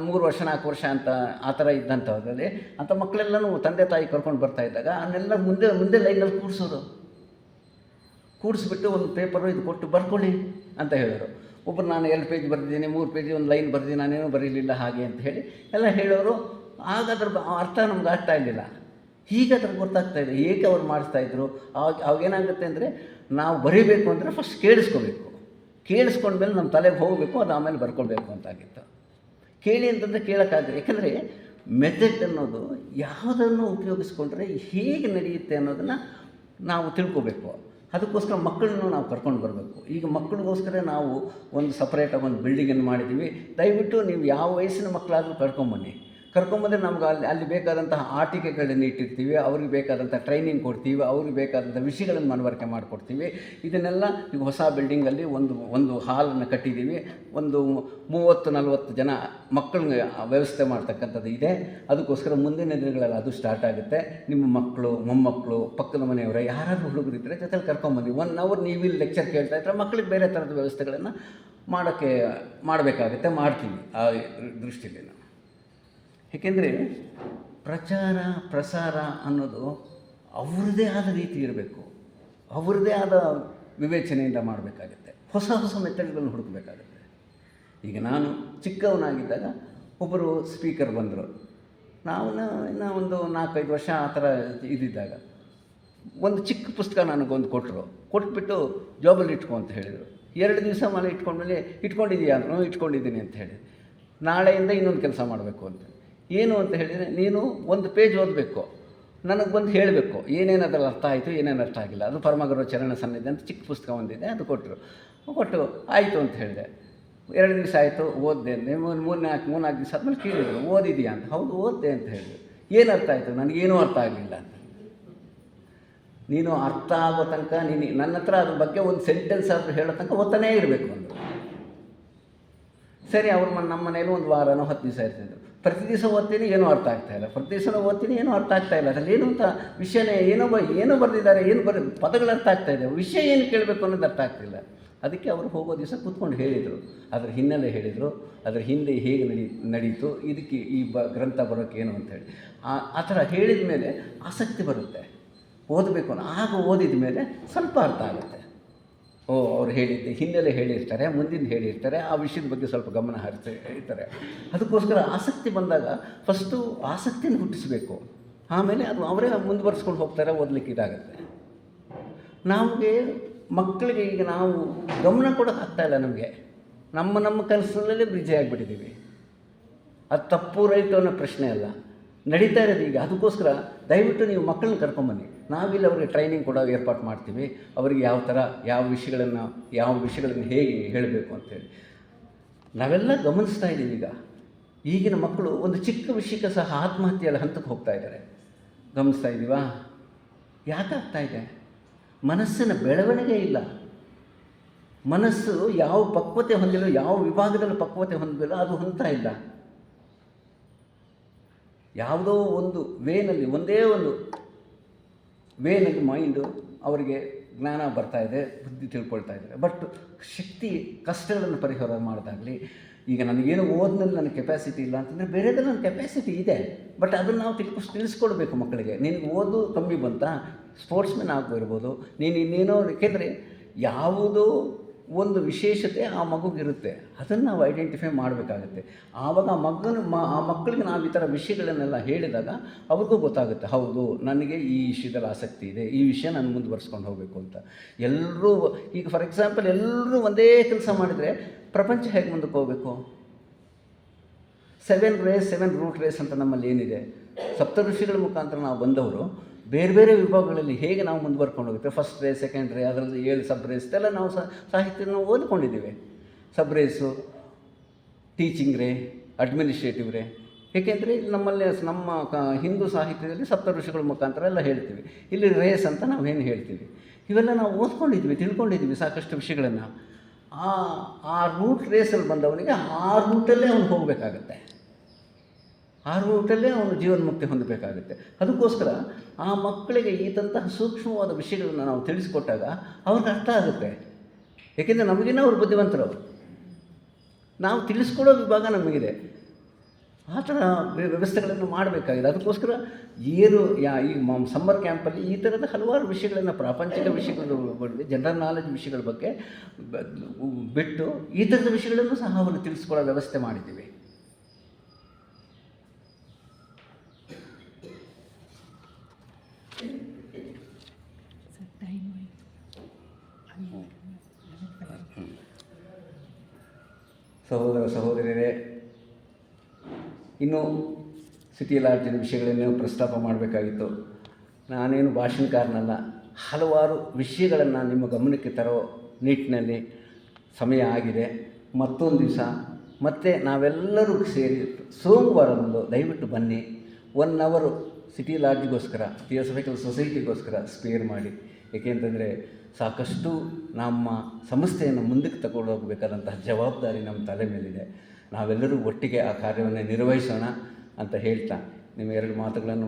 3 ವರ್ಷ 4 ವರ್ಷ ಅಂತ ಆ ಥರ ಇದ್ದಂಥದ್ರಲ್ಲಿ ಅಂಥ ಮಕ್ಕಳೆಲ್ಲನೂ ತಂದೆ ತಾಯಿ ಕರ್ಕೊಂಡು ಬರ್ತಾ ಇದ್ದಾಗ ಅವನ್ನೆಲ್ಲ ಮುಂದೆ ಲೈನಲ್ಲಿ ಕೂಡಿಸ್ಬಿಟ್ಟು ಒಂದು ಪೇಪರು ಇದು ಕೊಟ್ಟು ಬರ್ಕೊಳ್ಳಿ ಅಂತ ಹೇಳೋರು. ಒಬ್ಬರು ನಾನು 2 ಪೇಜ್ ಬರೆದಿದ್ದೀನಿ, 3 ಪೇಜ್ ಒಂದು ಲೈನ್ ಬರೆದಿದ್ದೀನಿ, ನಾನೇನೂ ಬರೀಲಿಲ್ಲ ಹಾಗೆ ಅಂತ ಹೇಳಿ ಎಲ್ಲ ಹೇಳೋರು. ಆಗ ಅದ್ರ ಅರ್ಥ ನಮ್ಗೆ ಆಗ್ತಾ ಇರಲಿಲ್ಲ. ಈಗ ಅದ್ರ ಗೊತ್ತಾಗ್ತಾ ಇದೆ ಏಕೆ ಅವ್ರು ಮಾಡಿಸ್ತಾಯಿದ್ರು. ಅವಾಗೇನಾಗುತ್ತೆ ಅಂದರೆ, ನಾವು ಬರೀಬೇಕು ಅಂದರೆ ಫಸ್ಟ್ ಕೇಳಿಸ್ಕೊಂಡ್ಮೇಲೆ ನಮ್ಮ ತಲೆಗೆ ಹೋಗಬೇಕು, ಅದು ಆಮೇಲೆ ಬರ್ಕೊಳ್ಬೇಕು ಅಂತಾಗಿತ್ತು. ಕೇಳಿ ಅಂತಂದರೆ ಕೇಳೋಕ್ಕಾಗಲಿ. ಯಾಕೆಂದರೆ ಮೆಥಡ್ ಅನ್ನೋದು ಯಾವುದನ್ನು ಉಪಯೋಗಿಸ್ಕೊಂಡ್ರೆ ಹೇಗೆ ನಡೆಯುತ್ತೆ ಅನ್ನೋದನ್ನು ನಾವು ತಿಳ್ಕೊಬೇಕು. ಅದಕ್ಕೋಸ್ಕರ ಮಕ್ಕಳನ್ನು ನಾವು ಕರ್ಕೊಂಡು ಬರಬೇಕು. ಈಗ ಮಕ್ಕಳಿಗೋಸ್ಕರ ನಾವು ಒಂದು ಸಪ್ರೇಟಾಗಿ ಒಂದು ಬಿಲ್ಡಿಂಗನ್ನು ಮಾಡಿದ್ದೀವಿ. ದಯವಿಟ್ಟು ನೀವು ಯಾವ ವಯಸ್ಸಿನ ಮಕ್ಕಳಾದರೂ ಕರ್ಕೊಂಬಂದರೆ ನಮ್ಗೆ ಅಲ್ಲಿ ಬೇಕಾದಂತಹ ಆಟಿಕೆಗಳನ್ನು ಇಟ್ಟಿರ್ತೀವಿ, ಅವ್ರಿಗೆ ಬೇಕಾದಂಥ ಟ್ರೈನಿಂಗ್ ಕೊಡ್ತೀವಿ, ಅವ್ರಿಗೆ ಬೇಕಾದಂಥ ವಿಷಯಗಳನ್ನು ಮನವರಿಕೆ ಮಾಡಿಕೊಡ್ತೀವಿ. ಇದನ್ನೆಲ್ಲ ಈಗ ಹೊಸ ಬಿಲ್ಡಿಂಗಲ್ಲಿ ಒಂದು ಹಾಲನ್ನು ಕಟ್ಟಿದ್ದೀವಿ. ಒಂದು 30-40 ಜನ ಮಕ್ಕಳಿಗೆ ವ್ಯವಸ್ಥೆ ಮಾಡ್ತಕ್ಕಂಥದ್ದು ಇದೆ. ಅದಕ್ಕೋಸ್ಕರ ಮುಂದಿನ ದಿನಗಳಲ್ಲಿ ಅದು ಸ್ಟಾರ್ಟ್ ಆಗುತ್ತೆ. ನಿಮ್ಮ ಮಕ್ಕಳು, ಮೊಮ್ಮಕ್ಕಳು, ಪಕ್ಕದ ಮನೆಯವರ ಯಾರಾದರೂ ಹುಡುಗರಿದ್ದರೆ ಜೊತೆಲಿ ಕರ್ಕೊಂಬಂದು 1 ಅವರ್ ನೀವು ಇಲ್ಲಿ ಲೆಕ್ಚರ್ ಕೇಳ್ತಾ ಇದ್ದರೆ ಮಕ್ಕಳಿಗೆ ಬೇರೆ ಥರದ ವ್ಯವಸ್ಥೆಗಳನ್ನು ಮಾಡಬೇಕಾಗುತ್ತೆ. ಮಾಡ್ತೀವಿ ಆ ದೃಷ್ಟಿಯಲ್ಲಿ ನಾವು. ಏಕೆಂದರೆ ಪ್ರಸಾರ ಅನ್ನೋದು ಅವ್ರದ್ದೇ ಆದ ರೀತಿ ಇರಬೇಕು, ಅವ್ರದ್ದೇ ಆದ ವಿವೇಚನೆಯಿಂದ ಮಾಡಬೇಕಾಗುತ್ತೆ. ಹೊಸ ಮೆಥಡ್ಗಳನ್ನು ಹುಡುಕಬೇಕಾಗುತ್ತೆ. ಈಗ ನಾನು ಚಿಕ್ಕವನಾಗಿದ್ದಾಗ ಒಬ್ಬರು ಸ್ಪೀಕರ್ ಬಂದರು. ನಾವು ಇನ್ನೂ ಒಂದು 4-5 ವರ್ಷ ಆ ಥರ ಇದ್ದಿದ್ದಾಗ ಒಂದು ಚಿಕ್ಕ ಪುಸ್ತಕ ನನಗೊಂದು ಕೊಟ್ಬಿಟ್ಟು ಜಾಬಲ್ಲಿ ಇಟ್ಕೊ ಅಂತ ಹೇಳಿದರು. 2 ದಿವಸ ಮನೆ ಇಟ್ಕೊಂಡ್ಮೇಲೆ ಇಟ್ಕೊಂಡಿದ್ದೀಯಾ ಅಂದರು. ಇಟ್ಕೊಂಡಿದ್ದೀನಿ ಅಂತ ಹೇಳಿ, ನಾಳೆಯಿಂದ ಇನ್ನೊಂದು ಕೆಲಸ ಮಾಡಬೇಕು ಅಂತ. ಏನು ಅಂತ ಹೇಳಿದರೆ, ನೀನು 1 ಪೇಜ್ ಓದಬೇಕು, ನನಗೆ ಬಂದು ಹೇಳಬೇಕು ಏನೇನು ಅದರಲ್ಲಿ ಅರ್ಥ ಆಯಿತು, ಏನೇನು ಅರ್ಥ ಆಗಿಲ್ಲ. ಅದು ಪರಮಗುರು ಚರಣ ಸನ್ನಿಧಿ ಅಂತ ಚಿಕ್ಕ ಪುಸ್ತಕ ಒಂದಿದೆ, ಅದು ಕೊಟ್ಟು ಆಯಿತು ಅಂತ ಹೇಳಿದೆ. 2 ದಿವಸ ಆಯಿತು, ಓದಿದೆ ಅಂದೆ. 3-4 ದಿವಸ ಆದಮೇಲೆ ಕೇಳಿದರು, ಓದಿದೆಯಾ ಅಂತ. ಹೌದು ಓದಿದೆ ಅಂತ ಹೇಳಿದ್ರು. ಏನು ಅರ್ಥ ಆಯಿತು? ನನಗೇನೂ ಅರ್ಥ ಆಗಲಿಲ್ಲ ಅಂತ. ನೀನು ಅರ್ಥ ಆಗೋ ತನಕ ನನ್ನ ಹತ್ರ ಅದ್ರ ಬಗ್ಗೆ ಒಂದು ಸೆಂಟೆನ್ಸ್ ಆದರೂ ಹೇಳೋ ತನಕ ಓದ್ತಾನೇ ಇರಬೇಕು ಅಂದರು. ಸರಿ, ಅವ್ರು ನಮ್ಮ ಮನೇಲಿ 1 ವಾರನೋ 10 ದಿವಸ ಇರ್ತಿದ್ರು. ಪ್ರತಿ ದಿವಸ ಓದ್ತೀನಿ, ಏನೂ ಅರ್ಥ ಆಗ್ತಾಯಿಲ್ಲ. ಪ್ರತಿ ದಿವಸ ಓದ್ತೀನಿ, ಏನೂ ಅರ್ಥ ಆಗ್ತಾಯಿಲ್ಲ. ಅದರಲ್ಲಿ ಏನು ಅಂತ ವಿಷಯನೇ ಏನೋ ಬರೆದಿದ್ದಾರೆ, ಪದಗಳು ಅರ್ಥ ಆಗ್ತಾಯಿದೆ, ವಿಷಯ ಏನು ಕೇಳಬೇಕು ಅನ್ನೋದು ಅರ್ಥ ಆಗ್ತಿಲ್ಲ. ಅದಕ್ಕೆ ಅವರು ಹೋಗೋ ದಿವಸ ಕೂತ್ಕೊಂಡು ಹೇಳಿದರು, ಅದರ ಹಿನ್ನೆಲೆ ಹೇಳಿದರು, ಅದರ ಹಿಂದೆ ಹೇಗೆ ನಡೀತು, ಇದಕ್ಕೆ ಈ ಗ್ರಂಥ ಬರೋಕ್ಕೆ ಏನು ಅಂಥೇಳಿ. ಆ ಥರ ಹೇಳಿದ ಮೇಲೆ ಆಸಕ್ತಿ ಬರುತ್ತೆ, ಓದಬೇಕು ಅನ್ನೋ. ಆಗ ಓದಿದ ಮೇಲೆ ಸ್ವಲ್ಪ ಅರ್ಥ ಆಗುತ್ತೆ. ಅವ್ರು ಹೇಳಿದ್ದೆ ಹಿನ್ನೆಲೆ ಹೇಳಿರ್ತಾರೆ, ಮುಂದಿನ ಹೇಳಿರ್ತಾರೆ, ಆ ವಿಷಯದ ಬಗ್ಗೆ ಸ್ವಲ್ಪ ಗಮನ ಹರಿಸ್ತಾರೆ. ಅದಕ್ಕೋಸ್ಕರ ಆಸಕ್ತಿ ಬಂದಾಗ ಫಸ್ಟು ಆಸಕ್ತಿಯನ್ನು ಹುಟ್ಟಿಸಬೇಕು, ಆಮೇಲೆ ಅದು ಅವರೇ ಮುಂದುವರ್ಸ್ಕೊಂಡು ಹೋಗ್ತಾರೆ, ಓದಲಿಕ್ಕೆ ಇದಾಗುತ್ತೆ. ನಮಗೆ ಮಕ್ಕಳಿಗೆ ಈಗ ನಾವು ಗಮನ ಕೊಡೋಕ್ಕಾಗ್ತಾಯಿಲ್ಲ. ನಮಗೆ ನಮ್ಮ ಕನಸಿನಲ್ಲೇ ಬ್ರಿಜಿ ಆಗಿಬಿಟ್ಟಿದ್ದೀವಿ. ಅದು ತಪ್ಪು ರೈಟು ಅನ್ನೋ ಪ್ರಶ್ನೆ ಅಲ್ಲ, ನಡೀತಾ ಇರೋದು ಈಗ. ಅದಕ್ಕೋಸ್ಕರ ದಯವಿಟ್ಟು ನೀವು ಮಕ್ಕಳನ್ನ ಕರ್ಕೊಂಬನ್ನಿ. ನಾವಿಲ್ಲಿ ಅವ್ರಿಗೆ ಟ್ರೈನಿಂಗ್ ಕೊಡೋ ಏರ್ಪಾటు ಮಾಡ್ತೀವಿ. ಅವರಿಗೆ ಯಾವ ವಿಷಯಗಳನ್ನು ಹೇಗೆ ಹೇಳಬೇಕು ಅಂತೇಳಿ ನಾವೆಲ್ಲ ಗಮನಿಸ್ತಾ ಇದ್ದೀವಿ. ಈಗಿನ ಮಕ್ಕಳು ಒಂದು ಚಿಕ್ಕ ವಿಷಯಕ್ಕೆ ಸಹ ಆತ್ಮಹತ್ಯೆಯ ಹಂತಕ್ಕೆ ಹೋಗ್ತಾ ಇದ್ದಾರೆ. ಗಮನಿಸ್ತಾ ಇದ್ದೀವಾ? ಯಾಕಾಗ್ತಾ ಇದೆ? ಮನಸ್ಸಿನ ಬೆಳವಣಿಗೆ ಇಲ್ಲ. ಮನಸ್ಸು ಯಾವ ಪಕ್ವತೆ ಹೊಂದಿಲ್ಲ, ಯಾವ ವಿಭಾಗದಲ್ಲಿ ಪಕ್ವತೆ ಹೊಂದಿಲ್ಲ, ಅದು ಹೊಂದ್ತಾ ಇಲ್ಲ. ಯಾವುದೋ ಒಂದು ಒಂದೇ ಒಂದು ವೇನಲ್ಲಿ ಮೈಂಡು ಅವರಿಗೆ ಜ್ಞಾನ ಬರ್ತಾಯಿದೆ, ಬುದ್ಧಿ ತಿಳ್ಕೊಳ್ತಾ ಇದ್ದಾರೆ. ಬಟ್ ಕಷ್ಟಗಳನ್ನು ಪರಿಹಾರ ಮಾಡೋದಾಗಲಿ, ಈಗ ನನಗೇನು ಓದಿನಲ್ಲಿ ನನ್ನ ಕೆಪಾಸಿಟಿ ಇಲ್ಲ ಅಂತಂದರೆ ಬೇರೆದಲ್ಲಿ ನನ್ನ ಕೆಪಾಸಿಟಿ ಇದೆ, ಬಟ್ ಅದನ್ನು ನಾವು ತಿಳಿಸ್ಕೊಡ್ಬೇಕು ಮಕ್ಕಳಿಗೆ. ನಿನಗೆ ಓದು ಕಮ್ಮಿ ಬಂತಾ, ಸ್ಪೋರ್ಟ್ಸ್ಮನ್ ಆಗ್ಬಿರ್ಬೋದು, ನೀನು ಇನ್ನೇನೋ. ಏಕೆಂದರೆ ಯಾವುದೋ ಒಂದು ವಿಶೇಷತೆ ಆ ಮಗುಗಿರುತ್ತೆ, ಅದನ್ನು ನಾವು ಐಡೆಂಟಿಫೈ ಮಾಡಬೇಕಾಗುತ್ತೆ. ಆವಾಗ ಆ ಮಕ್ಕಳಿಗೆ ನಾವು ಈ ಥರ ವಿಷಯಗಳನ್ನೆಲ್ಲ ಹೇಳಿದಾಗ ಅವ್ರಿಗೂ ಗೊತ್ತಾಗುತ್ತೆ, ಹೌದು ನನಗೆ ಈ ವಿಷಯದಲ್ಲಿ ಆಸಕ್ತಿ ಇದೆ, ಈ ವಿಷಯ ನಾನು ಮುಂದುವರ್ಸ್ಕೊಂಡು ಹೋಗಬೇಕು ಅಂತ. ಎಲ್ಲರೂ ಈಗ ಫಾರ್ ಎಕ್ಸಾಂಪಲ್ ಎಲ್ಲರೂ ಒಂದೇ ಕೆಲಸ ಮಾಡಿದರೆ ಪ್ರಪಂಚ ಹೇಗೆ ಮುಂದಕ್ಕೆ ಹೋಗಬೇಕು? 7 ರೂಟ್ ರೇಸ್ ಅಂತ ನಮ್ಮಲ್ಲಿ ಏನಿದೆ, ಸಪ್ತಋಷಿಗಳ ಮುಖಾಂತರ ನಾವು ಬಂದವರು ಬೇರೆ ಬೇರೆ ವಿಭಾಗಗಳಲ್ಲಿ ಹೇಗೆ ನಾವು ಮುಂದುವರ್ಕೊಂಡು ಹೋಗುತ್ತೆ. ಫಸ್ಟ್ ರೇಸ್, ಸೆಕೆಂಡ್ ರೇ, ಅದರಲ್ಲಿ 7 ಸಬ್ ರೇಸ್ ಎಲ್ಲ ನಾವು ಸಾಹಿತ್ಯನ ಓದ್ಕೊಂಡಿದ್ದೀವಿ. ಸಬ್ ರೇಸು, ಟೀಚಿಂಗ್ ರೇ, ಅಡ್ಮಿನಿಸ್ಟ್ರೇಟಿವ್ ರೇ. ಏಕೆಂದರೆ ಇಲ್ಲಿ ನಮ್ಮಲ್ಲಿ ಹಿಂದೂ ಸಾಹಿತ್ಯದಲ್ಲಿ ಸಪ್ತಋಷಿಗಳ ಮುಖಾಂತರ ಎಲ್ಲ ಹೇಳ್ತೀವಿ. ಇಲ್ಲಿ ರೇಸ್ ಅಂತ ನಾವೇನು ಹೇಳ್ತೀವಿ, ಇವೆಲ್ಲ ನಾವು ಓದ್ಕೊಂಡಿದ್ವಿ, ತಿಳ್ಕೊಂಡಿದ್ವಿ ಸಾಕಷ್ಟು ವಿಷಯಗಳನ್ನು. ಆ ರೂಟ್ ರೇಸಲ್ಲಿ ಬಂದವನಿಗೆ ಆ ರೂಟಲ್ಲೇ ಅವನು ಹೋಗಬೇಕಾಗತ್ತೆ, ಆ ರೂಟಲ್ಲೇ ಅವನು ಜೀವನ್ಮುಕ್ತಿ ಹೊಂದಬೇಕಾಗುತ್ತೆ. ಅದಕ್ಕೋಸ್ಕರ ಆ ಮಕ್ಕಳಿಗೆ ಈತಂತಹ ಸೂಕ್ಷ್ಮವಾದ ವಿಷಯಗಳನ್ನು ನಾವು ತಿಳಿಸಿಕೊಟ್ಟಾಗ ಅವ್ರಿಗೆ ಅರ್ಥ ಆಗುತ್ತೆ. ಏಕೆಂದರೆ ನಮಗಿನ್ನ ಅವರು ಬುದ್ಧಿವಂತರು, ನಾವು ತಿಳಿಸ್ಕೊಡೋ ವಿಭಾಗ ನಮಗಿದೆ. ಆ ಥರ ವ್ಯವಸ್ಥೆಗಳನ್ನು ಮಾಡಬೇಕಾಗಿದೆ. ಅದಕ್ಕೋಸ್ಕರ ಏನು ಈ ಸಮ್ಮರ್ ಕ್ಯಾಂಪಲ್ಲಿ ಈ ಥರದ ಹಲವಾರು ವಿಷಯಗಳನ್ನು, ಪ್ರಾಪಂಚಿಕ ವಿಷಯಗಳು ಬಗ್ಗೆ, ಜನರಲ್ ನಾಲೆಜ್ ವಿಷಯಗಳ ಬಗ್ಗೆ ಬಿಟ್ಟು ಈ ಥರದ ವಿಷಯಗಳನ್ನು ಸಹ ಅವರು ತಿಳಿಸ್ಕೊಳ್ಳೋ ವ್ಯವಸ್ಥೆ ಮಾಡಿದ್ದೀವಿ. ಸಹೋದರ ಸಹೋದರಿಯರೇ, ಇನ್ನೂ ಸಿಟಿ ಲಾಡ್ಜಿನ ವಿಷಯಗಳನ್ನೇ ಪ್ರಸ್ತಾಪ ಮಾಡಬೇಕಾಗಿತ್ತು. ನಾನೇನು ಭಾಷಣಕಾರನಲ್ಲ. ಹಲವಾರು ವಿಷಯಗಳನ್ನು ನಿಮ್ಮ ಗಮನಕ್ಕೆ ತರೋ ನಿಟ್ಟಿನಲ್ಲಿ ಸಮಯ ಆಗಿದೆ. ಮತ್ತೊಂದು ದಿವಸ ಮತ್ತೆ ನಾವೆಲ್ಲರೂ ಸೇರಿ ಸೋಮವಾರದಂದು ದಯವಿಟ್ಟು ಬನ್ನಿ. 1 ಅವರು ಸಿಟಿ ಲಾಡ್ಜ್ಗೋಸ್ಕರ, ಥಿಯೋಸಫಿಕಲ್ ಸೊಸೈಟಿಗೋಸ್ಕರ ಸ್ಪೇರ್ ಮಾಡಿ. ಏಕೆಂತಂದರೆ ಸಾಕಷ್ಟು ನಮ್ಮ ಸಂಸ್ಥೆಯನ್ನು ಮುಂದಕ್ಕೆ ತಗೊಂಡು ಹೋಗಬೇಕಾದಂತಹ ಜವಾಬ್ದಾರಿ ನಮ್ಮ ತಲೆ ಮೇಲಿದೆ. ನಾವೆಲ್ಲರೂ ಒಟ್ಟಿಗೆ ಆ ಕಾರ್ಯವನ್ನು ನಿರ್ವಹಿಸೋಣ ಅಂತ ಹೇಳ್ತಾ, ನಿಮ್ಮ 2 ಮಾತುಗಳನ್ನು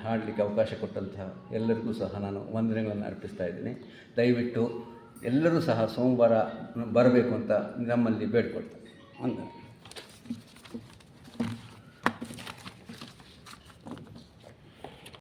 ಹಾಡಲಿಕ್ಕೆ ಅವಕಾಶ ಕೊಟ್ಟಂತಹ ಎಲ್ಲರಿಗೂ ಸಹ ನಾನು ವಂದನೆಗಳನ್ನು ಅರ್ಪಿಸ್ತಾ ಇದ್ದೀನಿ. ದಯವಿಟ್ಟು ಎಲ್ಲರೂ ಸಹ ಸೋಮವಾರ ಬರಬೇಕು ಅಂತ ನಮ್ಮಲ್ಲಿ ಬೇಡ್ಕೊಳ್ತೇನೆ. ವಂದನೆ.